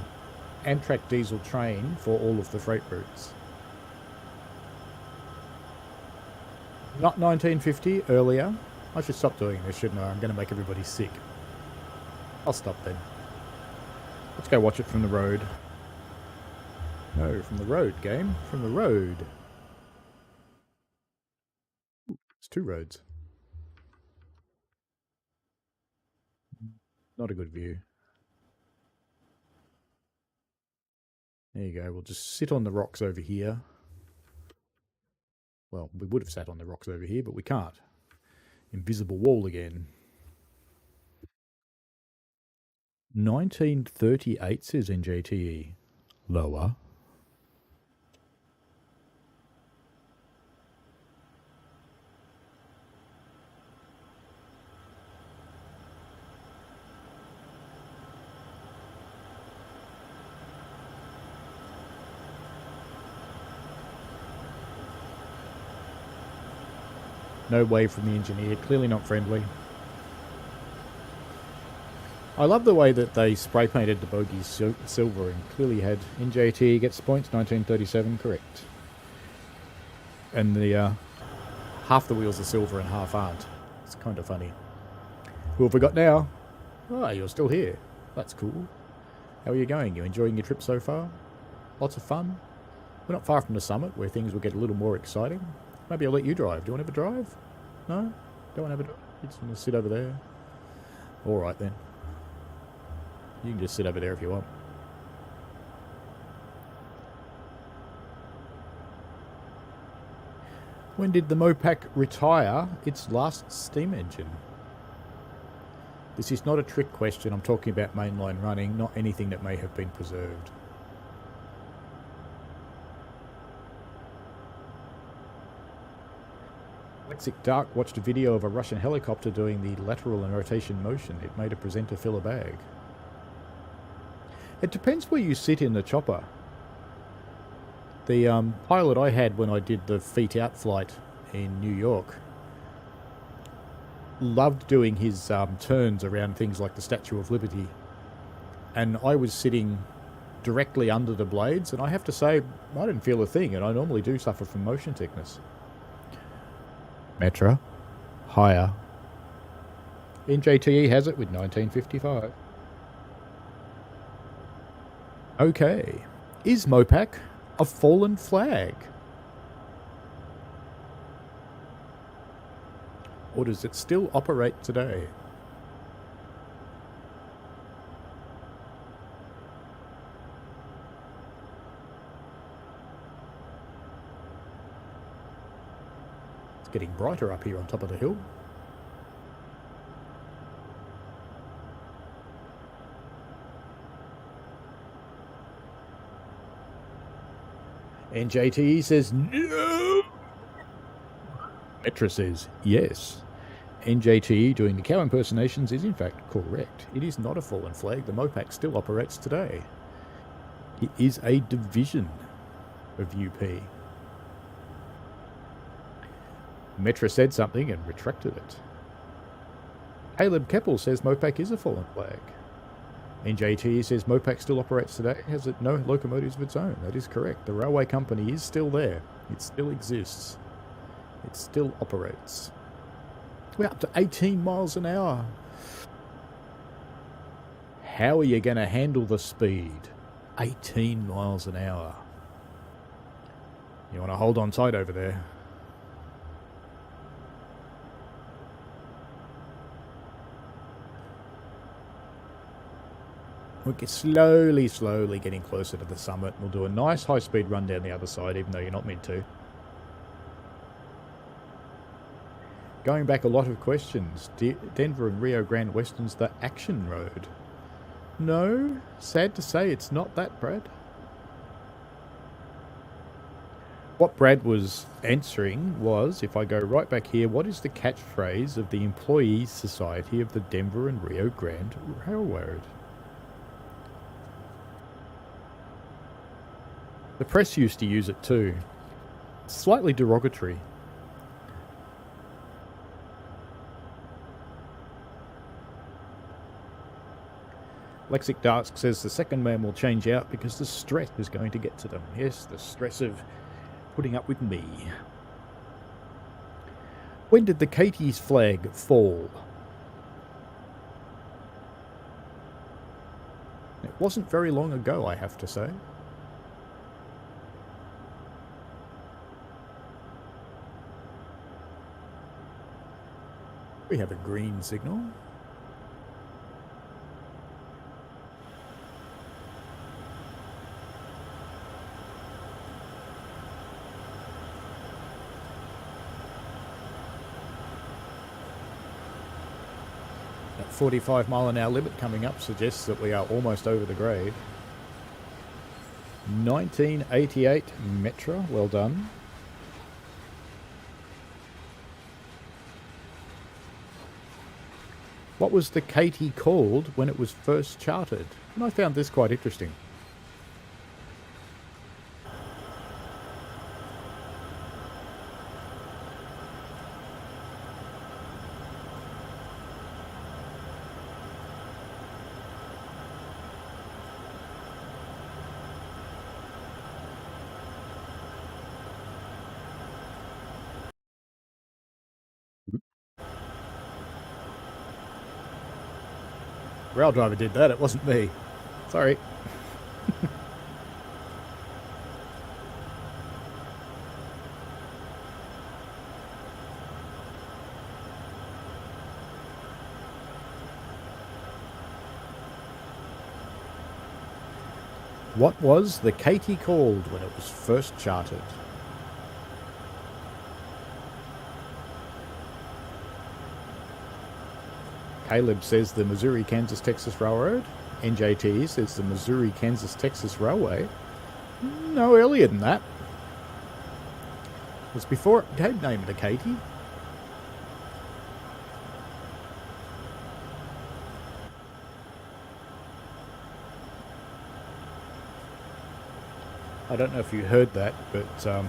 Amtrak diesel train for all of the freight routes. Not 1950, earlier. I should stop doing this, shouldn't I? I'm going to make everybody sick. I'll stop then. Let's go watch it from the road. No, from the road, game. From the road. It's two roads. Not a good view. There you go. We'll just sit on the rocks over here. Well, we would have sat on the rocks over here, but we can't. Invisible wall again. 1938 says NJTE. Lower. No wave from the engineer. Clearly not friendly. I love the way that they spray painted the bogies silver and clearly had NJT gets points, 1937, correct. And the half the wheels are silver and half aren't. It's kind of funny. Who have we got now? Ah, you're still here. That's cool. How are you going? You enjoying your trip so far? Lots of fun? We're not far from the summit where things will get a little more exciting. Maybe I'll let you drive. Do you want to have a drive? No? Don't want to have a drive? You just want to sit over there? Alright then. You can just sit over there if you want. When did the Mopac retire its last steam engine? This is not a trick question. I'm talking about mainline running, not anything that may have been preserved. Lexic Dark watched a video of a Russian helicopter doing the lateral and rotation motion. It made a presenter fill a bag. It depends where you sit in the chopper. The pilot I had when I did the feet out flight in New York loved doing his turns around things like the Statue of Liberty. And I was sitting directly under the blades, and I have to say, I didn't feel a thing, and I normally do suffer from motion sickness. Metra, higher. NJTE has it with 1955. Okay. Is Mopac a fallen flag? Or does it still operate today? It's getting brighter up here on top of the hill. NJTE says no. Metra says yes. NJTE doing the cow impersonations is in fact correct. It is not a fallen flag. The Mopac still operates today. It is a division of UP. Metra said something and retracted it. Caleb Keppel says Mopac is a fallen flag. NJTE says Mopac still operates today. Has it no locomotives of its own? That is correct. The railway company is still there. It still exists. It still operates. We're up to 18 miles an hour. How are you going to handle the speed? 18 miles an hour. You want to hold on tight over there. We'll get slowly getting closer to the summit. We'll do a nice high-speed run down the other side, even though you're not meant to. Going back a lot of questions. Denver and Rio Grande Western's the action road. No, sad to say it's not that, Brad. What Brad was answering was, if I go right back here, what is the catchphrase of the Employees Society of the Denver and Rio Grande Railroad? The press used to use it too. It's slightly derogatory. Lexic Dark says the second man will change out because the stress is going to get to them. Yes, the stress of putting up with me. When did the Katie's flag fall? It wasn't very long ago, I have to say. We have a green signal. That 45 mile an hour limit coming up suggests that we are almost over the grade. 1988 Metra, well done. What was the Katie called when it was first chartered? And I found this quite interesting. Rail driver did that, it wasn't me. Sorry. What was the Katie called when it was first chartered? Caleb says the Missouri, Kansas, Texas Railroad. NJTE says the Missouri, Kansas, Texas Railway. No, earlier than that. It was before it became named the Katy. I don't know if you heard that, but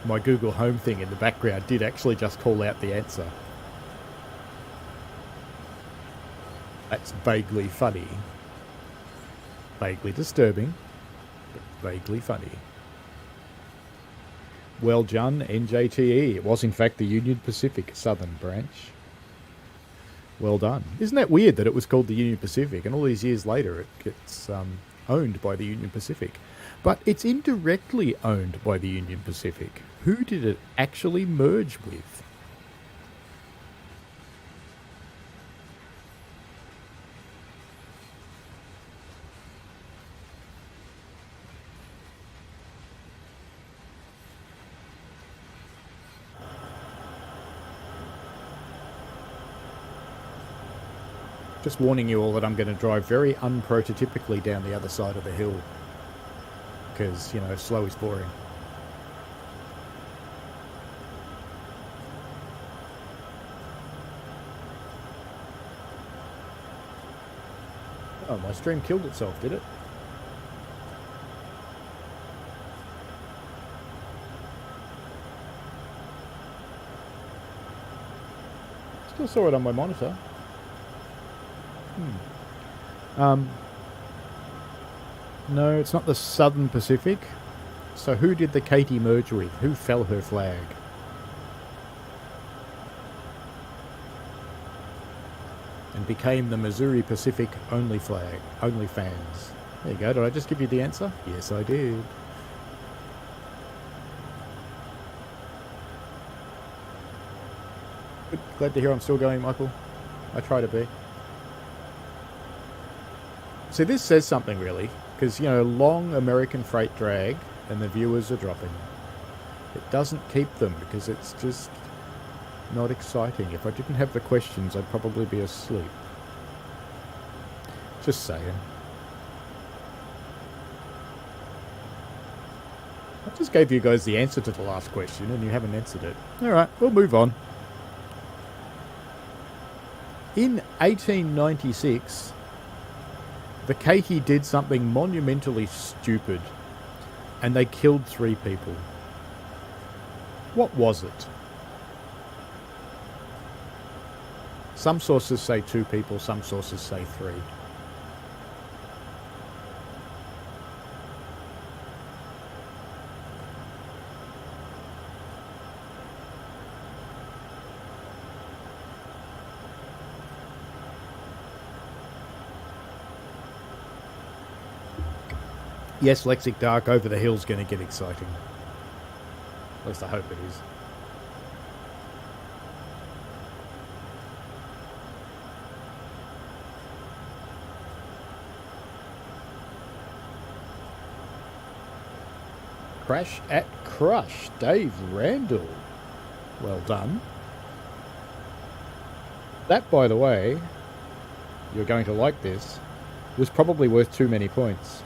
my Google Home thing in the background did actually just call out the answer. That's vaguely funny. Vaguely disturbing, but vaguely funny. Well done, NJTE. It was in fact the Union Pacific Southern Branch. Well done. Isn't that weird that it was called the Union Pacific and all these years later it gets owned by the Union Pacific? But it's indirectly owned by the Union Pacific. Who did it actually merge with? Just warning you all that I'm going to drive very unprototypically down the other side of the hill. Because, you know, slow is boring. Oh, my stream killed itself, did it? Still saw it on my monitor. No, it's not the Southern Pacific. So who did the Katy merge with? Who fell her flag? And became the Missouri Pacific only flag, only fans. There you go. Did I just give you the answer? Yes, I did. Good. Glad to hear I'm still going, Michael. I try to be. So this says something really, because, you know, long American freight drag and the viewers are dropping. It doesn't keep them because it's just not exciting. If I didn't have the questions, I'd probably be asleep. Just saying. I just gave you guys the answer to the last question and you haven't answered it. Alright, we'll move on. In 1896... the Katy did something monumentally stupid, and they killed 3 people. What was it? Some sources say 2 people, some sources say 3. Yes, Lexic Dark, Over the Hill's going to get exciting. At least I hope it is. Crash at Crush, Dave Randall. Well done. That, by the way, you're going to like this, was probably worth too many points.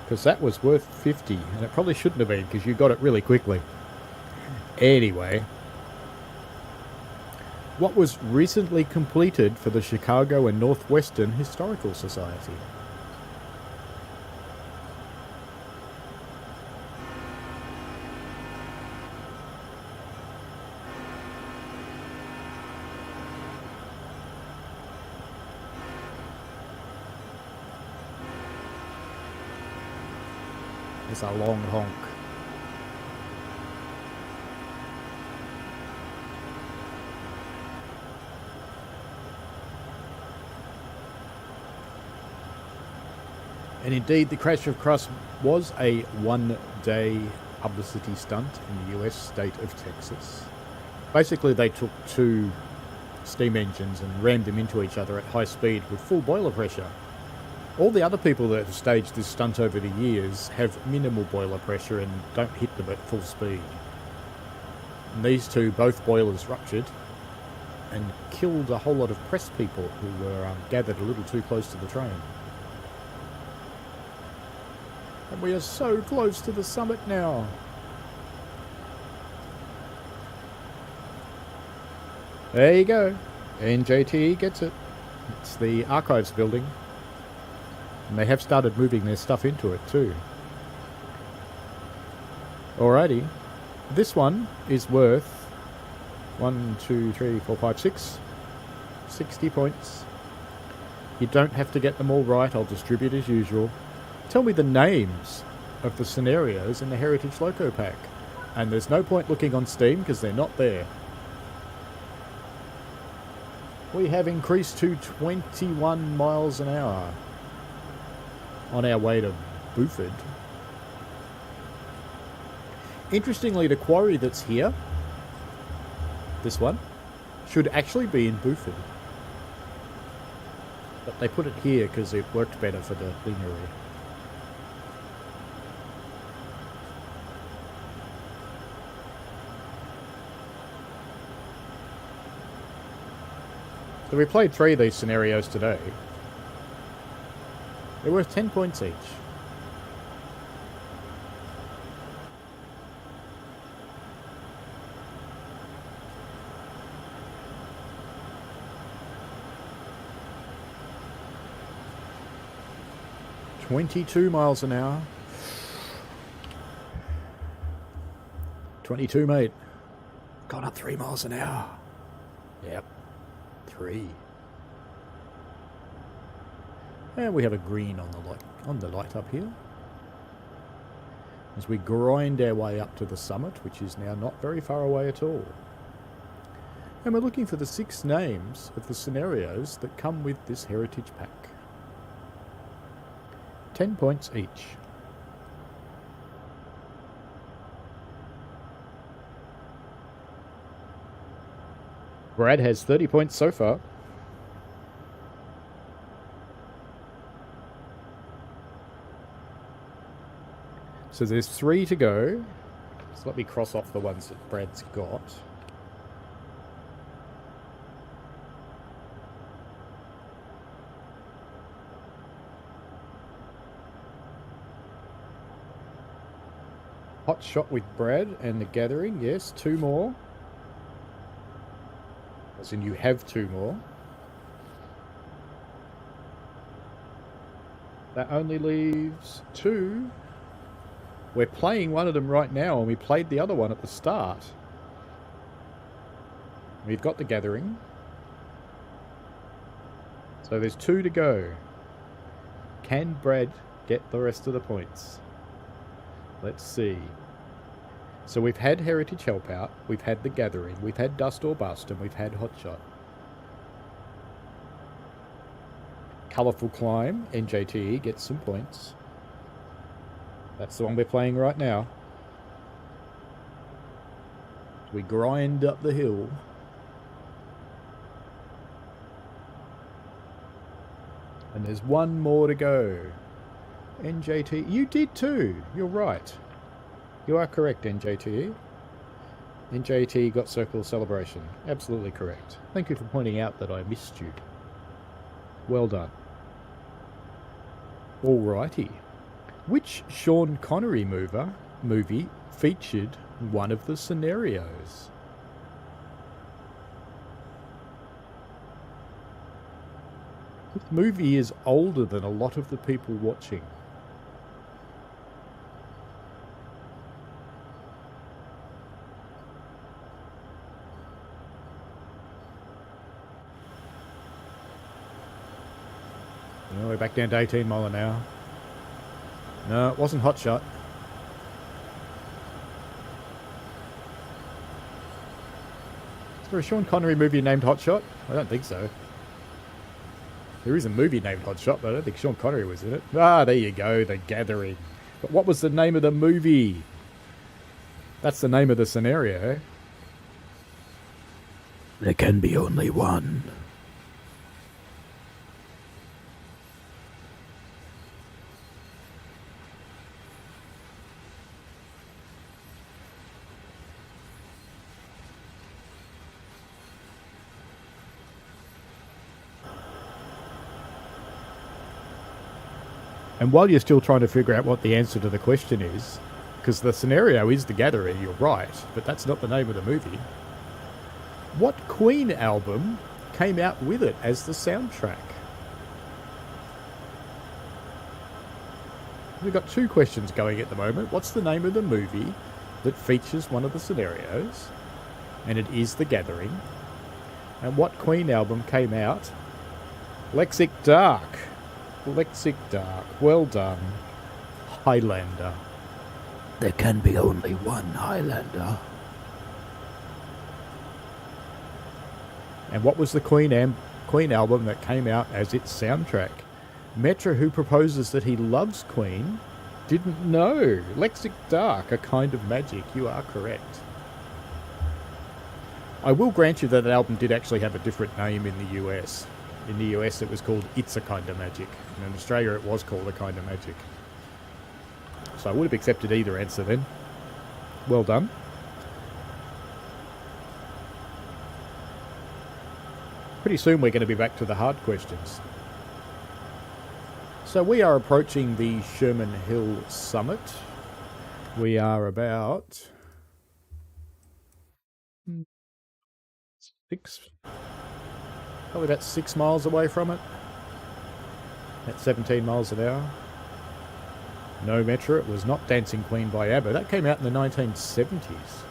Because that was worth 50, and it probably shouldn't have been, because you got it really quickly. Anyway, what was recently completed for the Chicago and Northwestern Historical Society? It's a long honk. And indeed, the crash of Crush was a one-day publicity stunt in the US state of Texas. Basically, they took 2 steam engines and rammed them into each other at high speed with full boiler pressure. All the other people that have staged this stunt over the years have minimal boiler pressure and don't hit them at full speed. And these two, both boilers ruptured and killed a whole lot of press people who were gathered a little too close to the train. And we are so close to the summit now. There you go. NJTE gets it. It's the archives building. And they have started moving their stuff into it too. Alrighty. This one is worth 1, 2, 3, 4, 5, 6. 60 points. You don't have to get them all right. I'll distribute as usual. Tell me the names of the scenarios in the Heritage Loco pack. And there's no point looking on Steam because they're not there. We have increased to 21 miles an hour on our way to Buford. Interestingly, the quarry that's here, this one, should actually be in Buford. But they put it here because it worked better for the lineary. So we played 3 of these scenarios today. They're worth 10 points each. $22 miles an hour. 22, mate. Gone up 3 miles an hour. Yep. 3. And we have a green on the light up here. As we grind our way up to the summit, which is now not very far away at all. And we're looking for the 6 names of the scenarios that come with this heritage pack. 10 points each. Brad has 30 points so far. So there's 3 to go. So let me cross off the ones that Brad's got. Hot shot with Brad and the gathering. Yes, 2 more. As in you have 2 more. That only leaves 2. We're playing one of them right now, and we played the other one at the start. We've got the gathering. So there's 2 to go. Can Brad get the rest of the points? Let's see. So we've had Heritage Help Out, we've had the gathering, we've had Dust or Bust, and we've had Hotshot. Colourful Climb, NJTE gets some points. That's the one we're playing right now. We grind up the hill. And there's 1 more to go. NJT, you did too. You're right. You are correct, NJT. NJT got Circle of Celebration. Absolutely correct. Thank you for pointing out that I missed you. Well done. Alrighty. Which Sean Connery movie featured one of the scenarios? This movie is older than a lot of the people watching. Oh, we're back down to 18 mile an hour. No, it wasn't Hotshot. Is there a Sean Connery movie named Hotshot? I don't think so. There is a movie named Hotshot, but I don't think Sean Connery was in it. Ah, there you go, The Gathering. But what was the name of the movie? That's the name of the scenario. There can be only one. And while you're still trying to figure out what the answer to the question is, because the scenario is The Gathering, you're right, but that's not the name of the movie. What Queen album came out with it as the soundtrack? We've got two questions going at the moment. What's the name of the movie that features one of the scenarios? And it is The Gathering. And what Queen album came out? Lexic Dark. Lexic Dark. Well done. Highlander. There can be only one Highlander. And what was the Queen album that came out as its soundtrack? Metra, who proposes that he loves Queen, didn't know. Lexic Dark, A Kind of Magic. You are correct. I will grant you that the album did actually have a different name in the US. In the US it was called It's a Kind of Magic. And in Australia it was called A Kind of Magic. So I would have accepted either answer then. Well done. Pretty soon we're going to be back to the hard questions. So we are approaching the Sherman Hill summit. We are about probably about 6 miles away from it. At 17 miles an hour. No Metra, it was not Dancing Queen by ABBA. That came out in the 1970s.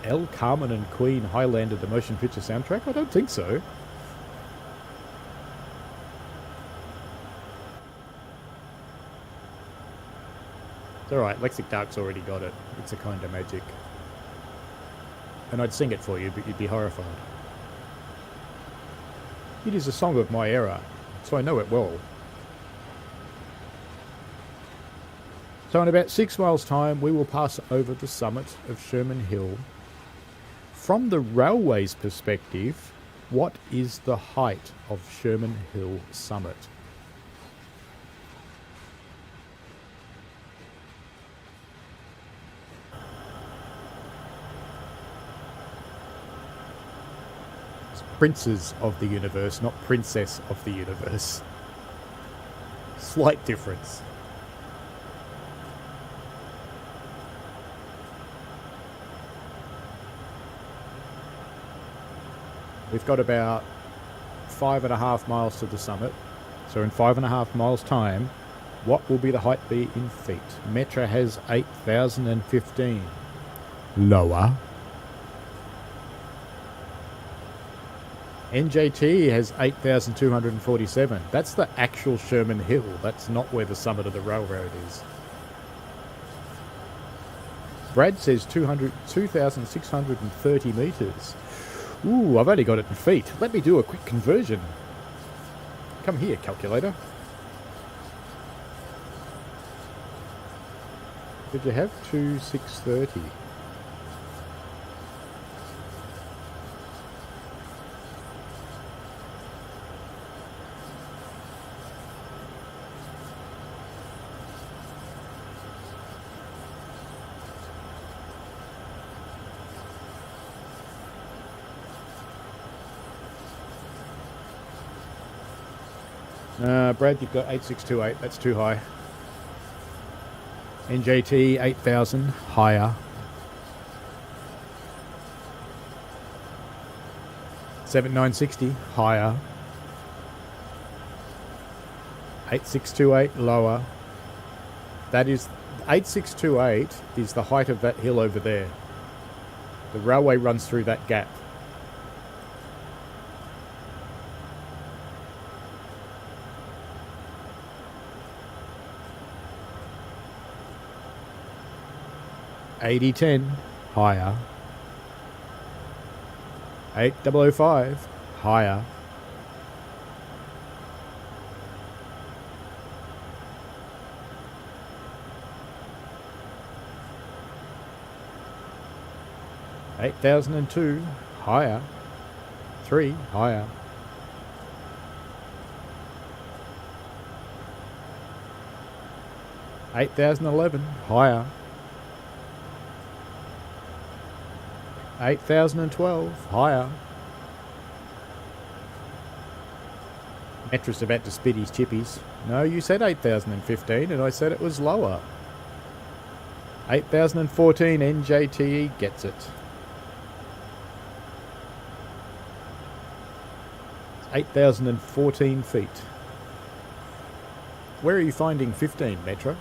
El Carmen and Queen Highlander, the motion picture soundtrack? I don't think so. It's alright, Lexic Dark's already got it. It's a Kind of Magic. And I'd sing it for you, but you'd be horrified. It is a song of my era, so I know it well. So in about 6 miles' time, we will pass over the summit of Sherman Hill. From the railway's perspective, what is the height of Sherman Hill summit? It's Princes of the Universe, not Princess of the Universe. Slight difference. We've got about 5.5 miles to the summit. So in 5.5 miles time, what will be the height be in feet? Metra has 8,015. Lower. NJT has 8,247. That's the actual Sherman Hill. That's not where the summit of the railroad is. Brad says 2,630 metres. Ooh, I've only got it in feet. Let me do a quick conversion. Come here, calculator. Did you have 2,630? Brad, you've got 8628. That's too high. NJT, 8,000. Higher. 7960. Higher. 8628. Lower. That is... 8628 is the height of that hill over there. The railway runs through that gap. $80.10, higher. 8005, higher. $8,002, higher. 3, higher. $8,011, higher. 8,012. Higher. Metra's about to spit his chippies. No, you said 8,015 and I said it was lower. 8,014 NJTE gets it. 8,014 feet. Where are you finding 15, Metra?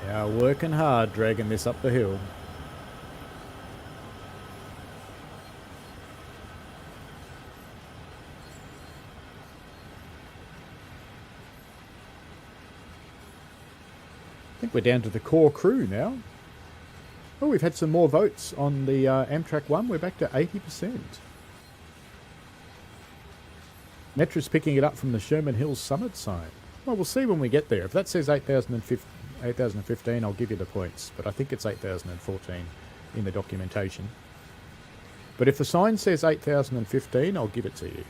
Yeah, working hard dragging this up the hill. I think we're down to the core crew now. Oh, we've had some more votes on the Amtrak 1. We're back to 80%. Metra's picking it up from the Sherman Hill summit side. Well, we'll see when we get there. If that says 8,015, I'll give you the points. But I think it's 8,014 in the documentation. But if the sign says 8,015, I'll give it to you.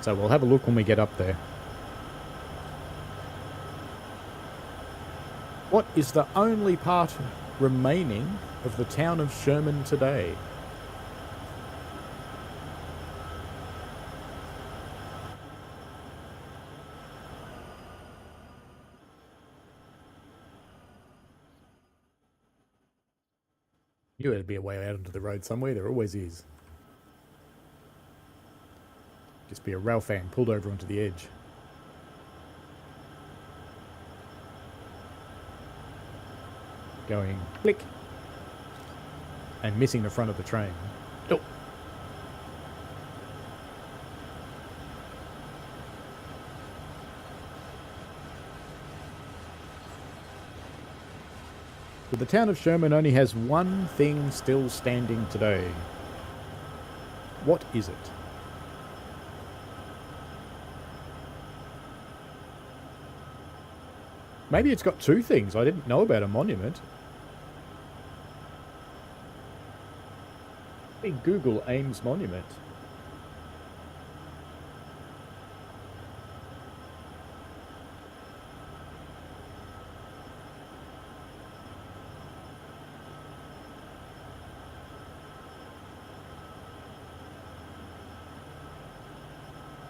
So we'll have a look when we get up there. What is the only part remaining of the town of Sherman today? You had to be a way out onto the road somewhere. There always is. Just be a rail fan pulled over onto the edge. Going click and missing the front of the train. Oh. But the town of Sherman only has one thing still standing today. What is it? Maybe it's got two things. I didn't know about a monument. Google Ames Monument.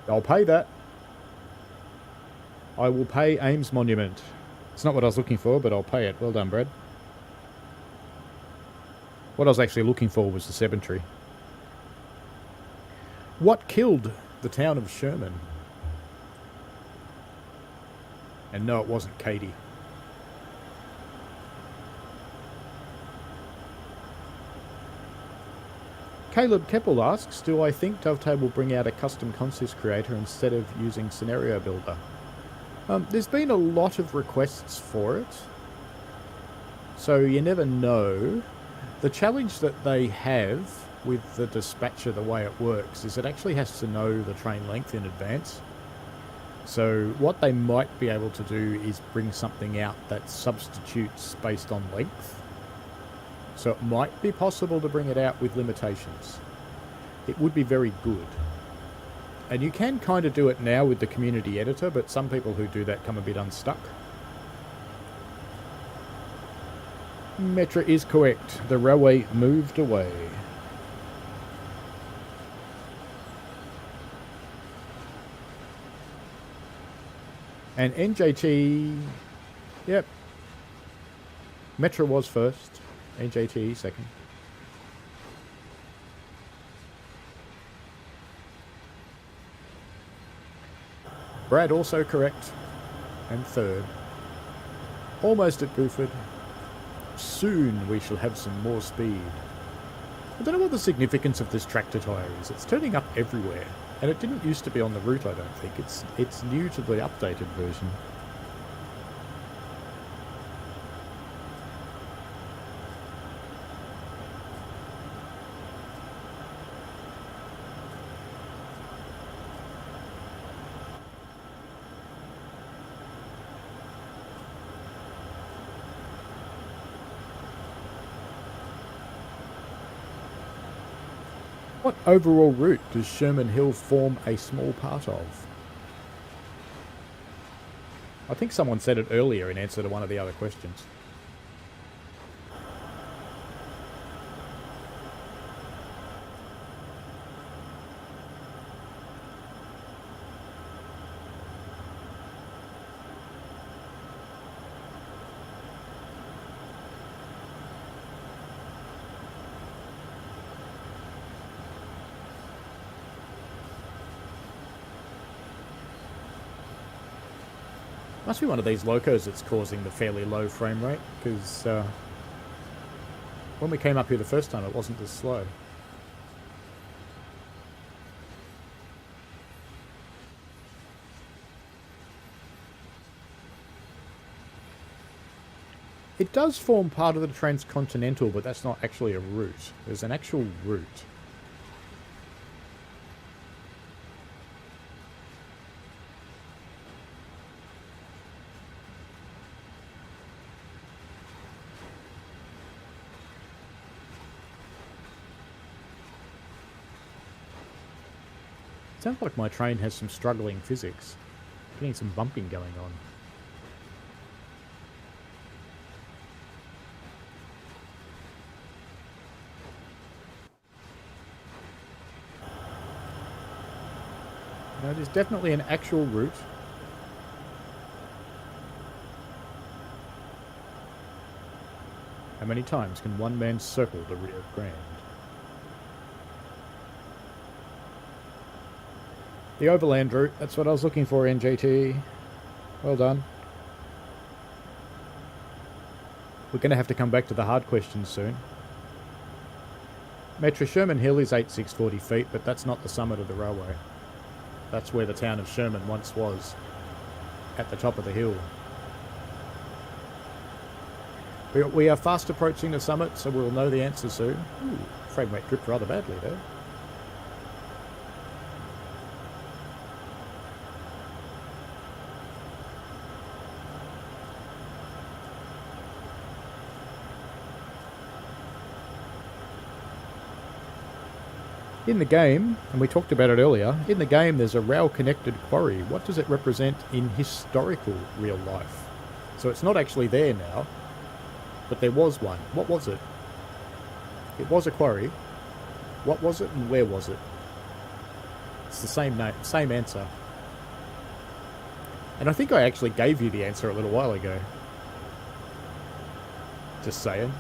I'll pay that. I will pay Ames Monument. It's not what I was looking for, but I'll pay it. Well done, Brad. What I was actually looking for was the cemetery. What killed the town of Sherman? And no, it wasn't Katie. Caleb Keppel asks, do I think Dovetail will bring out a custom consist creator instead of using Scenario Builder? There's been a lot of requests for it, so you never know. The challenge that they have with the dispatcher, the way it works, is it actually has to know the train length in advance. So what they might be able to do is bring something out that substitutes based on length. So it might be possible to bring it out with limitations. It would be very good. And you can kind of do it now with the community editor, but some people who do that come a bit unstuck. Metra is correct. The railway moved away. And NJT, yep. Metra was first, NJT second. Brad also correct, and third. Almost at Buford. Soon we shall have some more speed. I don't know what the significance of this tractor tyre is. It's turning up everywhere. And it didn't used to be on the route, I don't think. It's new to the updated version. What overall route does Sherman Hill form a small part of? I think someone said it earlier in answer to one of the other questions. Must be one of these locos that's causing the fairly low frame rate, because when we came up here the first time it wasn't as slow. It does form part of the transcontinental, but that's not actually a route. There's an actual route. Sounds like my train has some struggling physics. Getting some bumping going on. No, it is definitely an actual route. How many times can one man circle the Rio Grande? The overland route, that's what I was looking for, NJT. Well done. We're going to have to come back to the hard questions soon. Metro Sherman Hill is 8,640 feet, but that's not the summit of the railway. That's where the town of Sherman once was, at the top of the hill. We are fast approaching the summit, so we'll know the answer soon. Ooh, frame rate dripped rather badly there. In the game, and we talked about it earlier, in the game there's a rail-connected quarry. What does it represent in historical real life? So it's not actually there now, but there was one. What was it? It was a quarry. What was it and where was it? It's the same name, same answer. And I think I actually gave you the answer a little while ago. Just saying.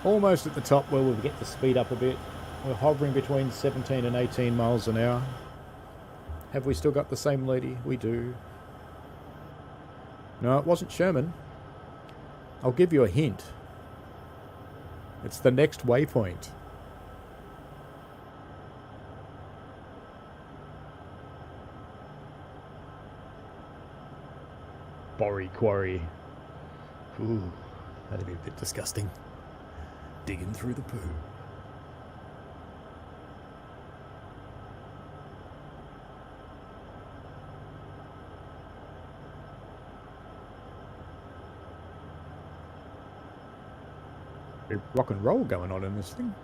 Almost at the top where we'll get to speed up a bit. We're hovering between 17 and 18 miles an hour. Have we still got the same lady? We do. No, it wasn't Sherman. I'll give you a hint. It's the next waypoint. Borry Quarry. Ooh, that'd be a bit disgusting. Digging through the poo. Bit rock and roll going on in this thing.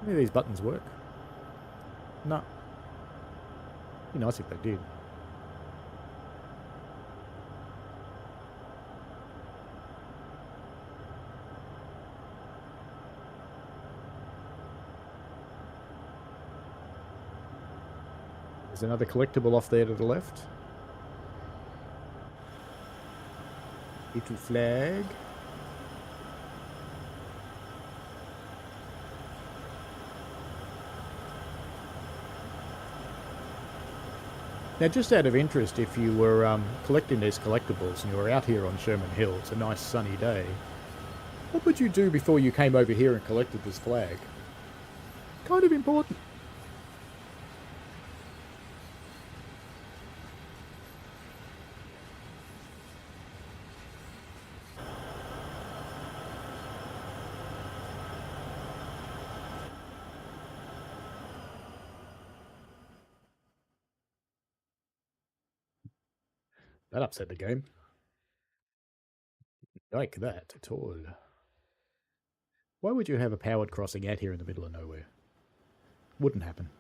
Any of these buttons work? No. Be nice if they did. There's another collectible off there to the left. Little flag. Now, just out of interest, if you were collecting these collectibles and you were out here on Sherman Hill, it's a nice sunny day, what would you do before you came over here and collected this flag? Kind of important. That upset the game. Like that at all. Why would you have a powered crossing out here in the middle of nowhere? Wouldn't happen.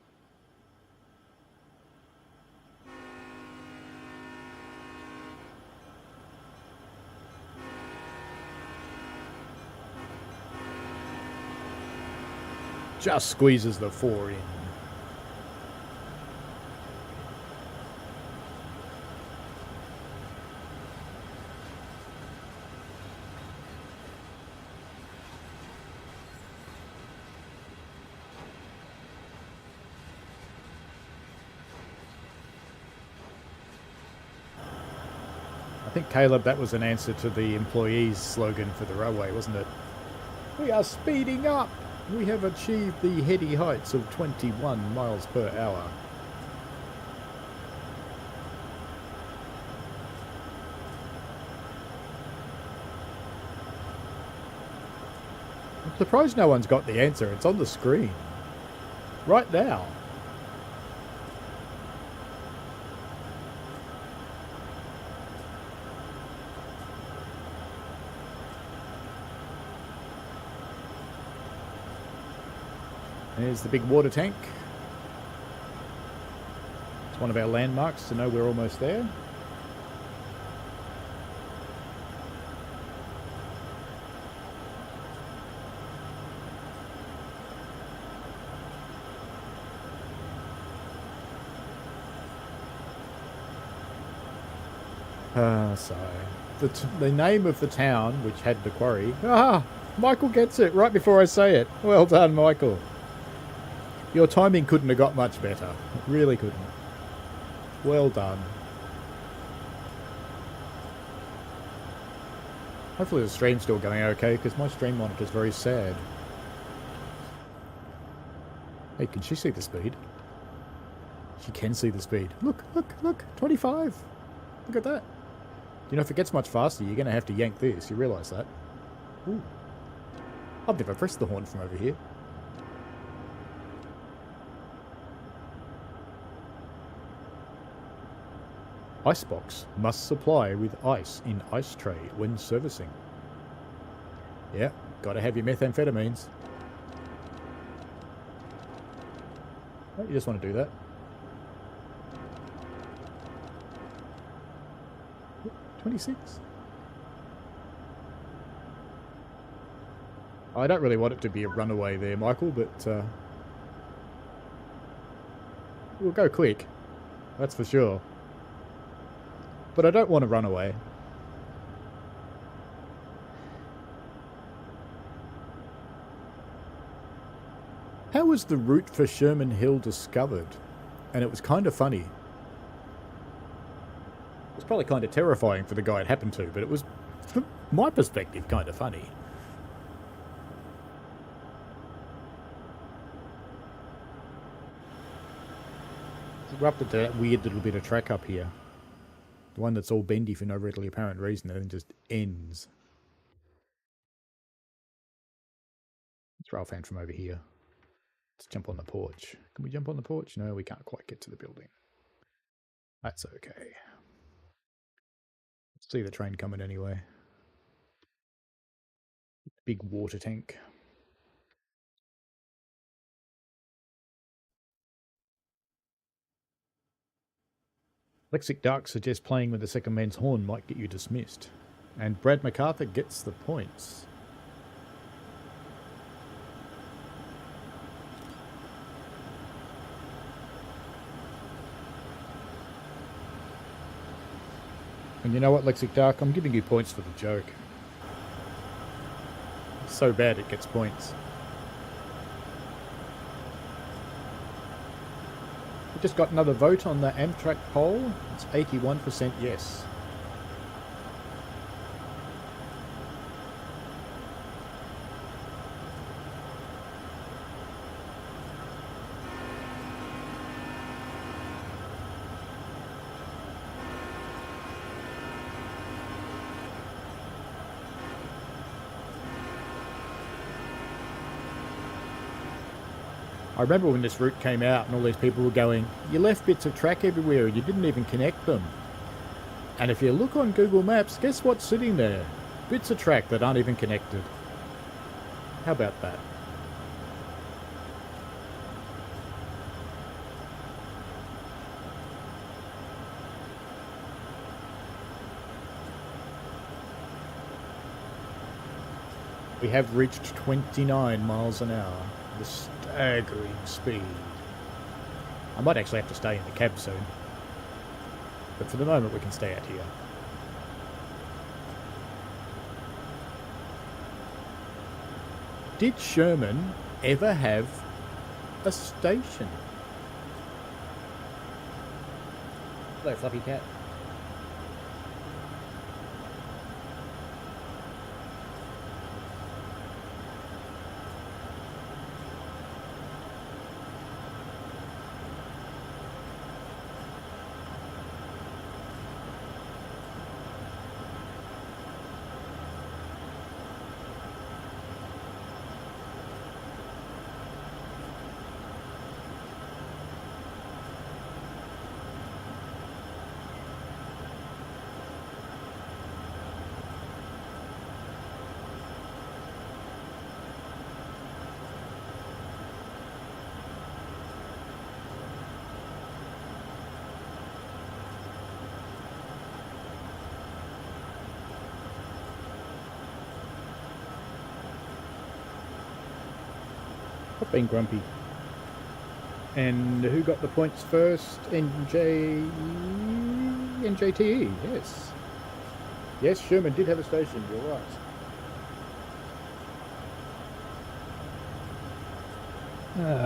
Just squeezes the 4 in. I think, Caleb, that was an answer to the employees' slogan for the railway, wasn't it? We are speeding up! We have achieved the heady heights of 21 miles per hour. I'm surprised no one's got the answer. It's on the screen. Right now. There's the big water tank. It's one of our landmarks to know we're almost there. So the name of the town which had the quarry. Ah, Michael gets it right before I say it. Well done, Michael. Your timing couldn't have got much better. It really couldn't. Well done. Hopefully the stream's still going okay, because my stream monitor's very sad. Hey, can she see the speed? She can see the speed. Look, look, look. 25. Look at that. You know, if it gets much faster, you're going to have to yank this. You realise that? Ooh. I've never pressed the horn from over here. Icebox must supply with ice in ice tray when servicing. Yeah, gotta have your methamphetamines. Oh, you just want to do that. 26. I don't really want it to be a runaway there, Michael, but we'll go quick. That's for sure. But I don't want to run away. How was the route for Sherman Hill discovered? And it was kind of funny. It was probably kind of terrifying for the guy it happened to, but it was, from my perspective, kind of funny. We're up to that weird little bit of track up here. The one that's all bendy for no readily apparent reason and then just ends. Let's rail fan from over here. Let's jump on the porch. Can we jump on the porch? No, we can't quite get to the building. That's okay. Let's see the train coming anyway. Big water tank. Lexic Dark suggests playing with the second man's horn might get you dismissed. And Brad MacArthur gets the points. And you know what, Lexic Dark? I'm giving you points for the joke. It's so bad it gets points. We just got another vote on the Amtrak poll. It's 81% yes. I remember when this route came out and all these people were going, you left bits of track everywhere and you didn't even connect them. And if you look on Google Maps, guess what's sitting there? Bits of track that aren't even connected. How about that? We have reached 29 miles an hour. The staggering speed. I might actually have to stay in the cab soon. But for the moment we can stay out here. Did Sherman ever have a station? Hello, Fluffy Cat. I've been grumpy. And who got the points first? NJTE, yes. Yes, Sherman did have a station, you're right.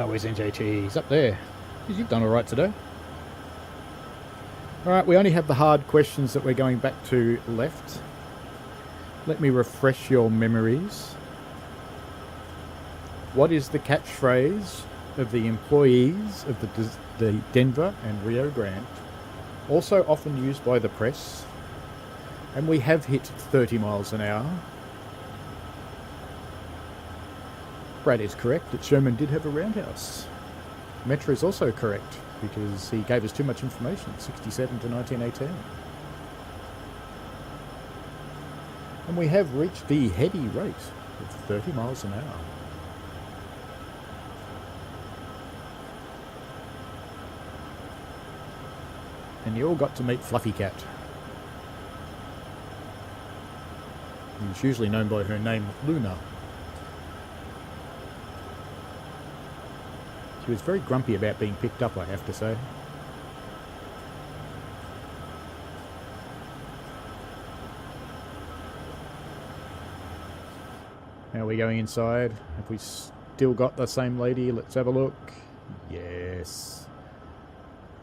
Where's NJTE? He's up there. You've done alright today. Alright, we only have the hard questions that we're going back to left. Let me refresh your memories. What is the catchphrase of the employees of the Denver and Rio Grande, also often used by the press? And we have hit 30 miles an hour. Brad is correct that Sherman did have a roundhouse. Metra is also correct because he gave us too much information, 67 to 1918. And we have reached the heady rate of 30 miles an hour. And you all got to meet Fluffy Cat. She's usually known by her name Luna. She was very grumpy about being picked up, I have to say. Now we're going inside. Have we still got the same lady? Let's have a look. Yes.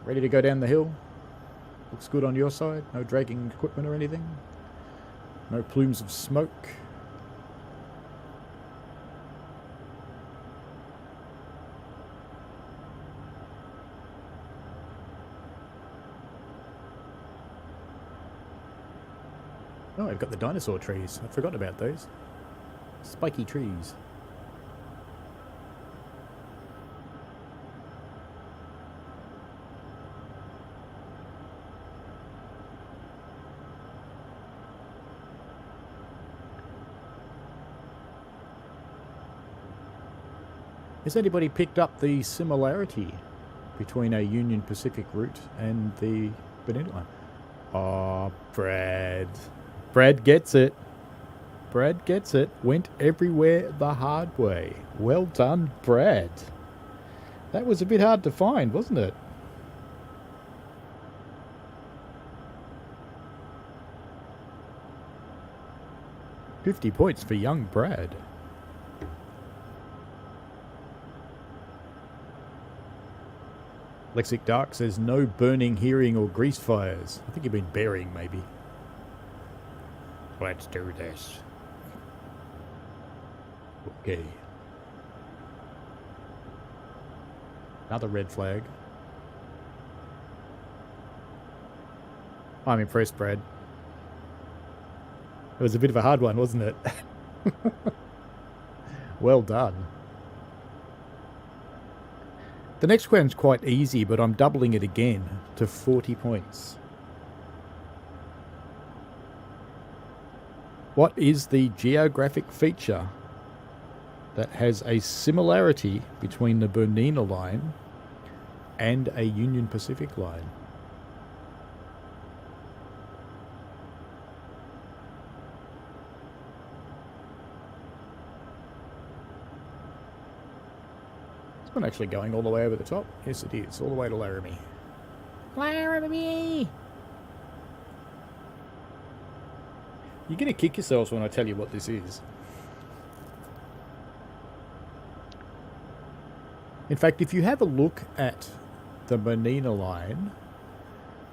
Ready to go down the hill? Looks good on your side. No dragging equipment or anything. No plumes of smoke. Oh, I've got the dinosaur trees. I forgot about those. Spiky trees. Has anybody picked up the similarity between a Union Pacific route and the Bonita line? Oh, Brad. Brad gets it. Brad gets it. Went everywhere the hard way. Well done, Brad. That was a bit hard to find, wasn't it? $50 points for young Brad. Lexic Dark says no burning, hearing, or grease fires. I think you've been burying, maybe. Let's do this. Okay. Another red flag. I'm impressed, Brad. It was a bit of a hard one, wasn't it? Well done. The next question's quite easy, but I'm doubling it again to 40 points. What is the geographic feature that has a similarity between the Bernina line and a Union Pacific line? It's not actually going all the way over the top. Yes, it is. All the way to Laramie. Laramie! You're going to kick yourselves when I tell you what this is. In fact, if you have a look at the Bernina line,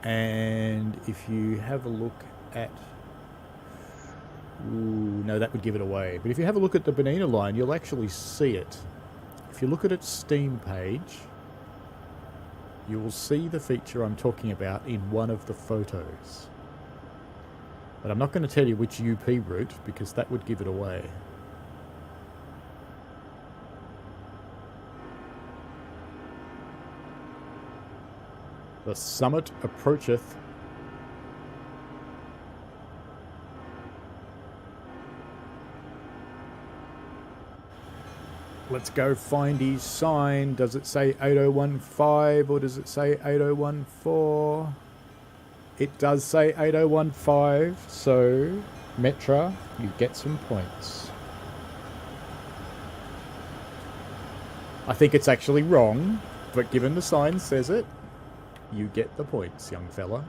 and if you have a look at... Ooh, no, that would give it away. But if you have a look at the Bernina line, you'll actually see it. If you look at its Steam page, you will see the feature I'm talking about in one of the photos. But I'm not going to tell you which UP route, because that would give it away. The summit approacheth. Let's go find his sign. Does it say 8015 or does it say 8014? It does say 8015, so Metra, you get some points. I think it's actually wrong, but given the sign says it, you get the points, young fella.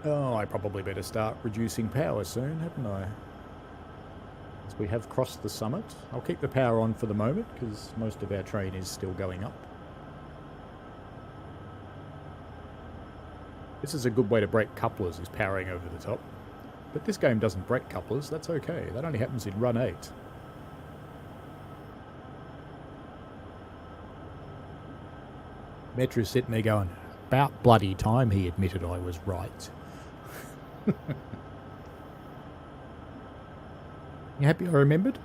Oh, I probably better start reducing power soon, hadn't I? As we have crossed the summit. I'll keep the power on for the moment, because most of our train is still going up. This is a good way to break couplers, is powering over the top. But this game doesn't break couplers, that's okay. That only happens in run 8. Metra's sitting there going, about bloody time he admitted I was right. You happy I remembered?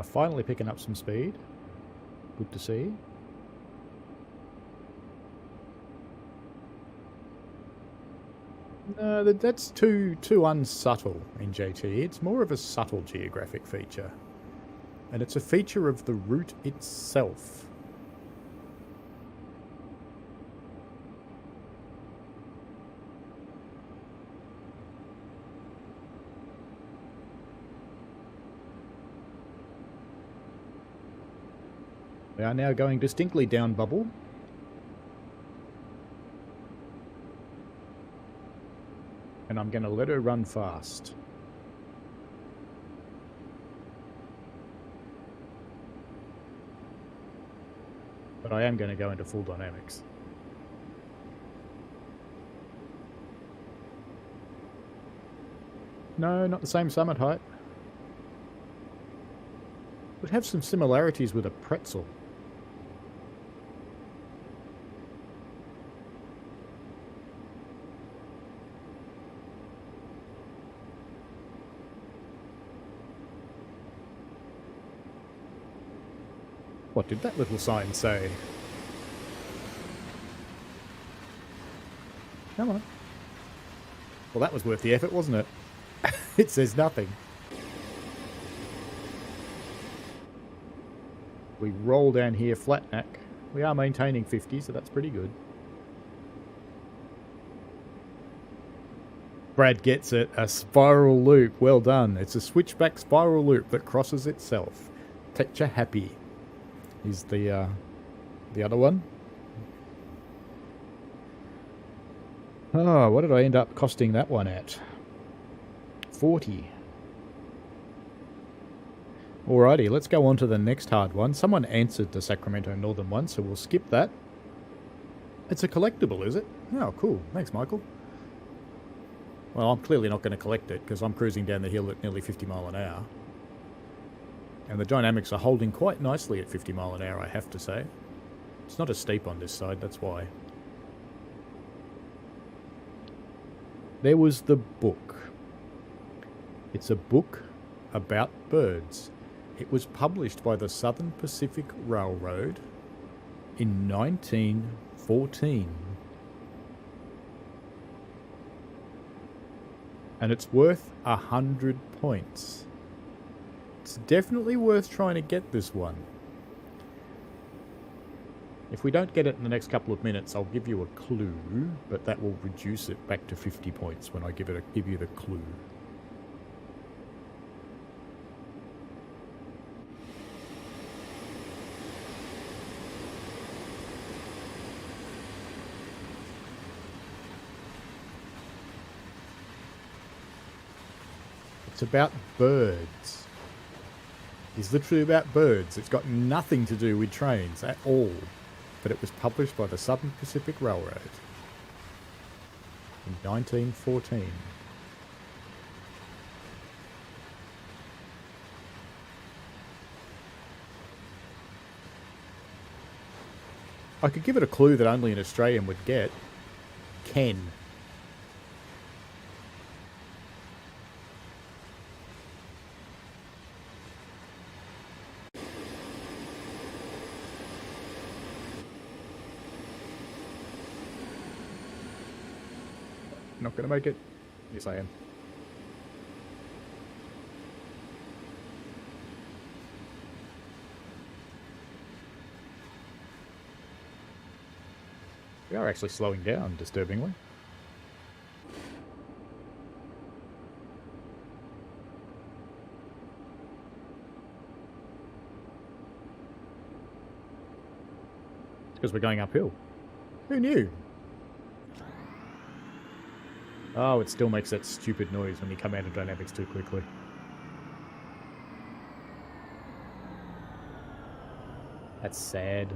Finally picking up some speed. Good to see. No, that's too unsubtle in JT. It's more of a subtle geographic feature. And it's a feature of the route itself. We are now going distinctly down bubble. And I'm going to let her run fast. But I am going to go into full dynamics. No, not the same summit height. Would have some similarities with a pretzel. What did that little sign say? Come on. Well, that was worth the effort, wasn't it? It says nothing. We roll down here flat neck. We are maintaining 50, so that's pretty good. Brad gets it. A spiral loop. Well done. It's a switchback spiral loop that crosses itself. Tetcha Happy is the other one. Oh, what did I end up costing that one at? 40. Alrighty, let's go on to the next hard one. Someone answered the Sacramento Northern one, so we'll skip that. It's a collectible, is it? Oh, cool. Thanks, Michael. Well, I'm clearly not going to collect it because I'm cruising down the hill at nearly 50 mile an hour. And the dynamics are holding quite nicely at 50 mile an hour, I have to say. It's not as steep on this side, that's why. There was the book. It's a book about birds. It was published by the Southern Pacific Railroad in 1914. And it's worth 100 points. It's definitely worth trying to get this one. If we don't get it in the next couple of minutes, I'll give you a clue, but that will reduce it back to 50 points when I give you the clue. It's about birds. It's literally about birds. It's got nothing to do with trains at all. But it was published by the Southern Pacific Railroad in 1914. I could give it a clue that only an Australian would get. Ken. Not going to make it? Yes, I am. We are actually slowing down, disturbingly. It's because we're going uphill. Who knew? Oh, it still makes that stupid noise when you come out of dynamics too quickly. That's sad.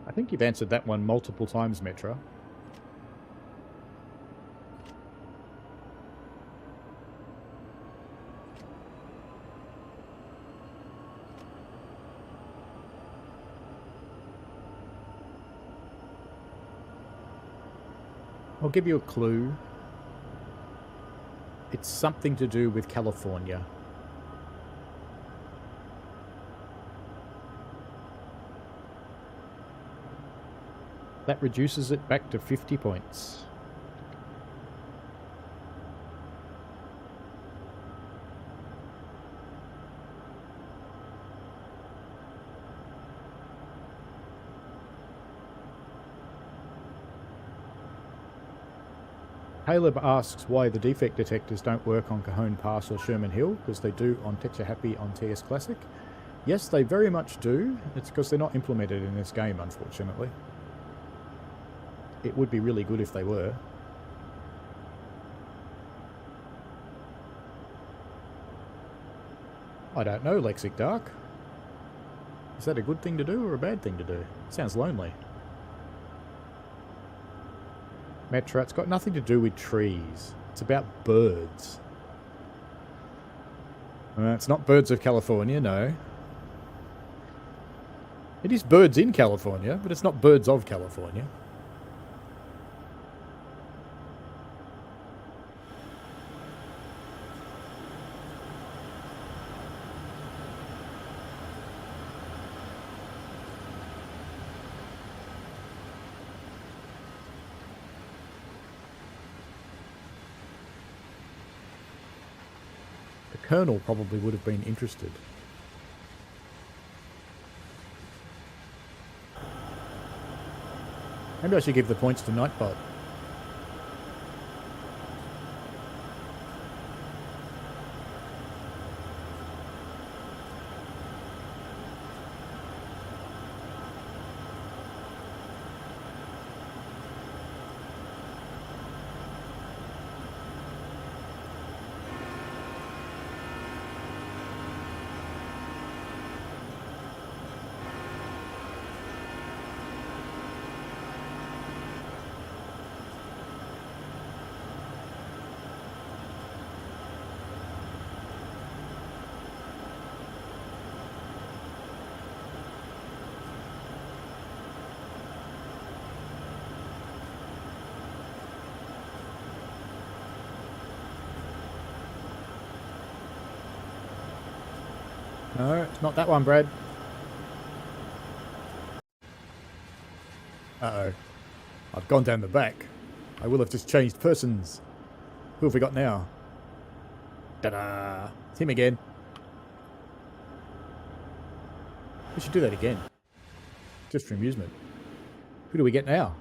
I think you've answered that one multiple times, Metra. I'll give you a clue. It's something to do with California. That reduces it back to 50 points. Caleb asks why the defect detectors don't work on Cajon Pass or Sherman Hill, because they do on Tetcha Happy on TS Classic. Yes, they very much do. It's because they're not implemented in this game, unfortunately. It would be really good if they were. I don't know, Lexic Dark. Is that a good thing to do or a bad thing to do? Sounds lonely. Metra, it's got nothing to do with trees. It's about birds. It's not birds of California, no. It is birds in California, but it's not birds of California. Colonel probably would have been interested. Maybe I should give the points to Nightbot. No, it's not that one, Brad. Uh-oh. I've gone down the back. I will have just changed persons. Who have we got now? Ta-da! It's him again. We should do that again. Just for amusement. Who do we get now?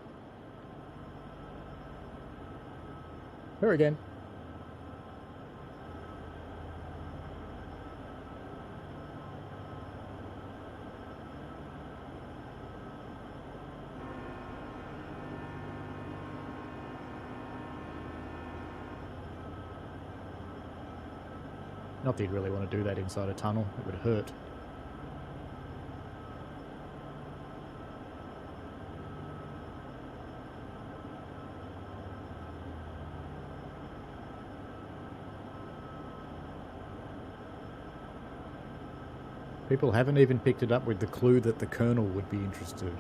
Her again. Not that you'd really want to do that inside a tunnel. It would hurt. People haven't even picked it up with the clue that the Colonel would be interested.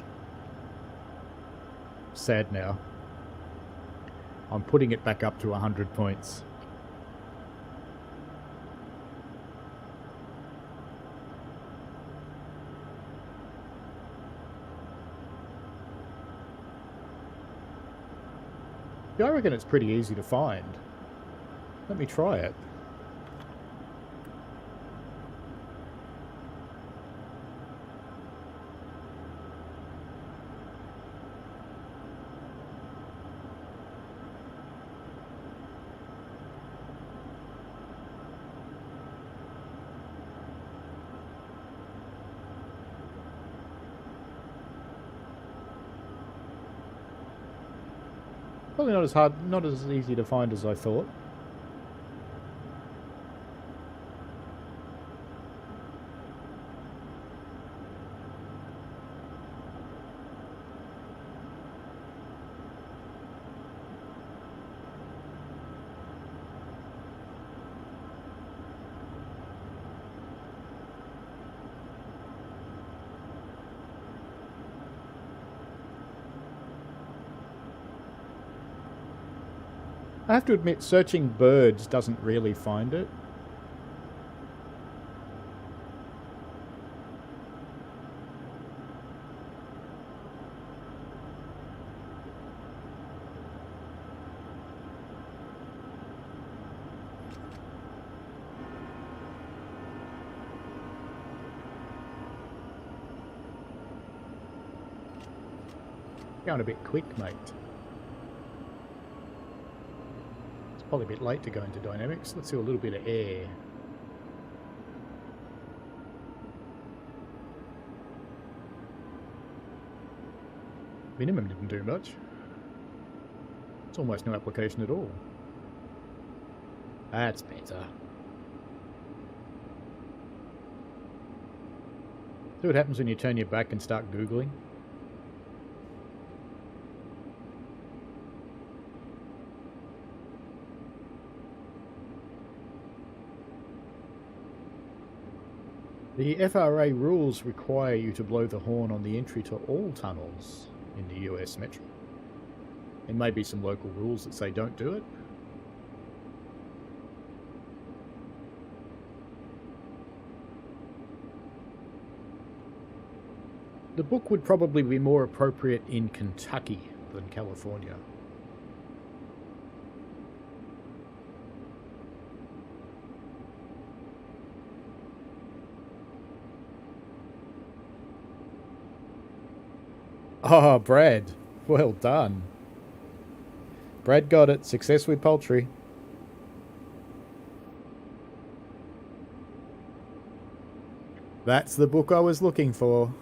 Sad now. I'm putting it back up to 100 points. Yeah, I reckon it's pretty easy to find. Let me try it. Probably not as hard, not as easy to find as I thought. I have to admit, searching birds doesn't really find it. Going a bit quick, mate. Probably a bit late to go into dynamics. Let's do a little bit of air. Minimum didn't do much. It's almost no application at all. That's better. See what happens when you turn your back and start Googling? The FRA rules require you to blow the horn on the entry to all tunnels in the US Metro. There may be some local rules that say don't do it. The book would probably be more appropriate in Kentucky than California. Oh, Brad. Well done. Brad got it. Success with poultry. That's the book I was looking for.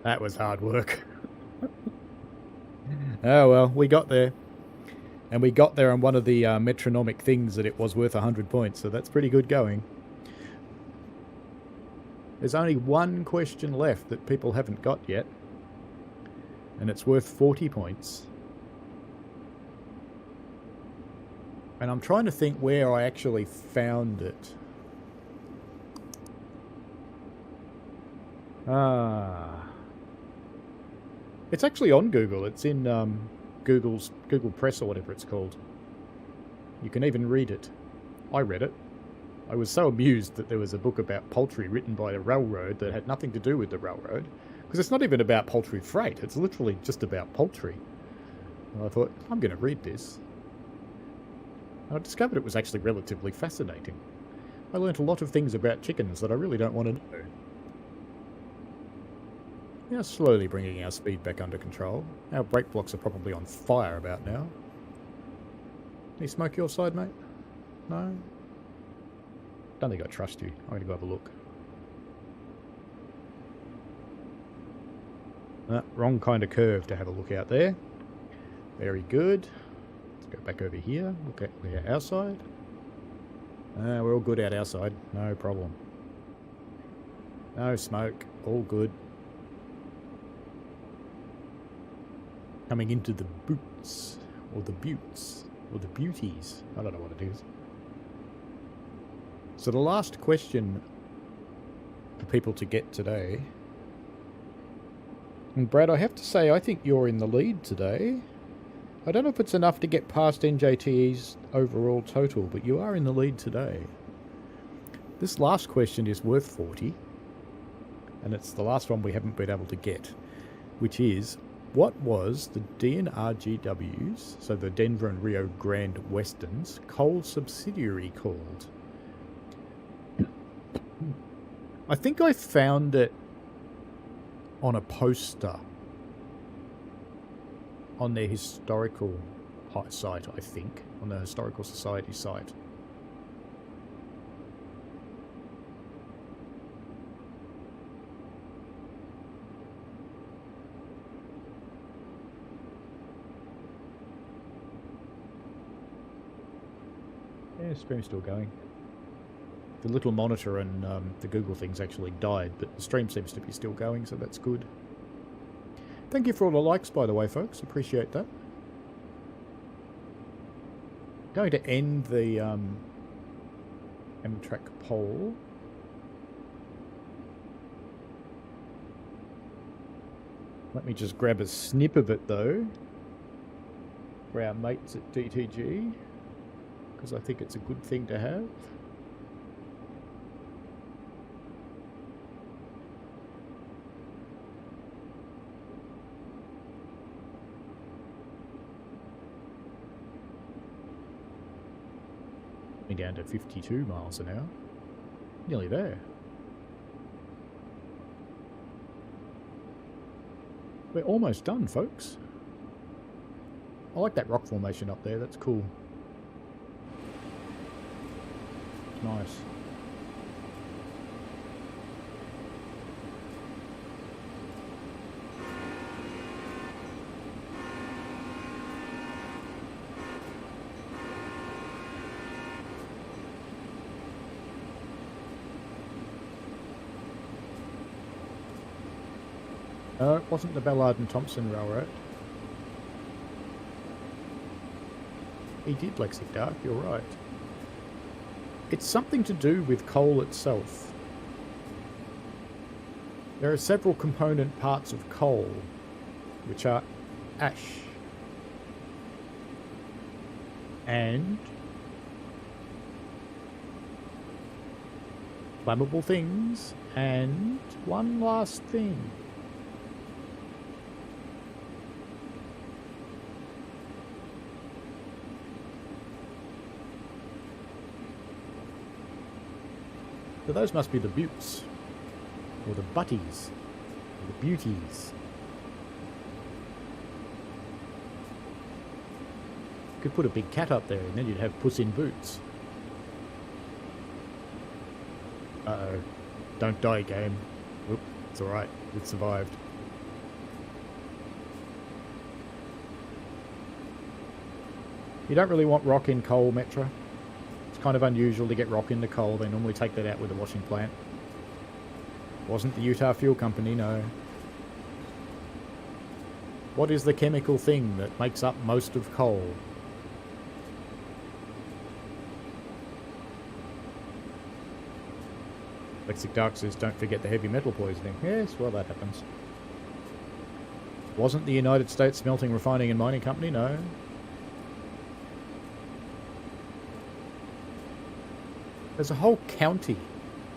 That was hard work. Oh well, we got there. And we got there on one of the metronomic things that it was worth 100 points, so that's pretty good going. There's only one question left that people haven't got yet, and it's worth 40 points. And I'm trying to think where I actually found it. It's actually on Google. It's in Google Press or whatever it's called. You can even read it. I read it. I was so amused that there was a book about poultry written by a railroad that had nothing to do with the railroad. Because it's not even about poultry freight. It's literally just about poultry. And I thought, I'm going to read this. And I discovered it was actually relatively fascinating. I learnt a lot of things about chickens that I really don't want to know. We are slowly bringing our speed back under control. Our brake blocks are probably on fire about now. Any smoke your side, mate? No? Don't think I trust you. I'm going to go have a look. Wrong kind of curve to have a look out there. Very good. Let's go back over here. Look at our side. We're all good out our side. No problem. No smoke. All good. Coming into the boots. Or the buttes. Or the beauties. I don't know what it is. So the last question for people to get today. And Brad, I have to say, I think you're in the lead today. I don't know if it's enough to get past NJTE's overall total, but you are in the lead today. This last question is worth 40. And it's the last one we haven't been able to get. Which is, what was the DNRGW's, so the Denver and Rio Grande Westerns, coal subsidiary called? I think I found it on a poster on their historical site, I think, on the Historical Society site. Yeah, stream's still going. The little monitor and the Google thing's actually died, but the stream seems to be still going, so that's good. Thank you for all the likes, by the way, folks. Appreciate that. Going to end the Amtrak poll. Let me just grab a snip of it, though, for our mates at DTG, because I think it's a good thing to have. Down to 52 miles an hour. Nearly there. We're almost done, folks. I like that rock formation up there. That's cool. Nice. No, it wasn't the Ballard and Thompson Railroad. He did Lexic Dark, you're right. It's something to do with coal itself. There are several component parts of coal, which are ash and flammable things, and one last thing. So those must be the buttes. Or the butties. Or the beauties. Could put a big cat up there and then you'd have Puss in Boots. Uh-oh. Don't die, game. Oop, it's alright. It survived. You don't really want rock in coal, Metra. It's kind of unusual to get rock into coal. They normally take that out with a washing plant. Wasn't the Utah Fuel Company, no. What is the chemical thing that makes up most of coal? Lexic Dark says, don't forget the heavy metal poisoning. Yes, well, that happens. Wasn't the United States Smelting, Refining and Mining Company? No. There's a whole county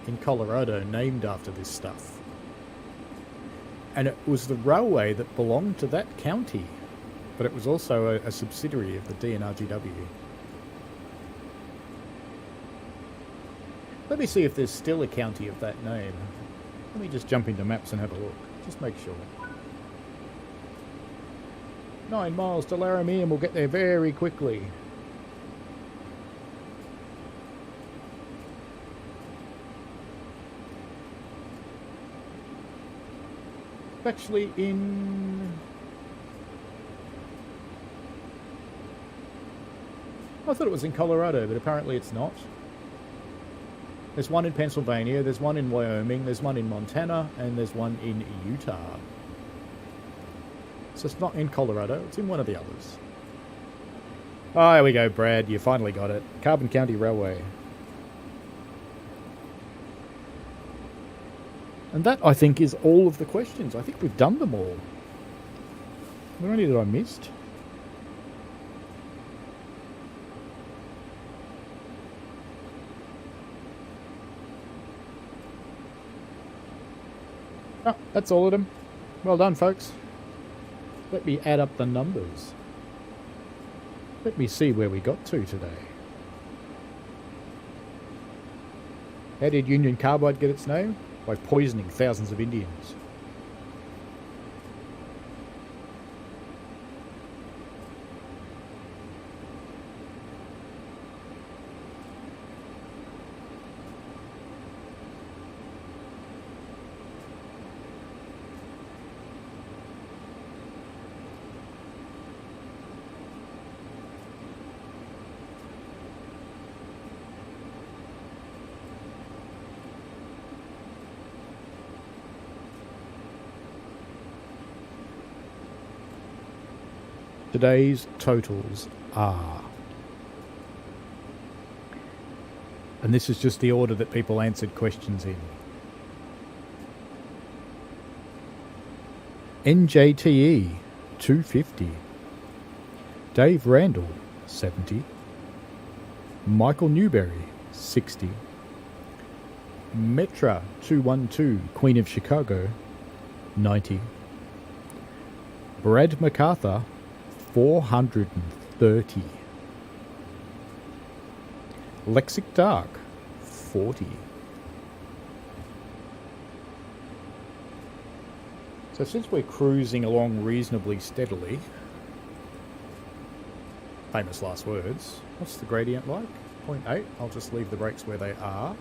in Colorado named after this stuff. And it was the railway that belonged to that county. But it was also a subsidiary of the DNRGW. Let me see if there's still a county of that name. Let me just jump into maps and have a look. Just make sure. 9 miles to Laramie and we'll get there very quickly. Actually in... I thought it was in Colorado, but apparently it's not. There's one in Pennsylvania, there's one in Wyoming, there's one in Montana, and there's one in Utah. So it's not in Colorado, it's in one of the others. Oh, there we go, Brad, you finally got it. Carbon County Railway. And that, I think, is all of the questions. I think we've done them all. Were there any that I missed? Oh, that's all of them. Well done, folks. Let me add up the numbers. Let me see where we got to today. How did Union Carbide get its name? By poisoning thousands of Indians. Today's totals are... And this is just the order that people answered questions in. NJTE, 250. Dave Randall, 70. Michael Newberry, 60. Metra 212, Queen of Chicago, 90. Brad MacArthur, 430. Lexic Dark, 40. So since we're cruising along reasonably steadily, famous last words, what's the gradient like? 0.8. I'll just leave the brakes where they are.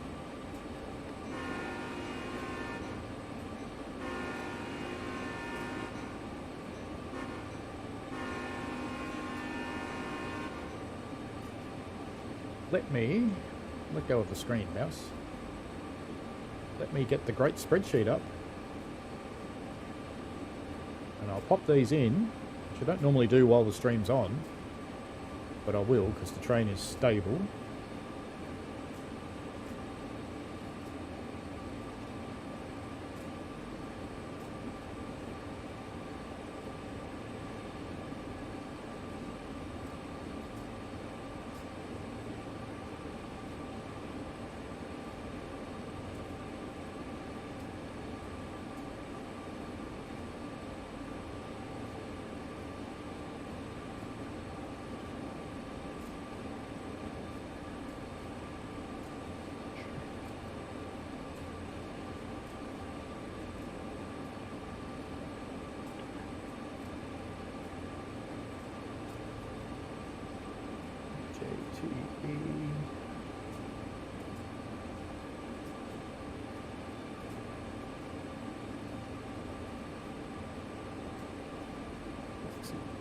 Let go of the screen, mouse. Let me get the great spreadsheet up. And I'll pop these in, which I don't normally do while the stream's on, but I will because the train is stable.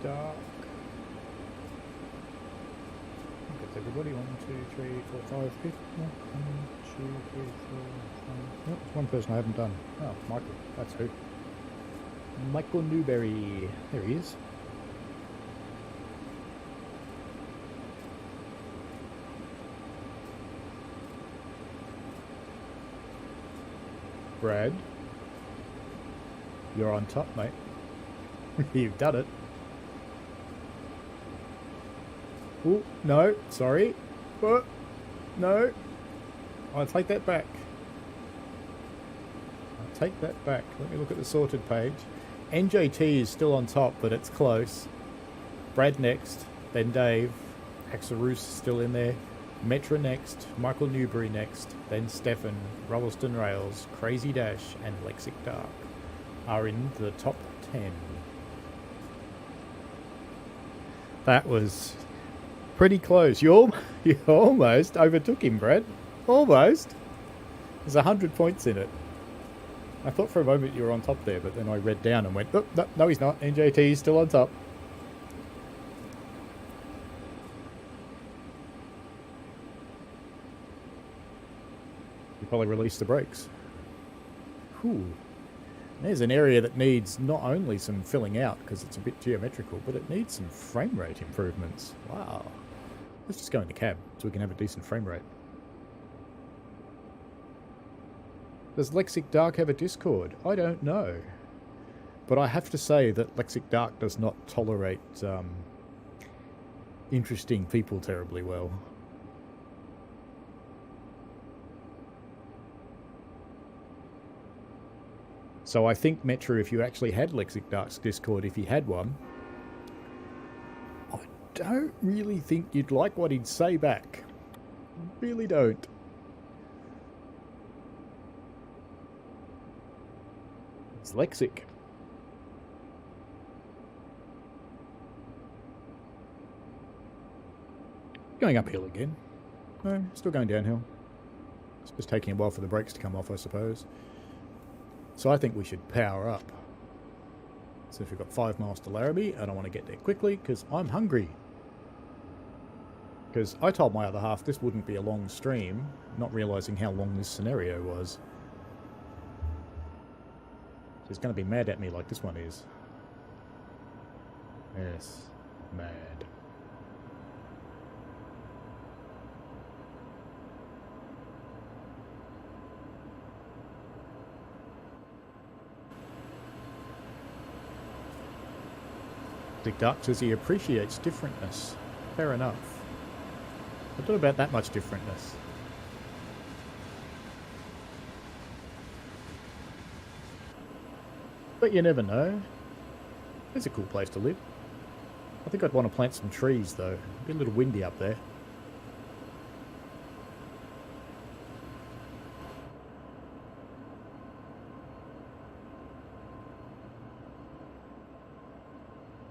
Dark. That's everybody. 1, 2, 3, 4, 5 people. 1, 2, 3, 4, 5. Oh, there's one person I haven't done. Oh, Michael. That's who. Michael Newberry. There he is. Brad. You're on top, mate. You've done it. Oh, no, sorry. Oh, no. I'll take that back. I'll take that back. Let me look at the sorted page. NJT is still on top, but it's close. Brad next, then Dave. Axel still in there. Metra next, Michael Newberry next, then Stefan, Rubbelston Rails, Crazy Dash, and Lexic Dark are in the top 10. That was pretty close. You almost overtook him, Brad. Almost. There's 100 points in it. I thought for a moment you were on top there, but then I read down and went, oh, no, he's not. NJT is still on top. You probably released the brakes. Whew. There's an area that needs not only some filling out, because it's a bit geometrical, but it needs some frame rate improvements. Wow. Let's just go in the cab so we can have a decent frame rate. Does Lexic Dark have a Discord? I don't know. But I have to say that Lexic Dark does not tolerate interesting people terribly well. So I think, Metra, if you actually had Lexic Dark's Discord, if he had one, I don't really think you'd like what he'd say back. Really don't. It's Lexic. Going uphill again. No, still going downhill. It's just taking a while for the brakes to come off, I suppose. So I think we should power up. So if we've got 5 miles to Larrabee, and I want to get there quickly because I'm hungry. Because I told my other half this wouldn't be a long stream, not realising how long this scenario was. She's going to be mad at me like this one is. Yes, mad. Dick Dark says he appreciates differentness. Fair enough. I don't know about that much differentness. But you never know. It's a cool place to live. I think I'd want to plant some trees though. It'd be a little windy up there.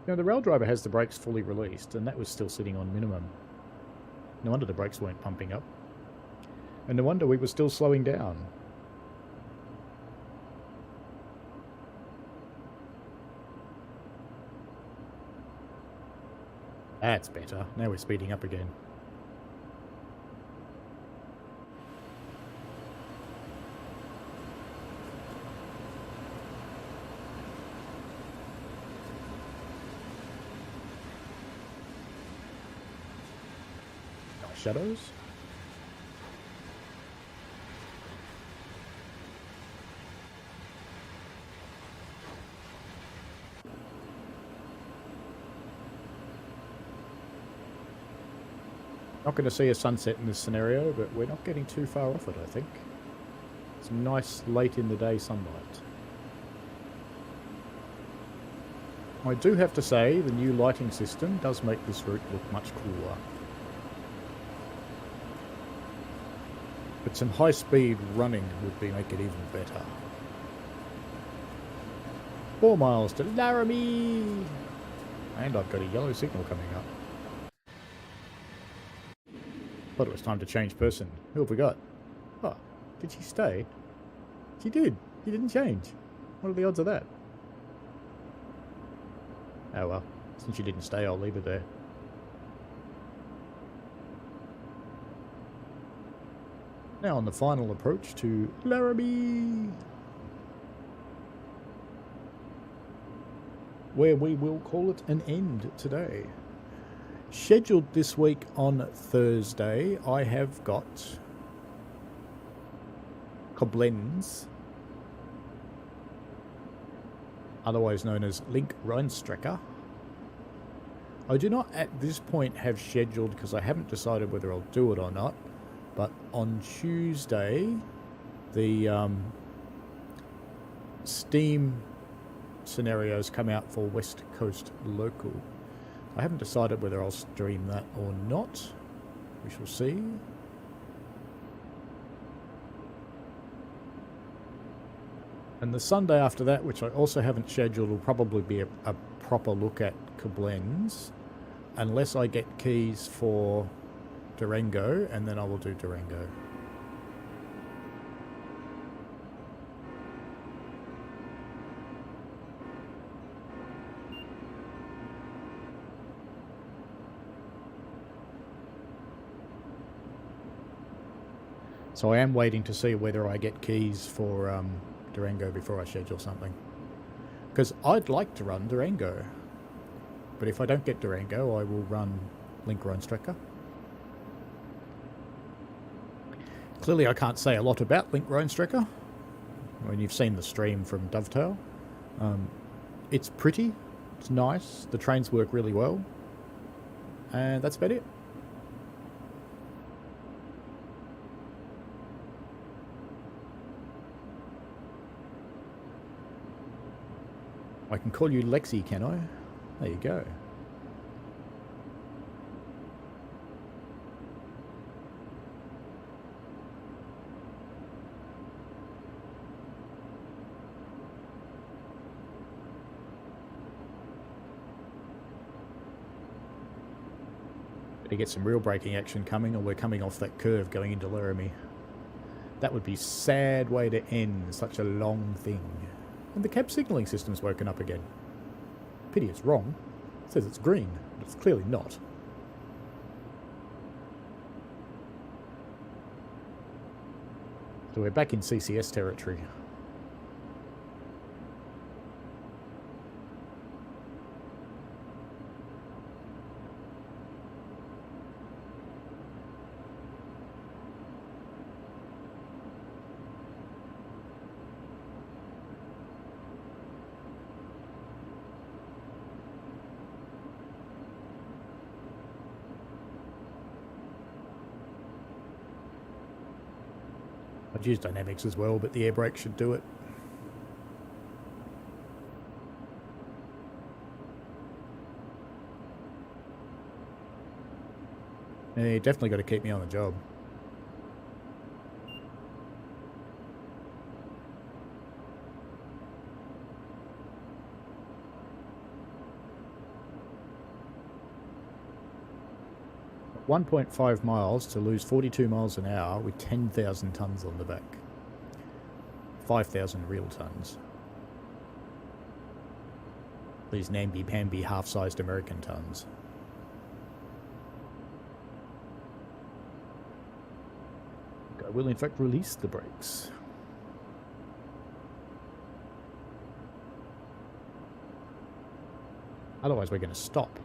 You know, the rail driver has the brakes fully released, and that was still sitting on minimum. No wonder the brakes weren't pumping up. And no wonder we were still slowing down. That's better. Now we're speeding up again. Shadows. Not going to see a sunset in this scenario, but we're not getting too far off it, I think. It's nice late in the day sunlight. I do have to say the new lighting system does make this route look much cooler. But some high-speed running would make it even better. 4 miles to Laramie! And I've got a yellow signal coming up. Thought it was time to change person. Who have we got? Oh, did she stay? She did. She didn't change. What are the odds of that? Oh well. Since you didn't stay, I'll leave it there. Now on the final approach to Laramie, where we will call it an end today. Scheduled this week on Thursday, I have got Koblenz, otherwise known as Link Rheinstrecke. I do not at this point have scheduled, because I haven't decided whether I'll do it or not, but on Tuesday the Steam scenarios come out for West Coast Local. I haven't decided whether I'll stream that or not. We shall see. And the Sunday after that, which I also haven't scheduled, will probably be a proper look at Koblenz, unless I get keys for Durango, and then I will do Durango. So I am waiting to see whether I get keys for Durango before I schedule something. Because I'd like to run Durango. But if I don't get Durango, I will run Link Rheinstrecke. Clearly I can't say a lot about Link Rheinstrecke. When you've seen the stream from Dovetail. It's pretty. It's nice. The trains work really well. And that's about it. I can call you Lexi, can I? There you go. Better get some real braking action coming, or we're coming off that curve going into Laramie. That would be a sad way to end such a long thing. And the cab signalling system's woken up again. Pity it's wrong. It says it's green, but it's clearly not. So we're back in CCS territory. I'd use dynamics as well, but the air brake should do it. Yeah, you definitely got to keep me on the job. At 1.5 miles to lose 42 miles an hour with 10,000 tonnes on the back. 5,000 real tonnes. These namby-pamby half-sized American tonnes. I will in fact release the brakes. Otherwise we're going to stop.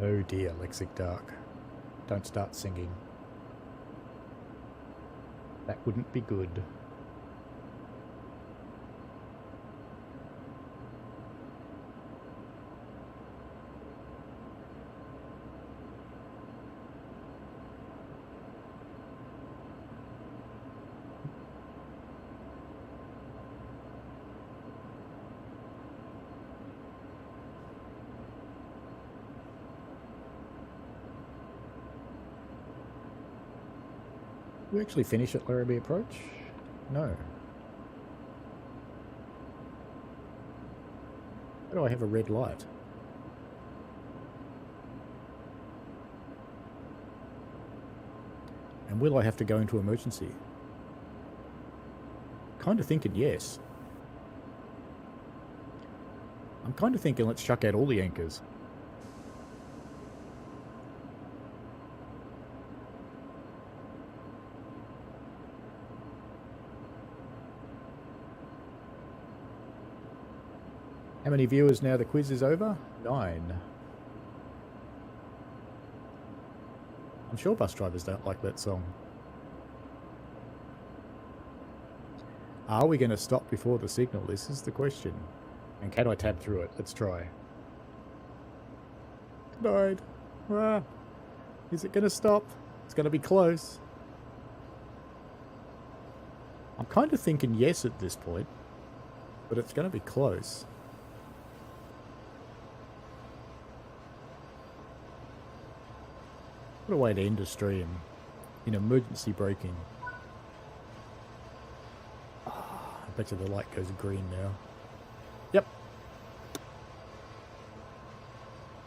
Oh dear, Lexic Dark. Don't start singing. That wouldn't be good. Did we actually finish at Laramie Approach? No. Why do I have a red light? And will I have to go into emergency? Kind of thinking yes. I'm kind of thinking let's chuck out all the anchors. How many viewers now the quiz is over? 9. I'm sure bus drivers don't like that song. Are we going to stop before the signal? This is the question. And can I tab through it? Let's try. Denied. Ah. Is it going to stop? It's going to be close. I'm kind of thinking yes at this point, but it's going to be close. What a way to end a stream in emergency braking. I bet you the light goes green now. Yep.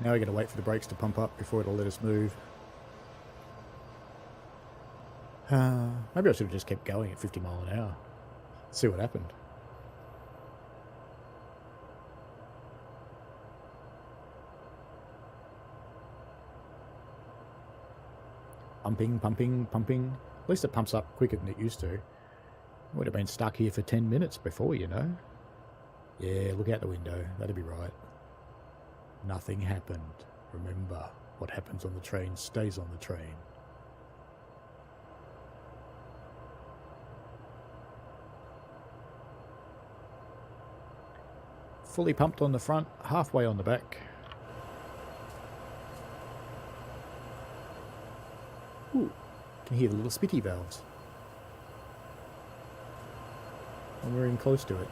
Now we're going to wait for the brakes to pump up before it'll let us move. Maybe I should have just kept going at 50 mile an hour. See what happened. Pumping, pumping, pumping. At least it pumps up quicker than it used to. Would have been stuck here for 10 minutes before, you know. Yeah, look out the window. That'd be right. Nothing happened. Remember, what happens on the train stays on the train. Fully pumped on the front, halfway on the back. Ooh, can hear the little spitty valves. And we're in close to it.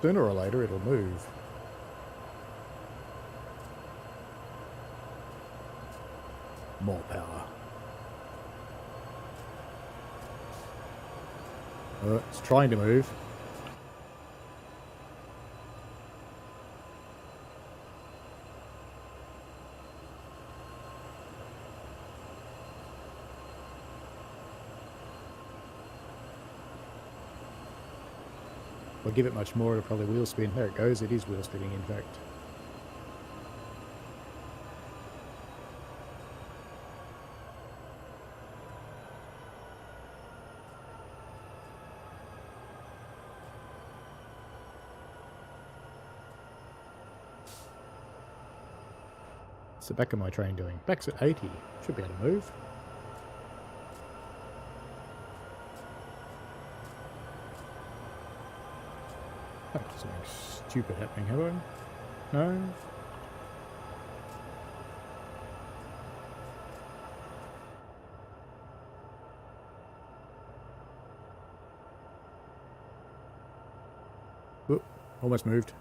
Sooner or later it'll move. More power. It's trying to move. If I give it much more, it'll probably wheel spin. There it goes. It is wheel spinning, in fact. What's the back of my train doing? Back's at 80. Should be able to move. Oh, something stupid happening, have I? No? Oop, almost moved.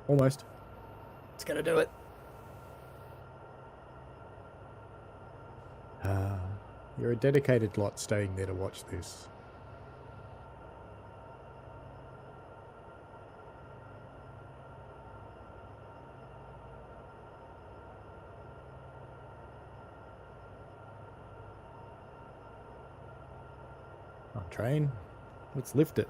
Almost. It's gonna do it. You're a dedicated lot staying there to watch this. Oh, train. Let's lift it.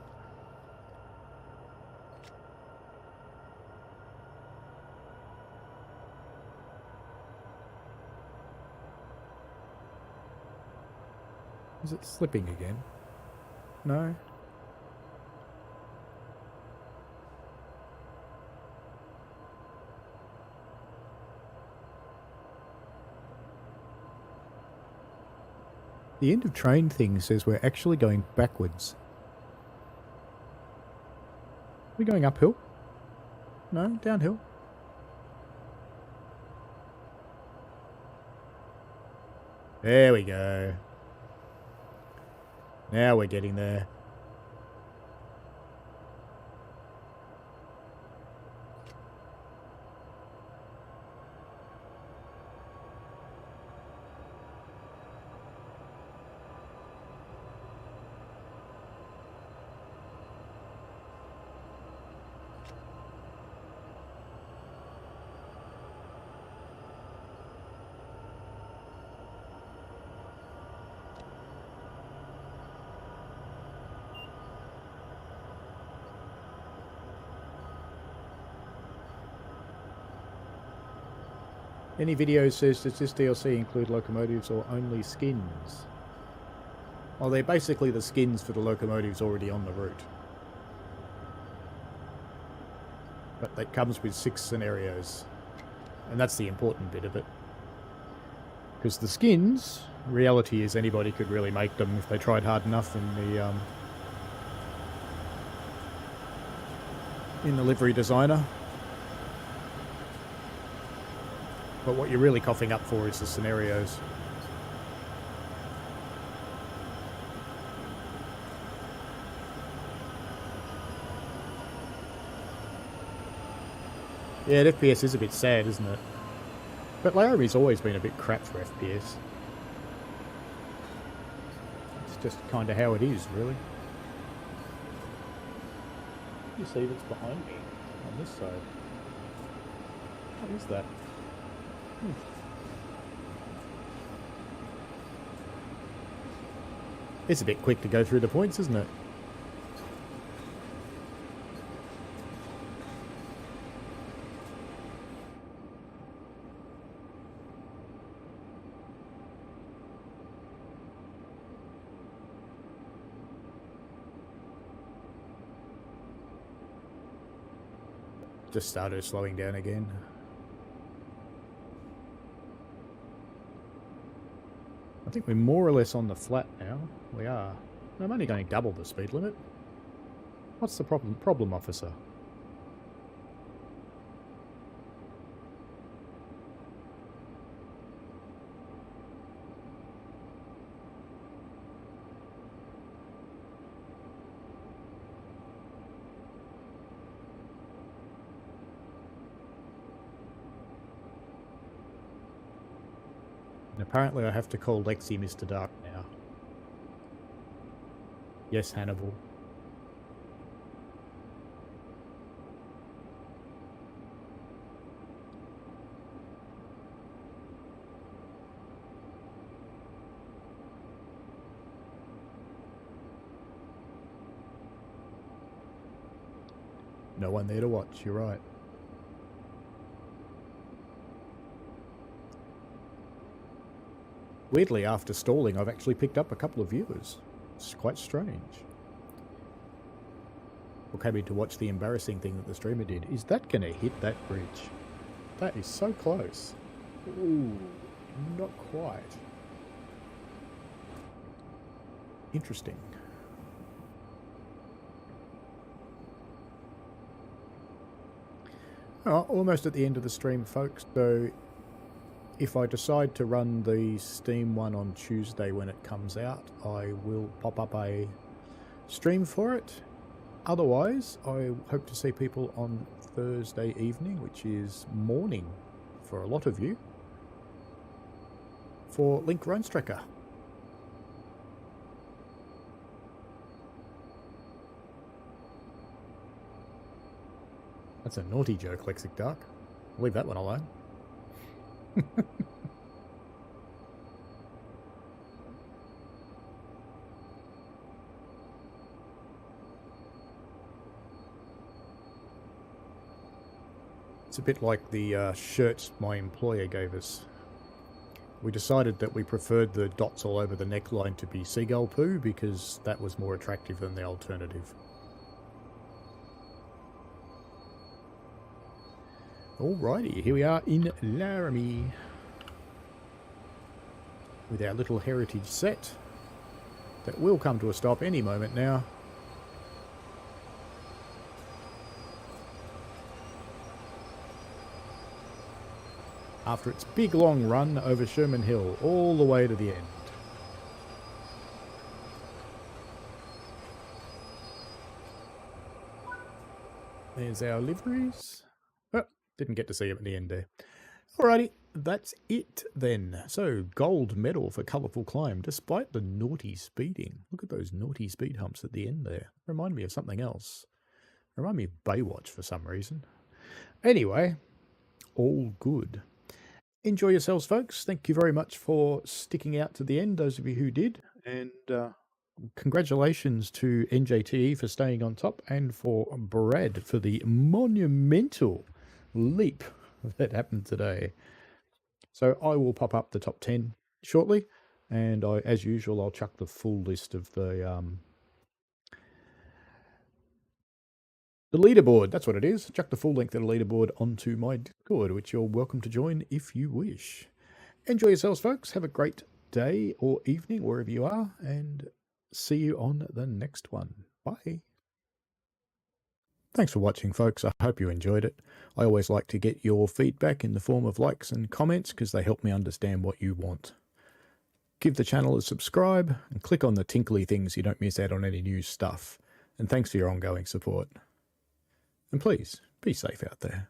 Is it slipping again? No. The end of train thing says we're actually going backwards. we going uphill? No, downhill. There we go. Now we're getting there. Any video says, does this DLC include locomotives or only skins? Well, they're basically the skins for the locomotives already on the route. But that comes with 6 scenarios. And that's the important bit of it. Because the skins, reality is anybody could really make them if they tried hard enough in the livery designer. But what you're really coughing up for is the scenarios. Yeah, FPS is a bit sad, isn't it? But Laramie's always been a bit crap for FPS. It's just kind of how it is, really. You see what's behind me on this side? What is that? It's a bit quick to go through the points, isn't it? Just started slowing down again. I think we're more or less on the flat now. We are. I'm only going double the speed limit. What's the problem, officer? And apparently I have to call Lexi Mr. Dark now. Yes, Hannibal. No one there to watch, you're right. Weirdly, after stalling, I've actually picked up a couple of viewers. It's quite strange. Or came in to watch the embarrassing thing that the streamer did. Is that going to hit that bridge? That is so close. Ooh, not quite. Interesting. Oh, almost at the end of the stream, folks. So if I decide to run the Steam one on Tuesday when it comes out, I will pop up a stream for it. Otherwise, I hope to see people on Thursday evening, which is morning for a lot of you, for Link Roanstracker. That's a naughty joke, Lexic Dark. Leave that one alone. It's a bit like the shirts my employer gave us. We decided that we preferred the dots all over the neckline to be seagull poo because that was more attractive than the alternative. Alrighty, here we are in Laramie with our little heritage set that will come to a stop any moment now. after its big long run over Sherman Hill all the way to the end. There's our liveries. Oh, didn't get to see them at the end there. Alrighty, that's it then. So, gold medal for Colourful Climb, despite the naughty speeding. Look at those naughty speed humps at the end there. Remind me of something else. Remind me of Baywatch for some reason. Anyway, all good. Enjoy yourselves, folks. Thank you very much for sticking out to the end, those of you who did. And congratulations to NJTE for staying on top and for Brad for the monumental leap that happened today. So I will pop up the top 10 shortly, and as usual, I'll chuck the full list of the leaderboard. That's what it is. Chuck the full length of the leaderboard onto my Discord, which you're welcome to join if you wish. Enjoy yourselves, folks. Have a great day or evening wherever you are, and see you on the next one. Bye. Thanks for watching, folks. I hope you enjoyed it. I always like to get your feedback in the form of likes and comments because they help me understand what you want. Give the channel a subscribe and click on the tinkly things so you don't miss out on any new stuff. And thanks for your ongoing support. And please, be safe out there.